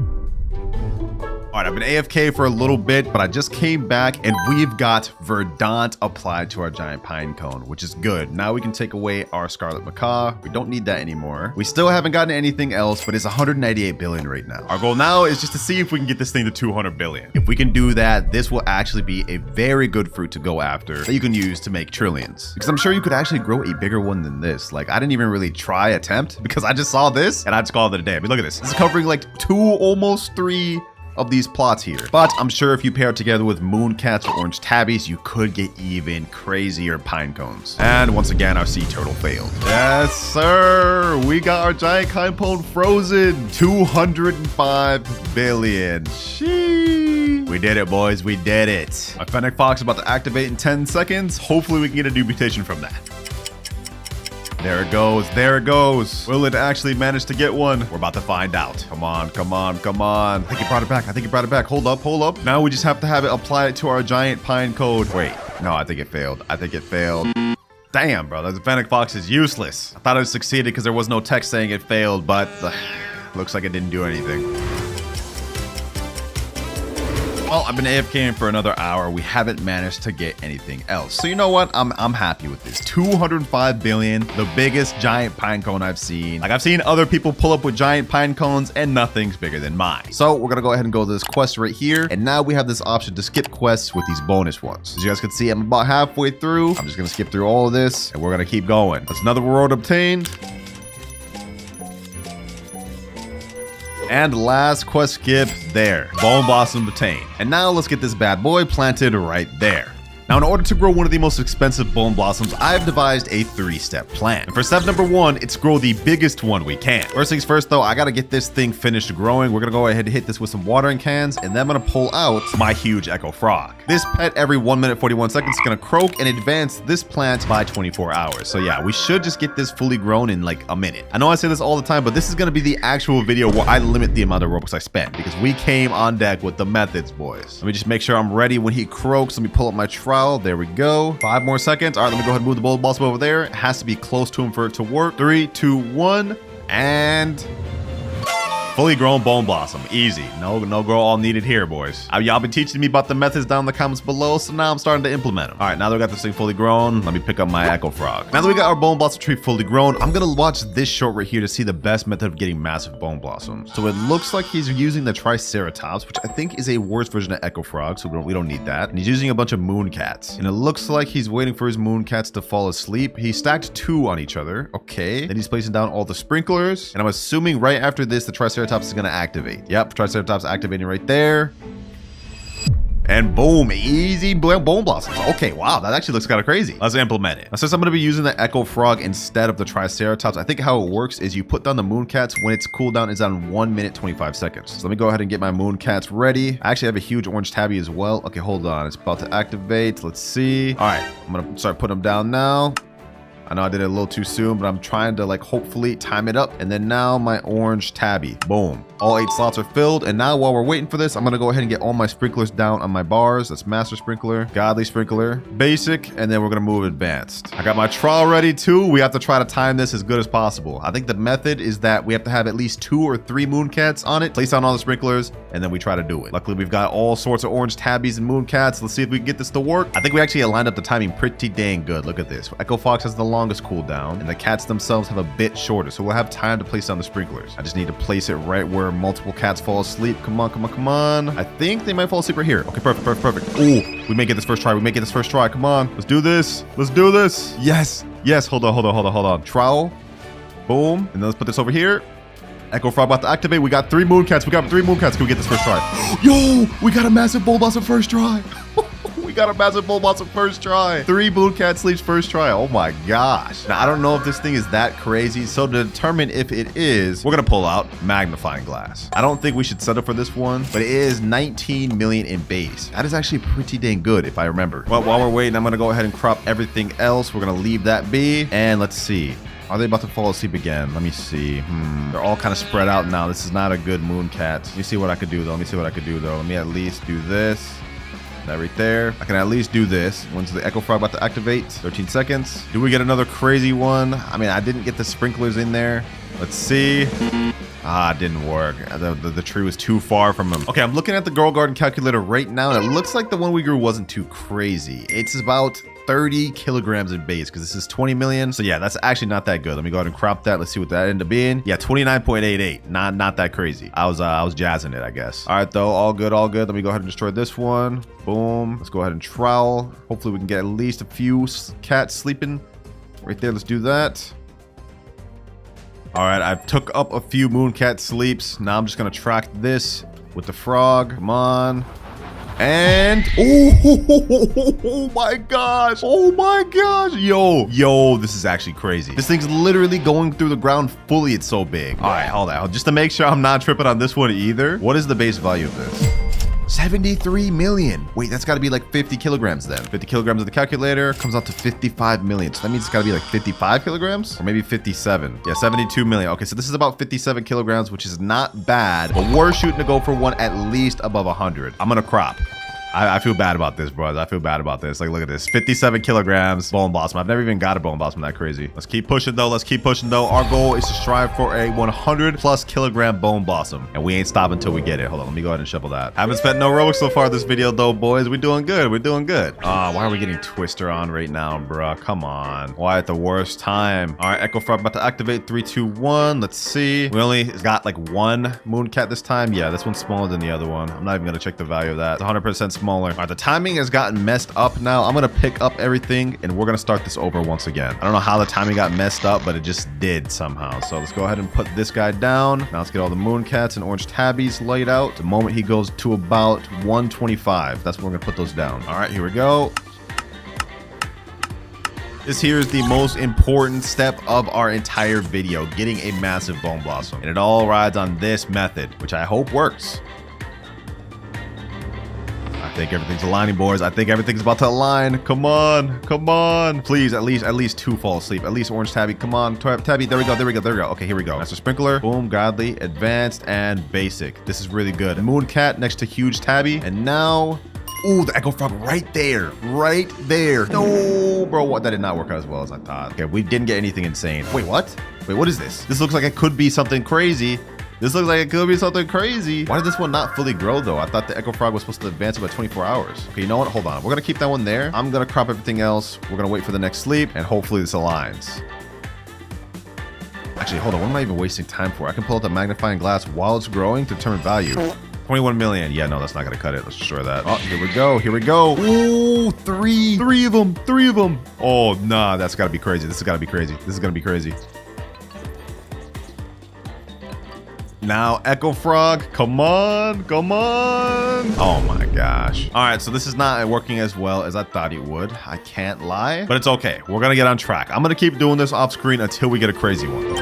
All right, I've been AFK for a little bit, but I just came back and we've got Verdant applied to our giant pine cone, which is good. Now we can take away our scarlet macaw. We don't need that anymore. We still haven't gotten anything else, but it's 198 billion right now. Our goal now is just to see if we can get this thing to 200 billion. If we can do that, this will actually be a very good fruit to go after that you can use to make trillions. Because I'm sure you could actually grow a bigger one than this. Like, I didn't even really attempt because I just saw this and I just called it a day. I mean, look at this. This is covering like almost 3 of these plots here. But I'm sure if you pair it together with moon cats or orange tabbies, you could get even crazier pine cones. And once again, our sea turtle failed. Yes, sir. We got our giant pine cone frozen. 205 billion. Sheesh. We did it, boys. We did it. My fennec fox is about to activate in 10 seconds. Hopefully we can get a new mutation from that. There it goes. Will it actually manage to get one? We're about to find out. Come on. I think he brought it back. Hold up. Now we just have to have it apply it to our giant pine cone. Wait, no, I think it failed. Damn, bro, the fennec fox is useless. I thought it succeeded because there was no text saying it failed, but looks like it didn't do anything. Well, I've been AFKing for another hour. We haven't managed to get anything else. So you know what? I'm happy with this. 205 billion, the biggest giant pine cone I've seen. Like, I've seen other people pull up with giant pine cones and nothing's bigger than mine. So we're gonna go ahead and go to this quest right here. And now we have this option to skip quests with these bonus ones. As you guys can see, I'm about halfway through. I'm just gonna skip through all of this and we're gonna keep going. That's another reward obtained. And last quest skip there. Bone Blossom obtained. And now let's get this bad boy planted right there. Now, in order to grow one of the most expensive bone blossoms, I've devised a 3-step plan. And for step number 1, it's grow the biggest one we can. First things first, though, I gotta get this thing finished growing. We're gonna go ahead and hit this with some watering cans, and then I'm gonna pull out my huge echo frog. This pet every 1 minute 41 seconds is gonna croak and advance this plant by 24 hours. So yeah, we should just get this fully grown in like a minute. I know I say this all the time, but this is gonna be the actual video where I limit the amount of Robux I spend because we came on deck with the methods, boys. Let me just make sure I'm ready when he croaks. Let me pull up my trowel. There we go. 5 more seconds. All right, let me go ahead and move the bone blossom over there. It has to be close to him for it to work. 3, 2, 1, and Fully grown bone blossom. Easy. No grow all needed here, boys. Y'all been teaching me about the methods down in the comments below, so now I'm starting to implement them. All right, now that we got this thing fully grown, let me pick up my echo frog. Now that we got our bone blossom tree fully grown, I'm gonna watch this short right here to see the best method of getting massive bone blossoms. So it looks like he's using the triceratops, which I think is a worse version of echo frog, so we don't need that. And he's using a bunch of moon cats. And it looks like he's waiting for his moon cats to fall asleep. He stacked 2 on each other. Okay. Then he's placing down all the sprinklers. And I'm assuming right after this, the triceratops is gonna activate. Yep, triceratops activating right there. And boom, easy bone blossoms. Okay, wow, that actually looks kind of crazy. Let's implement it. Now, since I'm going to be using the echo frog instead of the triceratops, I think how it works is you put down the moon cats when its cooldown is on 1 minute 25 seconds. So let me go ahead and get my moon cats ready. I actually have a huge orange tabby as well. Okay, hold on. It's about to activate. Let's see. All right, I'm going to start putting them down now. I know I did it a little too soon, but I'm trying to like hopefully time it up. And then now my orange tabby. Boom. All 8 slots are filled. And now while we're waiting for this, I'm going to go ahead and get all my sprinklers down on my bars. That's master sprinkler, godly sprinkler, basic, and then we're going to move advanced. I got my trial ready too. We have to try to time this as good as possible. I think the method is that we have to have at least 2 or 3 moon cats on it, place down all the sprinklers, and then we try to do it. Luckily, we've got all sorts of orange tabbies and moon cats. Let's see if we can get this to work. I think we actually lined up the timing pretty dang good. Look at this. Echo Fox has the longest cooldown, and the cats themselves have a bit shorter, so we'll have time to place down the sprinklers. I just need to place it right where multiple cats fall asleep. Come on, come on, come on. I think they might fall asleep right here. Okay, perfect, perfect, perfect. Ooh, we may get this first try. We may get this first try. Come on, let's do this. Let's do this. Yes, yes. Hold on, hold on, hold on, hold on. Trowel. Boom. And then let's put this over here. Echo Frog about to activate. We got 3 moon cats. We got 3 moon cats. Can we get this first try? Yo, we got a massive bone blossom first try. We got a massive bone blossom first try. 3 moon cat sleeps first try. Oh my gosh. Now, I don't know if this thing is that crazy. So to determine if it is, we're going to pull out magnifying glass. I don't think we should settle for this one, but it is 19 million in base. That is actually pretty dang good if I remember. Well, while we're waiting, I'm going to go ahead and crop everything else. We're going to leave that be. And let's see. Are they about to fall asleep again? Let me see. They're all kind of spread out now. This is not a good moon cat. Let me see what I could do though. Let me see what I could do though. Let me at least do this. That right there. I can at least do this. When's the Echo Frog about to activate? 13 seconds. Do we get another crazy one? I mean, I didn't get the sprinklers in there. Let's see. Ah, it didn't work. The tree was too far from him. Okay, I'm looking at the Girl Garden calculator right now, and it looks like the one we grew wasn't too crazy. It's about 30 kilograms in base because this is 20 million. So yeah, that's actually not that good. Let me go ahead and crop that. Let's see what that ended up being. Yeah, 29.88. Not that crazy. I was jazzing it, I guess. All right, though. All good, all good. Let me go ahead and destroy this one. Boom. Let's go ahead and trowel. Hopefully we can get at least a few cats sleeping right there. Let's do that. All right, I've took up a few moon cat sleeps. Now I'm just gonna track this with the frog. Come on. And oh my gosh. Oh my gosh. Yo, this is actually crazy. This thing's literally going through the ground fully. It's so big. All right, hold on. Just to make sure I'm not tripping on this one either. What is the base value of this? 73 million. Wait, that's got to be like 50 kilograms then. 50 kilograms of the calculator comes out to 55 million. So that means it's got to be like 55 kilograms or maybe 57. Yeah, 72 million. Okay, so this is about 57 kilograms, which is not bad, but we're shooting to go for one at least above 100. I'm going to crop. I feel bad about this, bros. I feel bad about this. Like, look at this. 57 kilograms bone blossom. I've never even got a bone blossom that crazy. Let's keep pushing, though. Let's keep pushing, though. Our goal is to strive for a 100+ kilogram bone blossom. And we ain't stopping until we get it. Hold on. Let me go ahead and shovel that. Haven't spent no Robux so far this video, though, boys. We're doing good. We're doing good. Why are we getting Twister on right now, bruh? Come on. Why at the worst time? All right, Echo Frog about to activate. 3, 2, 1. Let's see. We only got like 1 moon cat this time. Yeah, this one's smaller than the other one. I'm not even going to check the value of that. It's 100% smaller. All right, the timing has gotten messed up now. I'm going to pick up everything and we're going to start this over once again. I don't know how the timing got messed up, but it just did somehow. So let's go ahead and put this guy down. Now let's get all the moon cats and orange tabbies laid out. The moment he goes to about 125, that's when we're going to put those down. All right, here we go. This here is the most important step of our entire video, getting a massive bone blossom. And it all rides on this method, which I hope works. I think everything's aligning, boys. I think everything's about to align. Come on. Come on. Please, at least 2 fall asleep. At least orange tabby. Come on. Tabby. There we go. There we go. There we go. Okay, here we go. Master sprinkler. Boom. Godly. Advanced. And basic. This is really good. Moon cat next to huge tabby. And now... Ooh, the Echo Frog right there. Right there. No, bro. What? That did not work out as well as I thought. Okay, we didn't get anything insane. Wait, what? Wait, what is this? This looks like it could be something crazy. This looks like it could be something crazy. Why did this one not fully grow though? I thought the Echo Frog was supposed to advance about 24 hours. Okay, you know what? Hold on. We're gonna keep that one there. I'm gonna crop everything else. We're gonna wait for the next sleep, and hopefully this aligns. Actually, hold on. What am I even wasting time for? I can pull out the magnifying glass while it's growing to determine value. 21 million. Yeah, no, that's not gonna cut it. Let's destroy that. Oh, here we go. Here we go. Ooh, three of them. Oh, nah, that's gotta be crazy. This has gotta be crazy. This is gonna be crazy. Now, Echo Frog, come on. Oh my gosh. All right, so this is not working as well as I thought it would. I can't lie, but it's okay. We're gonna get on track. I'm gonna keep doing this off screen until we get a crazy one.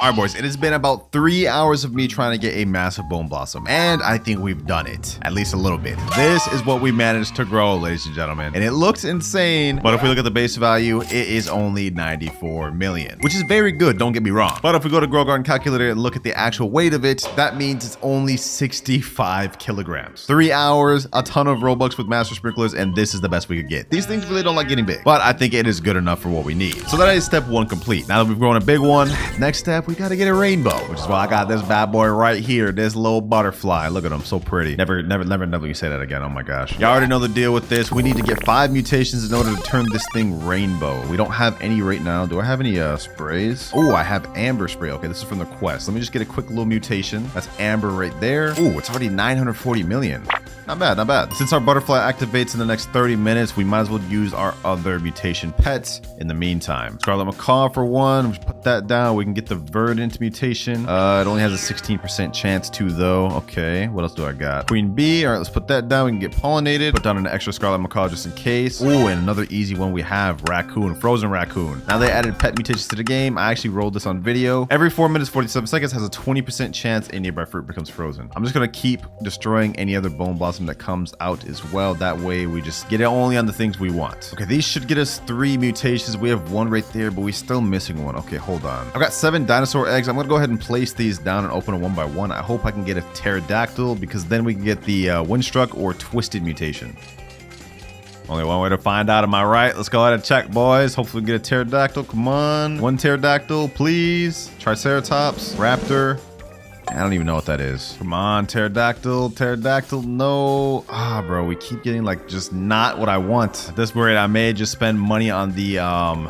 All right, boys, it has been about 3 hours of me trying to get a massive bone blossom, and I think we've done it, at least a little bit. This is what we managed to grow, ladies and gentlemen, and it looks insane, but if we look at the base value, it is only 94 million, which is very good, don't get me wrong. But if we go to Grow Garden Calculator and look at the actual weight of it, that means it's only 65 kilograms. 3 hours, a ton of Robux with Master Sprinklers, and this is the best we could get. These things really don't like getting big, but I think it is good enough for what we need. So that is step 1 complete. Now that we've grown a big one, next step, we gotta get a rainbow, which is why I got this bad boy right here, this little butterfly. Look at him, so pretty. Never you say that again. Oh my gosh. Y'all already know the deal with this. We need to get 5 mutations in order to turn this thing rainbow. We don't have any right now. Do I have any sprays? Oh, I have amber spray. Okay, this is from the quest. Let me just get a quick little mutation. That's amber right there. Oh, it's already 940 million. Not bad, not bad. Since our butterfly activates in the next 30 minutes, we might as well use our other mutation pets in the meantime. Scarlet Macaw for one. We put that down. We can get the verdant mutation. It only has a 16% chance to though. Okay, what else do I got? Queen bee. All right, let's put that down. We can get pollinated. Put down an extra Scarlet Macaw just in case. Oh, and another easy one we have, raccoon, frozen raccoon. Now they added pet mutations to the game. I actually rolled this on video. Every 4 minutes, 47 seconds has a 20% chance a nearby fruit becomes frozen. I'm just gonna keep destroying any other bone blossom that comes out as well. That way we just get it only on the things we want. Okay, these should get us 3 mutations. We have 1 right there, but we're still missing 1. Okay, hold on. I've got 7 dinosaur eggs. I'm gonna go ahead and place these down and open them 1 by 1. I hope I can get a pterodactyl because then we can get the windstruck or twisted mutation. Only one way to find out, am I right? Let's go ahead and check, boys. Hopefully we can get a pterodactyl. Come on. 1 pterodactyl, please. Triceratops, raptor. I don't even know what that is. Come on, pterodactyl, no. Ah, bro, we keep getting like just not what I want. At this rate, I may just spend money on the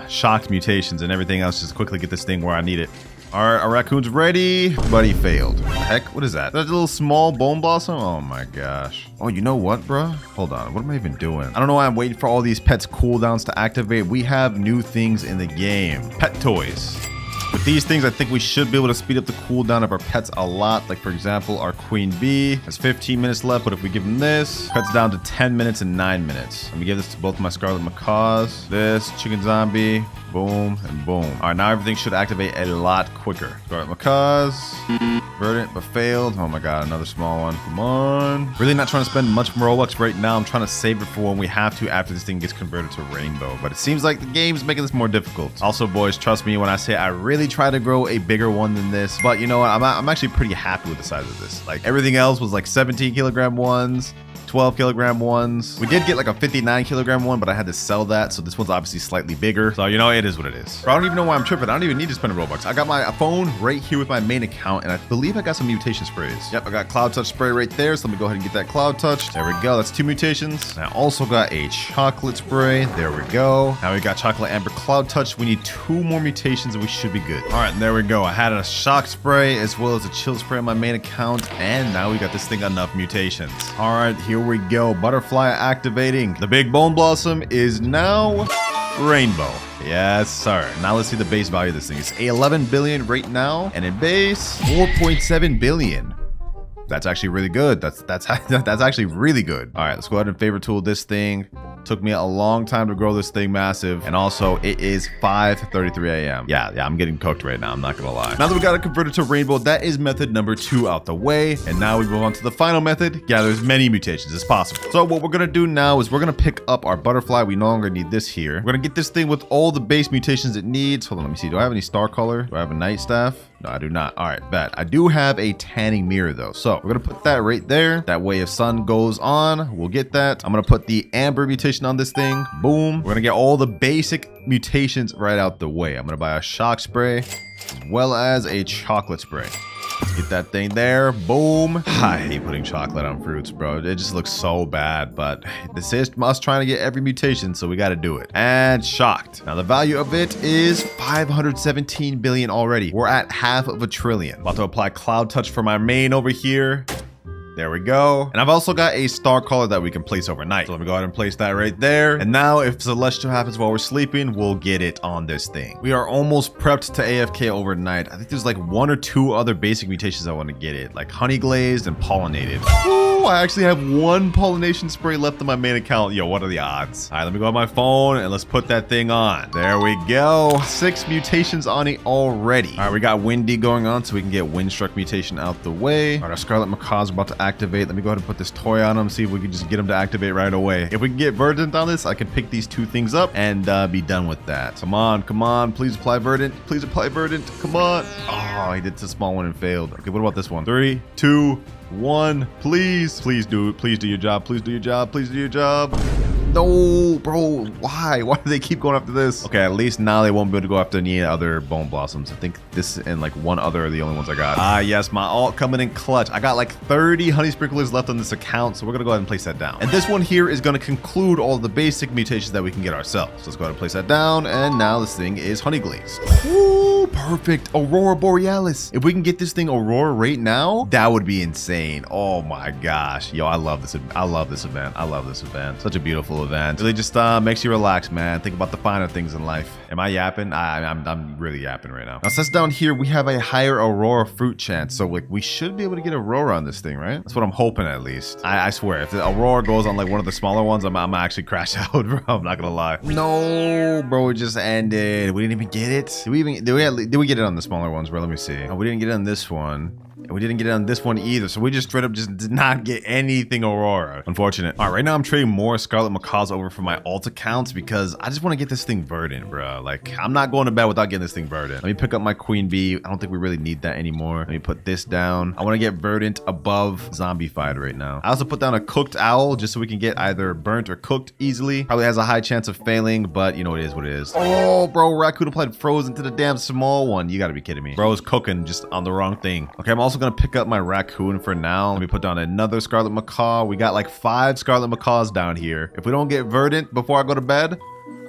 shocked mutations and everything else just quickly get this thing where I need it. All right, our raccoon's ready, but he failed. What the heck? What is that? That's a little small bone blossom? Oh my gosh. Oh, you know what, bro? Hold on. What am I even doing? I don't know why I'm waiting for all these pets cooldowns to activate. We have new things in the game. Pet toys. With these things, I think we should be able to speed up the cooldown of our pets a lot. Like, for example, our queen bee has 15 minutes left, but if we give him this, cuts down to 10 minutes and 9 minutes. Let me give this to both my scarlet macaws. This, chicken zombie, boom, and boom. All right, now everything should activate a lot quicker. Scarlet macaws, verdant, but failed. Oh my god, another small one. Come on. Really not trying to spend much Robux right now. I'm trying to save it for when we have to after this thing gets converted to rainbow. But it seems like the game's making this more difficult. Also, boys, trust me when I say I really try to grow a bigger one than this. But you know what? I'm actually pretty happy with the size of this. Like, everything else was like 17 kilogram ones, 12 kilogram ones. We did get like a 59 kilogram one, but I had to sell that. So this one's obviously slightly bigger. So, you know, it is what it is. Bro, I don't even know why I'm tripping. I don't even need to spend a Robux. I got my phone right here with my main account, and I believe I got some mutation sprays. Yep, I got Cloud Touch spray right there. So let me go ahead and get that Cloud Touch. There we go. That's 2 mutations. And I also got a chocolate spray. There we go. Now we got chocolate amber Cloud Touch. We need 2 more mutations and we should be good. All right, and there we go. I had a shock spray as well as a chill spray on my main account. And now we got this thing enough mutations. All right, here we go. Butterfly activating. The big bone blossom is now rainbow. Yes, sir. Now let's see the base value of this thing. It's 11 billion right now, and in base 4.7 billion. That's actually really good. That's actually really good. All right, let's go ahead and favor tool this thing. Took me a long time to grow this thing massive, and also it is 5:33 a.m. Yeah, I'm getting cooked right now. I'm not gonna lie. Now that we got it converted to rainbow, that is method number 2 out the way, and now we move on to the final method. Gather as many mutations as possible. So what we're gonna do now is we're gonna pick up our butterfly. We no longer need this here. We're gonna get this thing with all the base mutations it needs. Hold on, let me see. Do I have any star color? Do I have a night staff? No, I do not. All right, bet. I do have a tanning mirror though. So we're gonna put that right there. That way if sun goes on, we'll get that. I'm gonna put the amber mutation on this thing. Boom. We're gonna get all the basic mutations right out the way. I'm gonna buy a shock spray. as well as a chocolate spray. Get that thing there. Boom. I hate putting chocolate on fruits, bro. It just looks so bad, but this is us trying to get every mutation, so we got to do it. And shocked. Now, the value of it is 517 billion already. We're at half of a trillion. About to apply Cloud Touch for my main over here. There we go. And I've also got a star color that we can place overnight. So let me go ahead and place that right there. And now if Celestial happens while we're sleeping, we'll get it on this thing. We are almost prepped to AFK overnight. I think there's like 1 or 2 other basic mutations I want to get it, like honey glazed and pollinated. Ooh, I actually have 1 pollination spray left on my main account. Yo, what are the odds? All right, let me go on my phone and let's put that thing on. There we go. 6 mutations on it already. All right, we got windy going on so we can get windstruck mutation out the way. All right, our scarlet macaws are about to activate. Let me go ahead and put this toy on him, see if we can just get him to activate right away. If we can get verdant on this, I can pick these 2 things up and be done with that. Come on, please apply verdant. Please apply verdant. Come on. Oh, he did the small one and failed. Okay, what about this one? 3, 2, 1. Please do it. Please do your job. Please do your job. Please do your job. No, bro, why do they keep going after this? Okay, at least now they won't be able to go after any other bone blossoms. I think this and like 1 other are the only ones I got. Ah, yes, my alt coming in clutch. I got like 30 honey sprinklers left on this account, so we're gonna go ahead and place that down. And this one here is gonna conclude all the basic mutations that we can get ourselves. So let's go ahead and place that down, and now this thing is honey glazed. Ooh, perfect. Aurora Borealis. If we can get this thing Aurora right now, that would be insane. Oh my gosh. Yo, I love this. I love this event. I love this event. Such a beautiful event. Really just makes you relax, man. Think about the finer things in life. Am I yapping? I'm really yapping right now. Now, since down here we have a higher Aurora fruit chance, so like we should be able to get Aurora on this thing, right? That's what I'm hoping at least. I swear, if the Aurora goes on like one of the smaller ones, I'm actually crash out, bro. I'm not gonna lie. No, bro, it just ended. We didn't even get it. Did we get it on the smaller ones, bro? Let me see. Oh, we didn't get it on this one. And we didn't get it on this one either, so we just straight up just did not get anything Aurora. Unfortunate. All right, right now I'm trading more Scarlet Macaws over for my alt accounts because I just want to get this thing verdant, bro. Like, I'm not going to bed without getting this thing verdant. Let me pick up my Queen Bee. I don't think we really need that anymore. Let me put this down. I want to get verdant above zombified right now. I also put down a cooked owl just so we can get either burnt or cooked easily. Probably has a high chance of failing, but you know, it is what it is. Oh, bro, Raccoon applied frozen to the damn small one. You got to be kidding me. Bro's cooking just on the wrong thing. Okay, I'm also gonna pick up my Raccoon for now. Let me put down another Scarlet Macaw. We got like 5 Scarlet Macaws down here. If we don't get verdant before I go to bed,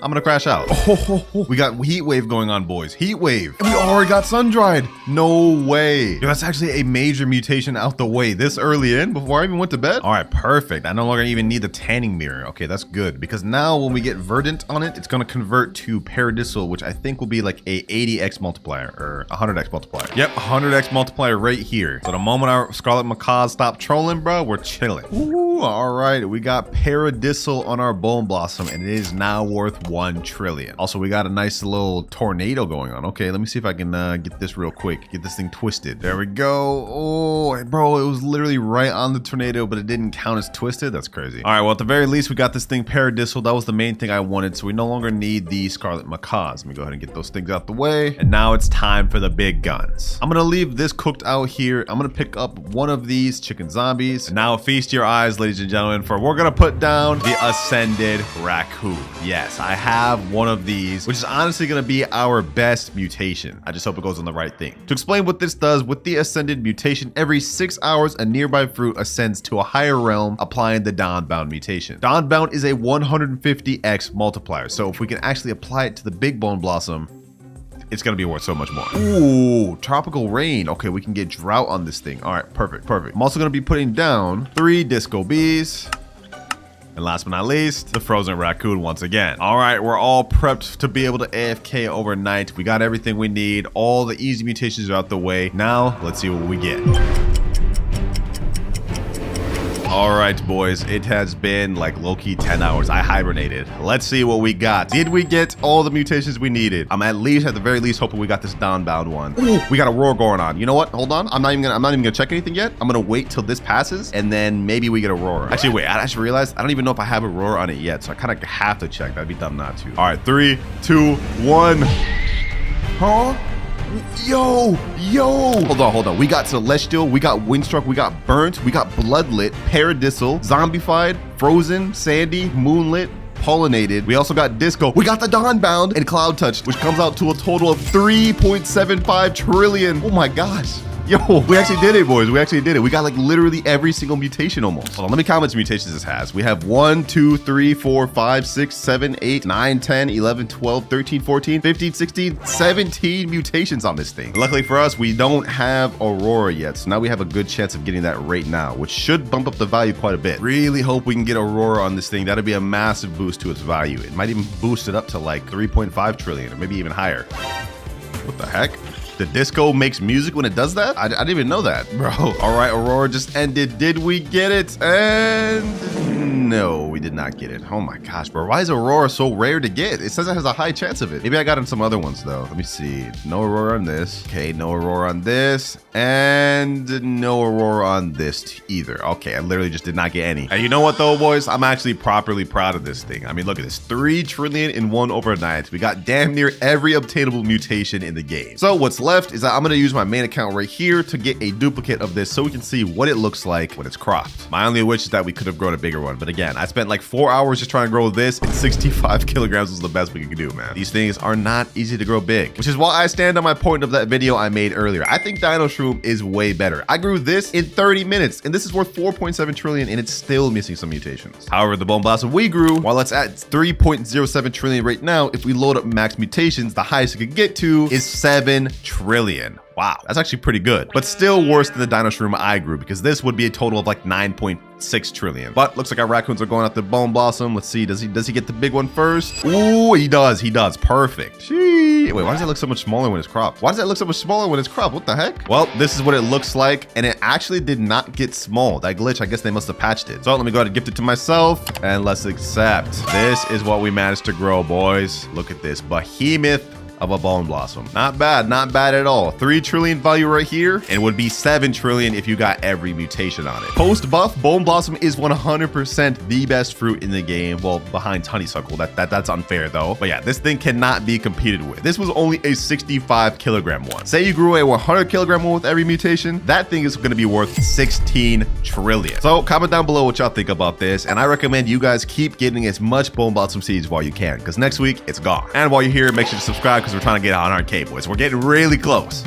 I'm gonna crash out. Oh, we got heat wave going on, boys. Heat wave. And we already got sun dried. No way. Yo, that's actually a major mutation out the way this early in before I even went to bed. All right, perfect. I no longer even need the tanning mirror. Okay, that's good because now when we get verdant on it, it's gonna convert to paradisal, which I think will be like a 80x multiplier or 100x multiplier. Yep, 100x multiplier right here. So the moment our Scarlet Macaws stop trolling, bro, we're chilling. Ooh, all right. We got paradisal on our bone blossom and it is now worth 1 trillion. Also, we got a nice little tornado going on. Okay, let me see if I can get this real quick. Get this thing twisted. There we go. Oh, bro, it was literally right on the tornado, but it didn't count as twisted. That's crazy. All right, well, at the very least, we got this thing paradisal. That was the main thing I wanted, so we no longer need the Scarlet Macaws. Let me go ahead and get those things out the way. And now it's time for the big guns. I'm gonna leave this cooked out here. I'm gonna pick up one of these chicken zombies. And now feast your eyes, ladies and gentlemen, for we're gonna put down the Ascended Raccoon. Yes, I have one of these, which is honestly going to be our best mutation. I just hope it goes on the right thing. To explain what this does, with the Ascended mutation, every 6 hours, a nearby fruit ascends to a higher realm, applying the Dawnbound mutation. Dawnbound is a 150x multiplier, so if we can actually apply it to the big bone blossom, it's gonna be worth so much more. Ooh, tropical rain. Okay, we can get drought on this thing. All right, perfect. I'm also gonna be putting down 3 disco bees. And last but not least, the frozen raccoon once again. All right, we're all prepped to be able to AFK overnight. We got everything we need. All the easy mutations are out the way. Now, let's see what we get. All right, boys, it has been like low-key 10 hours. I hibernated. Let's see what we got. Did we get all the mutations we needed? I'm at the very least hoping we got this Dawnbound one. Ooh, we got a roar going on. You know what? Hold on. I'm not even gonna check anything yet. I'm gonna wait till this passes and then maybe we get a roar. Actually, wait, I just realized I don't even know if I have a roar on it yet, so I kind of have to check. That'd be dumb not to. All right, 3, 2, 1. Huh? Yo, hold on. We got Celestial, we got Windstruck, we got Burnt, we got Bloodlit, Paradisal, Zombified, Frozen, Sandy, Moonlit, pollinated. We also got disco. We got the dawnbound and cloud touch, which comes out to a total of 3.75 trillion. Oh my gosh. Yo, we actually did it, boys. We actually did it. We got like literally every single mutation almost. Hold on, let me count how much mutations this has. We have 1, 2, 3, 4, 5, 6, 7, 8, 9, 10, 11, 12, 13, 14, 15, 16, 17 mutations on this thing. Luckily for us, we don't have Aurora yet. So now we have a good chance of getting that right now, which should bump up the value quite a bit. Really hope we can get Aurora on this thing. That'd be a massive boost to its value. It might even boost it up to like 3.5 trillion or maybe even higher. What the heck? The disco makes music when it does that? I didn't even know that, bro. All right, Aurora just ended. Did we get it? And no, we did not get it. Oh my gosh, bro. Why is Aurora so rare to get? It says it has a high chance of it. Maybe I got in some other ones though. Let me see. No Aurora on this. Okay, no Aurora on this. And no Aurora on this either. Okay, I literally just did not get any. And you know what though, boys? I'm actually properly proud of this thing. I mean, look at this. 3 trillion in one overnight. We got damn near every obtainable mutation in the game. So what's left is that I'm gonna use my main account right here to get a duplicate of this so we can see what it looks like when it's cropped. My only wish is that we could have grown a bigger one. But again, I spent like 4 hours just trying to grow this, and 65 kilograms was the best we could do, man. These things are not easy to grow big, which is why I stand on my point of that video I made earlier. I think Dino Shroom is way better. I grew this in 30 minutes, and this is worth 4.7 trillion, and it's still missing some mutations. However, the Bone Blossom we grew, while it's at 3.07 trillion right now, if we load up max mutations, the highest it could get to is 7 trillion. Wow, that's actually pretty good, but still worse than the Dino Shroom I grew, because this would be a total of like 9.6 trillion. But looks like our raccoons are going out the Bone Blossom. Let's see, does he get the big one first? Ooh, he does, perfect. Wait, why does that look so much smaller when it's cropped? What the heck? Well, this is what it looks like, and it actually did not get small. That glitch, I guess they must have patched it. So let me go ahead and gift it to myself, and let's accept. This is what we managed to grow, boys. Look at this behemoth of a Bone Blossom. Not bad at all. 3 trillion value right here, and would be 7 trillion if you got every mutation on it. Post buff, Bone Blossom is 100% the best fruit in the game. Well, behind Honeysuckle. That's unfair though. But yeah, this thing cannot be competed with. This was only a 65 kilogram one. Say you grew a 100 kilogram one with every mutation, that thing is going to be worth 16 trillion. So comment down below what y'all think about this, and I recommend you guys keep getting as much Bone Blossom seeds while you can, because next week it's gone. And while you're here, make sure to subscribe, because we're trying to get on our K, boys. We're getting really close.